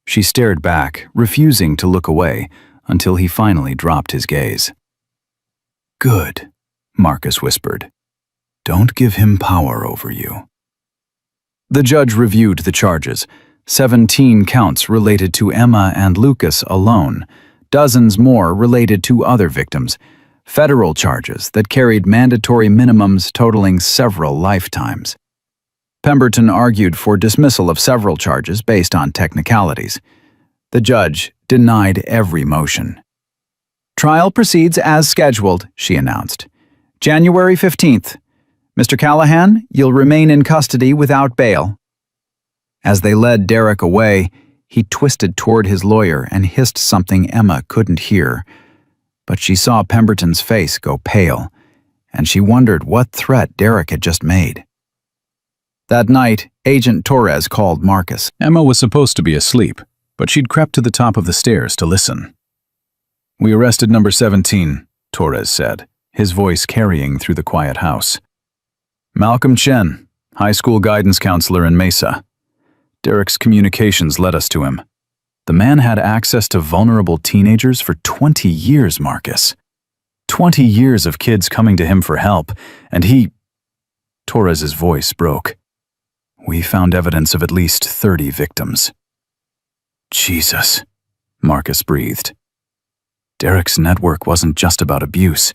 She stared back, refusing to look away, until he finally dropped his gaze. "Good," Marcus whispered. "Don't give him power over you." The judge reviewed the charges, 17 counts related to Emma and Lucas alone, dozens more related to other victims, federal charges that carried mandatory minimums totaling several lifetimes. Pemberton argued for dismissal of several charges based on technicalities. The judge denied every motion. "Trial proceeds as scheduled," she announced. "January 15th. Mr. Callahan, you'll remain in custody without bail." As they led Derek away, he twisted toward his lawyer and hissed something Emma couldn't hear. But she saw Pemberton's face go pale, and she wondered what threat Derek had just made. That night, Agent Torres called Marcus. Emma was supposed to be asleep, but she'd crept to the top of the stairs to listen. "We arrested number 17, Torres said, his voice carrying through the quiet house. "Malcolm Chen, high school guidance counselor in Mesa. Derek's communications led us to him. The man had access to vulnerable teenagers for 20 years, Marcus. 20 years of kids coming to him for help, and he—" Torres's voice broke. "We found evidence of at least 30 victims." "Jesus," Marcus breathed. Derek's network wasn't just about abuse.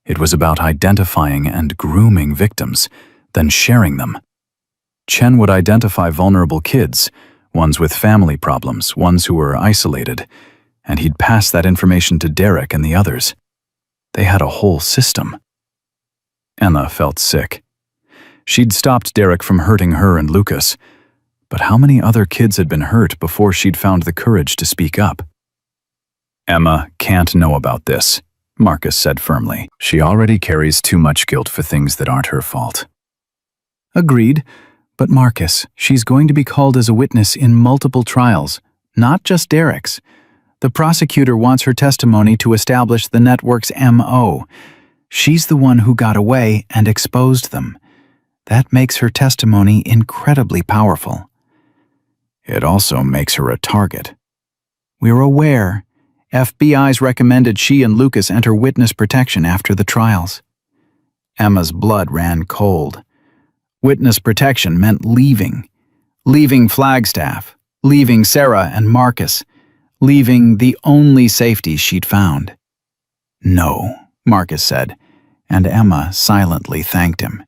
It was about identifying and grooming victims, then sharing them. Chen would identify vulnerable kids, ones with family problems, ones who were isolated, and he'd pass that information to Derek and the others. They had a whole system. Emma felt sick. She'd stopped Derek from hurting her and Lucas, but how many other kids had been hurt before she'd found the courage to speak up? "Emma can't know about this," Marcus said firmly. "She already carries too much guilt for things that aren't her fault." Agreed, but Marcus, she's going to be called as a witness in multiple trials, not just Derek's. The prosecutor wants her testimony to establish the network's MO. She's the one who got away and exposed them. That makes her testimony incredibly powerful. It also makes her a target. We're aware. FBI's recommended she and Lucas enter witness protection after the trials. Emma's blood ran cold. Witness protection meant leaving. Leaving Flagstaff. Leaving Sarah and Marcus. Leaving the only safety she'd found. "No," Marcus said, and Emma silently thanked him.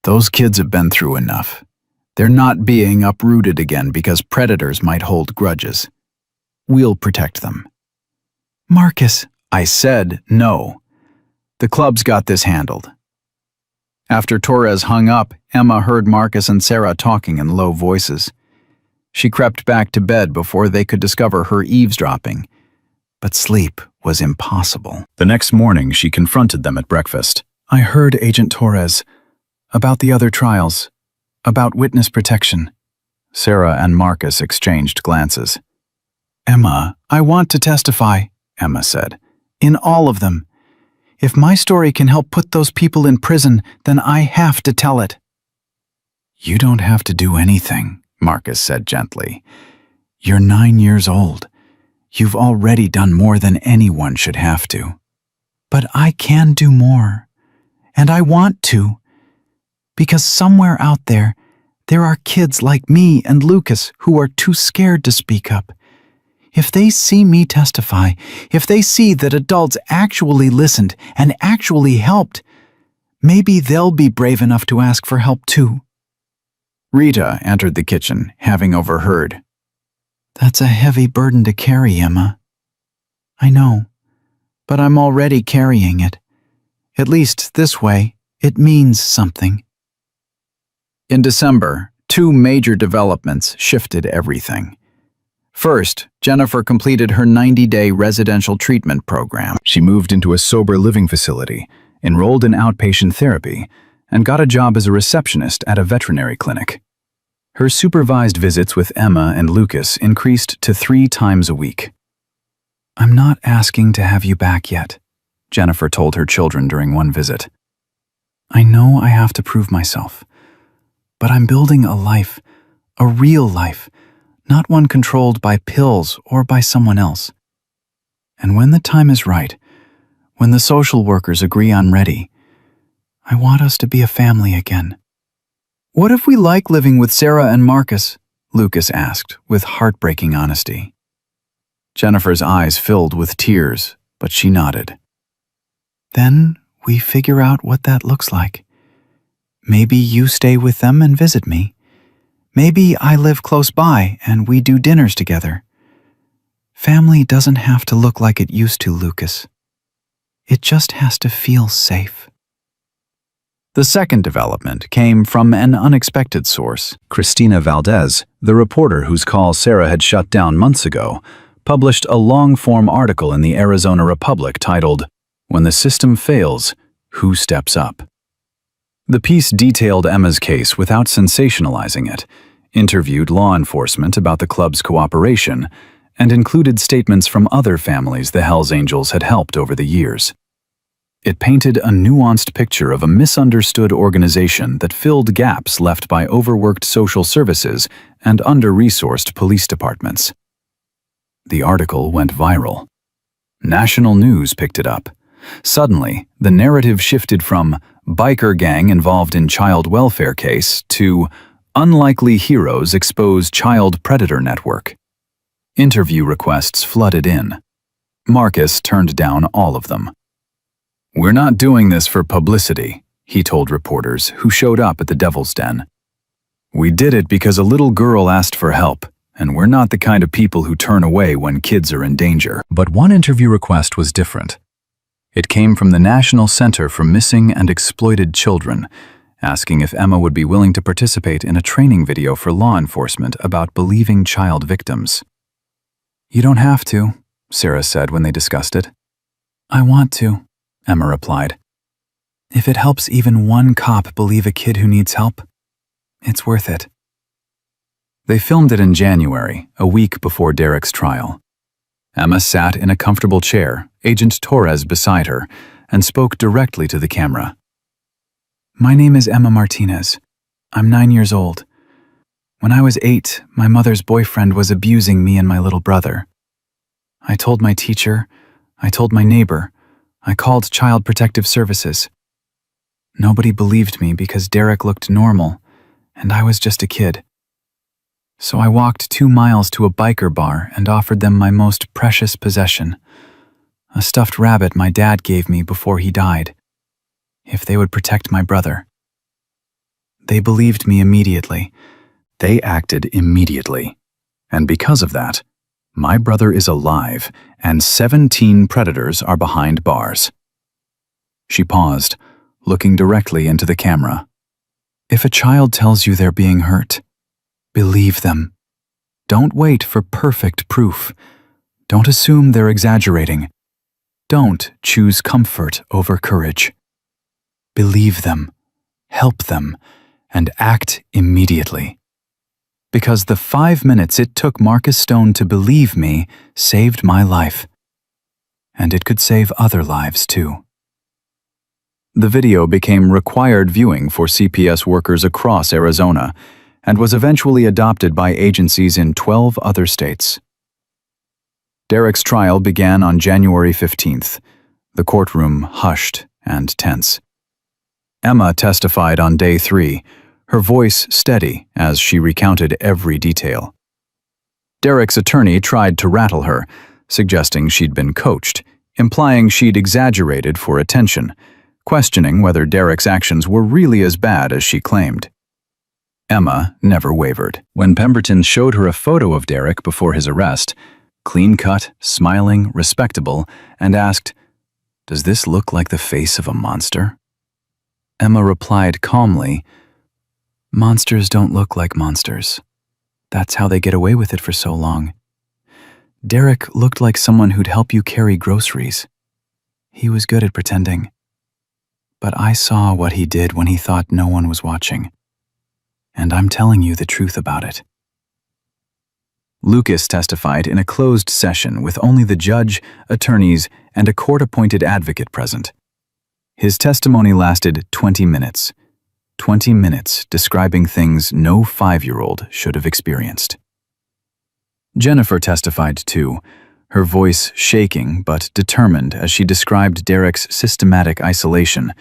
"Those kids have been through enough. They're not being uprooted again because predators might hold grudges. We'll protect them." "Marcus," I said no. The club's got this handled. After Torres hung up, Emma heard Marcus and Sarah talking in low voices. She crept back to bed before they could discover her eavesdropping. But sleep was impossible. The next morning, she confronted them at breakfast. I heard Agent Torres about the other trials, about witness protection. Sarah and Marcus exchanged glances. "Emma, I want to testify," Emma said. "In all of them. If my story can help put those people in prison, then I have to tell it." "You don't have to do anything," Marcus said gently. "You're 9 years old. You've already done more than anyone should have to." "But I can do more. And I want to. Because somewhere out there, there are kids like me and Lucas who are too scared to speak up. If they see me testify, if they see that adults actually listened and actually helped, maybe they'll be brave enough to ask for help too." Rita entered the kitchen, having overheard. "That's a heavy burden to carry, Emma." "I know, but I'm already carrying it. At least this way, it means something." In December, 2 major developments shifted everything. First, Jennifer completed her 90-day residential treatment program. She moved into a sober living facility, enrolled in outpatient therapy, and got a job as a receptionist at a veterinary clinic. Her supervised visits with Emma and Lucas increased to 3 times a week. "I'm not asking to have you back yet," Jennifer told her children during one visit. "I know I have to prove myself, but I'm building a life, a real life, not one controlled by pills or by someone else. And when the time is right, when the social workers agree I'm ready, I want us to be a family again." "What if we like living with Sarah and Marcus?" Lucas asked, with heartbreaking honesty. Jennifer's eyes filled with tears, but she nodded. "Then we figure out what that looks like. Maybe you stay with them and visit me. Maybe I live close by and we do dinners together. Family doesn't have to look like it used to, Lucas. It just has to feel safe." The second development came from an unexpected source. Christina Valdez, the reporter whose call Sarah had shut down months ago, published a long-form article in the Arizona Republic titled, "When the System Fails, Who Steps Up?" The piece detailed Emma's case without sensationalizing it, interviewed law enforcement about the club's cooperation, and included statements from other families the Hells Angels had helped over the years. It painted a nuanced picture of a misunderstood organization that filled gaps left by overworked social services and under-resourced police departments. The article went viral. National news picked it up. Suddenly, the narrative shifted from biker gang involved in child welfare case to unlikely heroes expose child predator network. Interview requests flooded in. Marcus turned down all of them. "We're not doing this for publicity," he told reporters who showed up at the Devil's Den. "We did it because a little girl asked for help, and we're not the kind of people who turn away when kids are in danger." But one interview request was different. It came from the National Center for Missing and Exploited Children, asking if Emma would be willing to participate in a training video for law enforcement about believing child victims. "You don't have to," Sarah said when they discussed it. "I want to," Emma replied. "If it helps even one cop believe a kid who needs help, it's worth it." They filmed it in January, a week before Derek's trial. Emma sat in a comfortable chair, Agent Torres beside her, and spoke directly to the camera. "My name is Emma Martinez. I'm 9 years old. When I was 8, my mother's boyfriend was abusing me and my little brother. I told my teacher, I told my neighbor, I called Child Protective Services. Nobody believed me because Derek looked normal, and I was just a kid. So I walked 2 miles to a biker bar and offered them my most precious possession, a stuffed rabbit my dad gave me before he died, if they would protect my brother. They believed me immediately. They acted immediately. And because of that, my brother is alive, and 17 predators are behind bars." She paused, looking directly into the camera. "If a child tells you they're being hurt, believe them. Don't wait for perfect proof. Don't assume they're exaggerating. Don't choose comfort over courage. Believe them, help them, and act immediately. Because the 5 minutes it took Marcus Stone to believe me saved my life. And it could save other lives too." The video became required viewing for CPS workers across Arizona and was eventually adopted by agencies in 12 other states. Derek's trial began on January 15th, the courtroom hushed and tense. Emma testified on day 3, her voice steady as she recounted every detail. Derek's attorney tried to rattle her, suggesting she'd been coached, implying she'd exaggerated for attention, questioning whether Derek's actions were really as bad as she claimed. Emma never wavered. When Pemberton showed her a photo of Derek before his arrest, clean-cut, smiling, respectable, and asked, "Does this look like the face of a monster?" Emma replied calmly, "Monsters don't look like monsters. That's how they get away with it for so long. Derek looked like someone who'd help you carry groceries. He was good at pretending. But I saw what he did when he thought no one was watching. And I'm telling you the truth about it." Lucas testified in a closed session with only the judge, attorneys, and a court-appointed advocate present. His testimony lasted 20 minutes. 20 minutes describing things no 5-year-old should have experienced. Jennifer testified too, her voice shaking but determined as she described Derek's systematic isolation,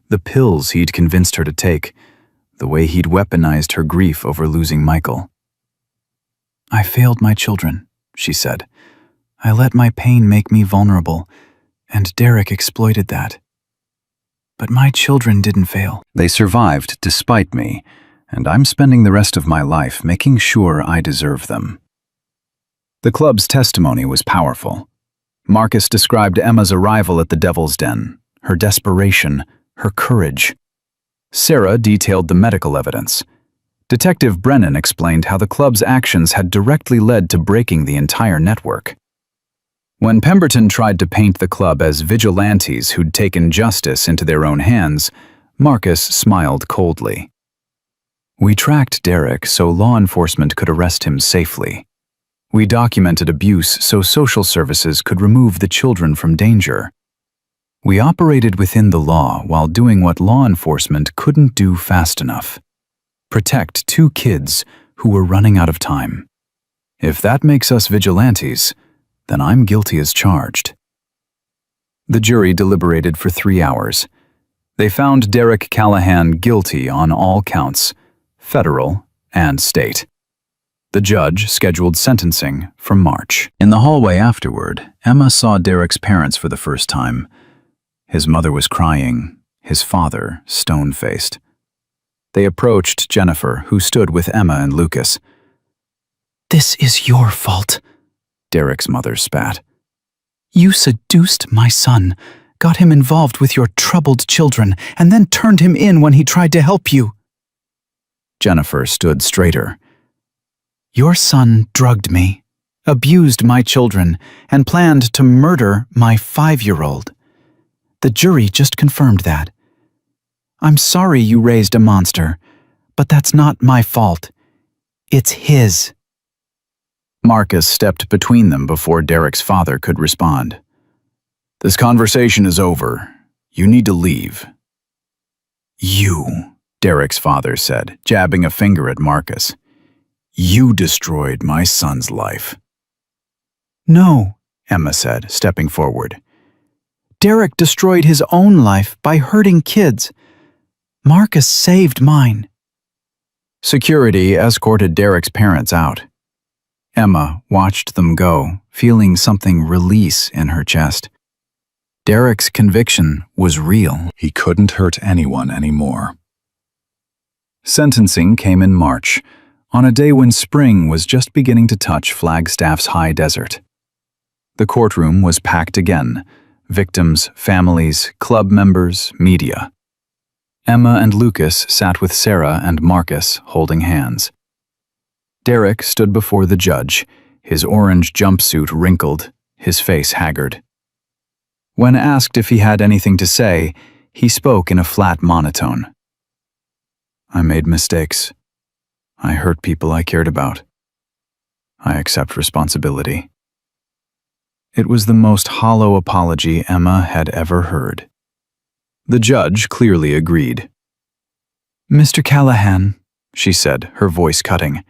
the pills he'd convinced her to take, the way he'd weaponized her grief over losing Michael. "I failed my children," she said. "I let my pain make me vulnerable, and Derek exploited that. But my children didn't fail. They survived despite me, and I'm spending the rest of my life making sure I deserve them." The club's testimony was powerful. Marcus described Emma's arrival at the Devil's Den, her desperation, her courage. Sarah detailed the medical evidence. Detective Brennan explained how the club's actions had directly led to breaking the entire network. When Pemberton tried to paint the club as vigilantes who'd taken justice into their own hands, Marcus smiled coldly. We tracked Derek so law enforcement could arrest him safely. We documented abuse so social services could remove the children from danger. We operated within the law while doing what law enforcement couldn't do fast enough: protect 2 kids who were running out of time. If that makes us vigilantes, then I'm guilty as charged. The jury deliberated for 3 hours. They found Derek Callahan guilty on all counts, federal and state. The judge scheduled sentencing for March. In the hallway afterward, Emma saw Derek's parents for the first time. His mother was crying, his father stone-faced. They approached Jennifer, who stood with Emma and Lucas. "This is your fault," Derek's mother spat. "You seduced my son, got him involved with your troubled children, and then turned him in when he tried to help you." Jennifer stood straighter. "Your son drugged me, abused my children, and planned to murder my 5-year-old. The jury just confirmed that. I'm sorry you raised a monster, but that's not my fault. It's his." Marcus stepped between them before Derek's father could respond. "This conversation is over. You need to leave." "You," Derek's father said, jabbing a finger at Marcus. "You destroyed my son's life." "No," Emma said, stepping forward. "Derek destroyed his own life by hurting kids. Marcus saved mine." Security escorted Derek's parents out. Emma watched them go, feeling something release in her chest. Derek's conviction was real. He couldn't hurt anyone anymore. Sentencing came in March, on a day when spring was just beginning to touch Flagstaff's high desert. The courtroom was packed again: victims, families, club members, media. Emma and Lucas sat with Sarah and Marcus holding hands. Derek stood before the judge, his orange jumpsuit wrinkled, his face haggard. When asked if he had anything to say, he spoke in a flat monotone. "I made mistakes. I hurt people I cared about. I accept responsibility." It was the most hollow apology Emma had ever heard. The judge clearly agreed. "Mr. Callahan," she said, her voice cutting,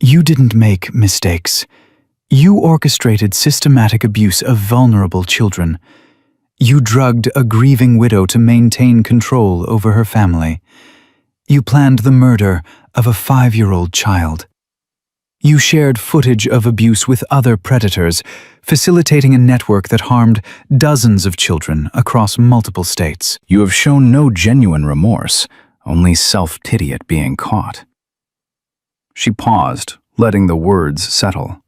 "you didn't make mistakes. You orchestrated systematic abuse of vulnerable children. You drugged a grieving widow to maintain control over her family. You planned the murder of a 5-year-old child. You shared footage of abuse with other predators, facilitating a network that harmed dozens of children across multiple states. You have shown no genuine remorse, only self-pity at being caught." She paused, letting the words settle.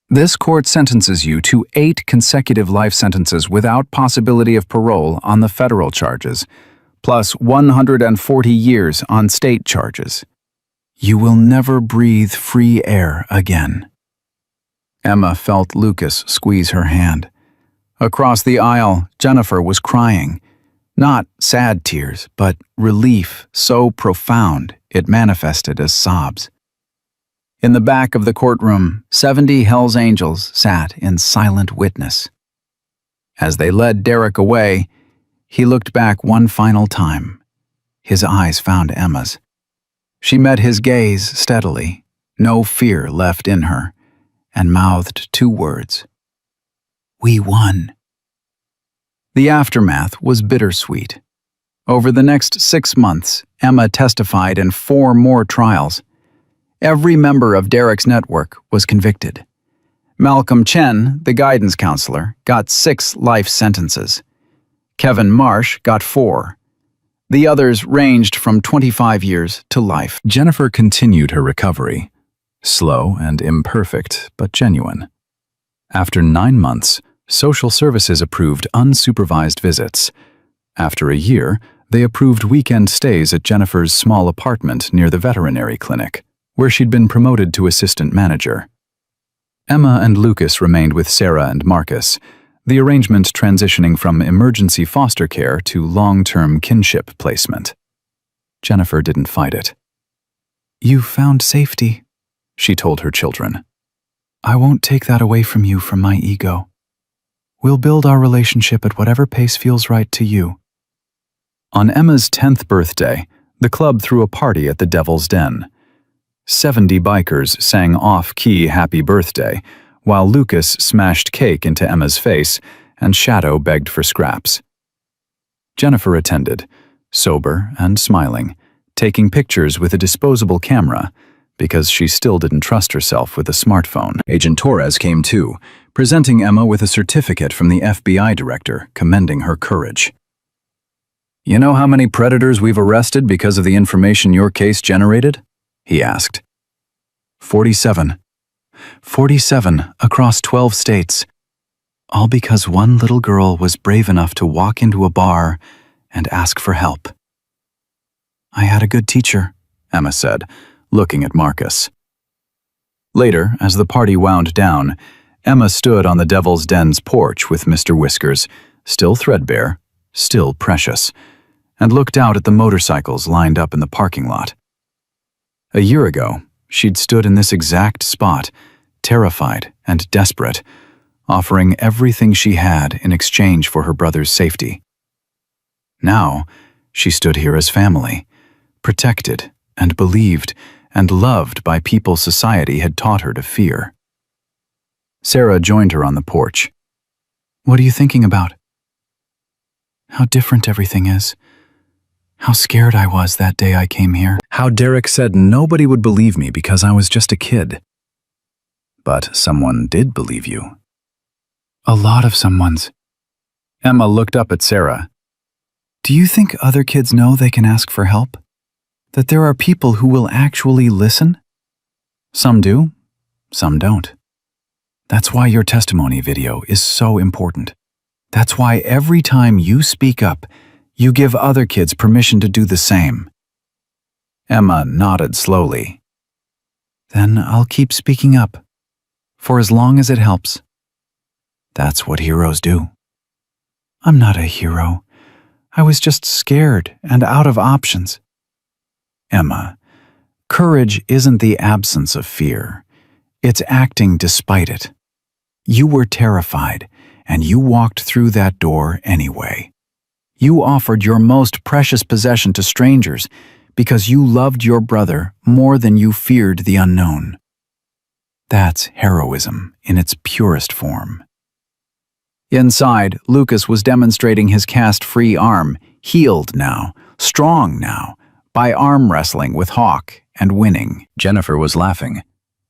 "This court sentences you to 8 consecutive life sentences without possibility of parole on the federal charges, plus 140 years on state charges. You will never breathe free air again." Emma felt Lucas squeeze her hand. Across the aisle, Jennifer was crying. Not sad tears, but relief so profound it manifested as sobs. In the back of the courtroom, 70 hellsangels sat in silent witness. As they led Derek away, he looked back one final time. His eyes found Emma's. She met his gaze steadily, no fear left in her, and mouthed 2 words. "We won." The aftermath was bittersweet. Over the next 6 months, Emma testified in 4 more trials. Every member of Derek's network was convicted. Malcolm Chen, the guidance counselor, got 6 life sentences. Kevin Marsh got 4. The others ranged from 25 years to life. Jennifer continued her recovery. Slow and imperfect, but genuine. After 9 months, social services approved unsupervised visits. After a year, they approved weekend stays at Jennifer's small apartment near the veterinary clinic, where she'd been promoted to assistant manager. Emma and Lucas remained with Sarah and Marcus. the arrangement transitioning from emergency foster care to long-term kinship placement. Jennifer didn't fight it. "You found safety," she told her children. "I won't take that away from you from my ego. We'll build our relationship at whatever pace feels right to you." On Emma's 10th birthday, the club threw a party at the Devil's Den. 70 bikers sang off-key happy birthday, while Lucas smashed cake into Emma's face and Shadow begged for scraps. Jennifer attended, sober and smiling, taking pictures with a disposable camera, because she still didn't trust herself with a smartphone. Agent Torres came too, presenting Emma with a certificate from the FBI director commending her courage. "You know how many predators we've arrested because of the information your case generated?" he asked. 47. 47 across 12 states. All because one little girl was brave enough to walk into a bar and ask for help. "I had a good teacher," Emma said, looking at Marcus. Later, as the party wound down, Emma stood on the Devil's Den's porch with Mr. Whiskers, still threadbare, still precious, and looked out at the motorcycles lined up in the parking lot. A year ago, she'd stood in this exact spot, terrified and desperate, offering everything she had in exchange for her brother's safety. Now, she stood here as family, protected and believed and loved by people society had taught her to fear. Sarah joined her on the porch. "What are you thinking about?" "How different everything is. How scared I was that day I came here. How Derek said nobody would believe me because I was just a kid. But someone did believe you." A lot of someone's." Emma looked up at Sarah. "Do you think other kids know they can ask for help? That there are people who will actually listen?" "Some do, some don't. That's why your testimony video is so important. That's why every time you speak up, you give other kids permission to do the same." Emma nodded slowly. "Then I'll keep speaking up, for as long as it helps. That's what heroes do." "I'm not a hero. I was just scared and out of options." "Emma, courage isn't the absence of fear. It's acting despite it. You were terrified, and you walked through that door anyway. You offered your most precious possession to strangers because you loved your brother more than you feared the unknown. That's heroism in its purest form." Inside, Lucas was demonstrating his cast-free arm, healed now, strong now, by arm wrestling with Hawk and winning. Jennifer was laughing,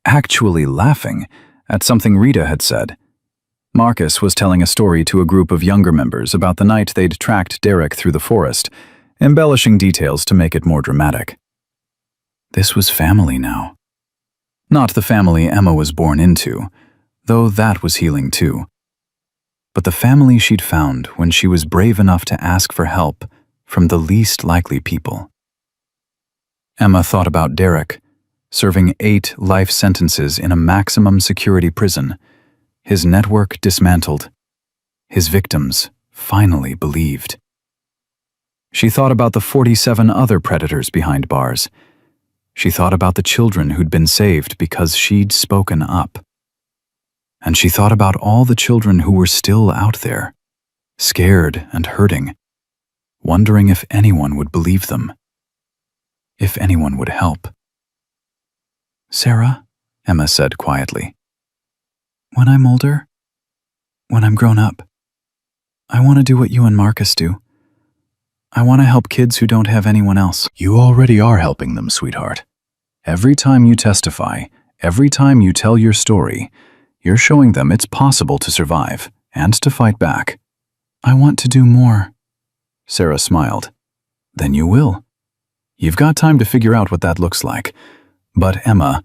actually laughing, at something Rita had said. Marcus was telling a story to a group of younger members about the night they'd tracked Derek through the forest, embellishing details to make it more dramatic. This was family now. Not the family Emma was born into, though that was healing too. But the family she'd found when she was brave enough to ask for help from the least likely people. Emma thought about Derek, serving 8 life sentences in a maximum security prison, his network dismantled, his victims finally believed. She thought about the 47 other predators behind bars. She thought about the children who'd been saved because she'd spoken up. And she thought about all the children who were still out there, scared and hurting, wondering if anyone would believe them, if anyone would help. "Sarah," Emma said quietly, "when I'm older, when I'm grown up, I want to do what you and Marcus do. I want to help kids who don't have anyone else." "You already are helping them, sweetheart. Every time you testify, every time you tell your story, you're showing them it's possible to survive and to fight back." "I want to do more." Sarah smiled. "Then you will. You've got time to figure out what that looks like. But Emma,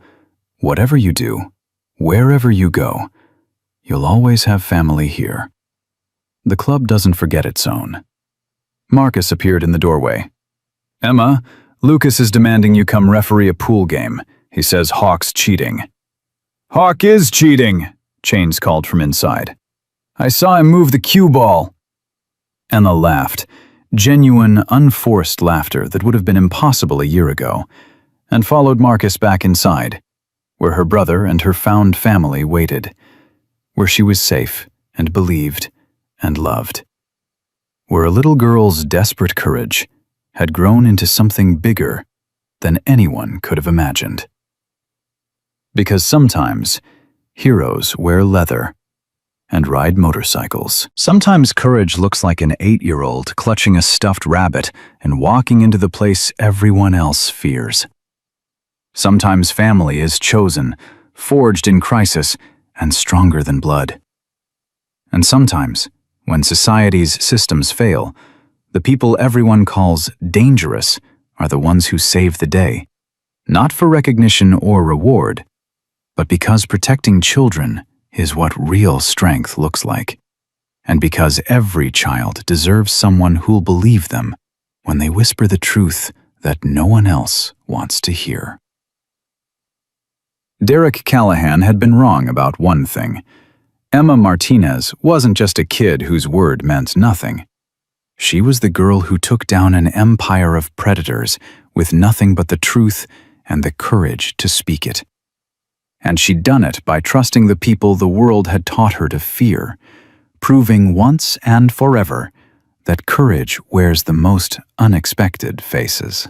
whatever you do, wherever you go, you'll always have family here. The club doesn't forget its own." Marcus appeared in the doorway. "Emma, Lucas is demanding you come referee a pool game. He says Hawk's cheating." "Hawk is cheating," Chains called from inside. I saw him move the cue ball. Emma laughed, genuine, unforced laughter that would have been impossible a year ago, and followed Marcus back inside, where her brother and her found family waited, where she was safe and believed and loved, where a little girl's desperate courage had grown into something bigger than anyone could have imagined. Because sometimes heroes wear leather and ride motorcycles. Sometimes courage looks like an 8-year-old clutching a stuffed rabbit and walking into the place everyone else fears. Sometimes family is chosen, forged in crisis, and stronger than blood. And sometimes, when society's systems fail, the people everyone calls dangerous are the ones who save the day, not for recognition or reward, but because protecting children is what real strength looks like, and because every child deserves someone who'll believe them when they whisper the truth that no one else wants to hear. Derek Callahan had been wrong about one thing. Emma Martinez wasn't just a kid whose word meant nothing. She was the girl who took down an empire of predators with nothing but the truth and the courage to speak it. And she'd done it by trusting the people the world had taught her to fear, proving once and forever that courage wears the most unexpected faces.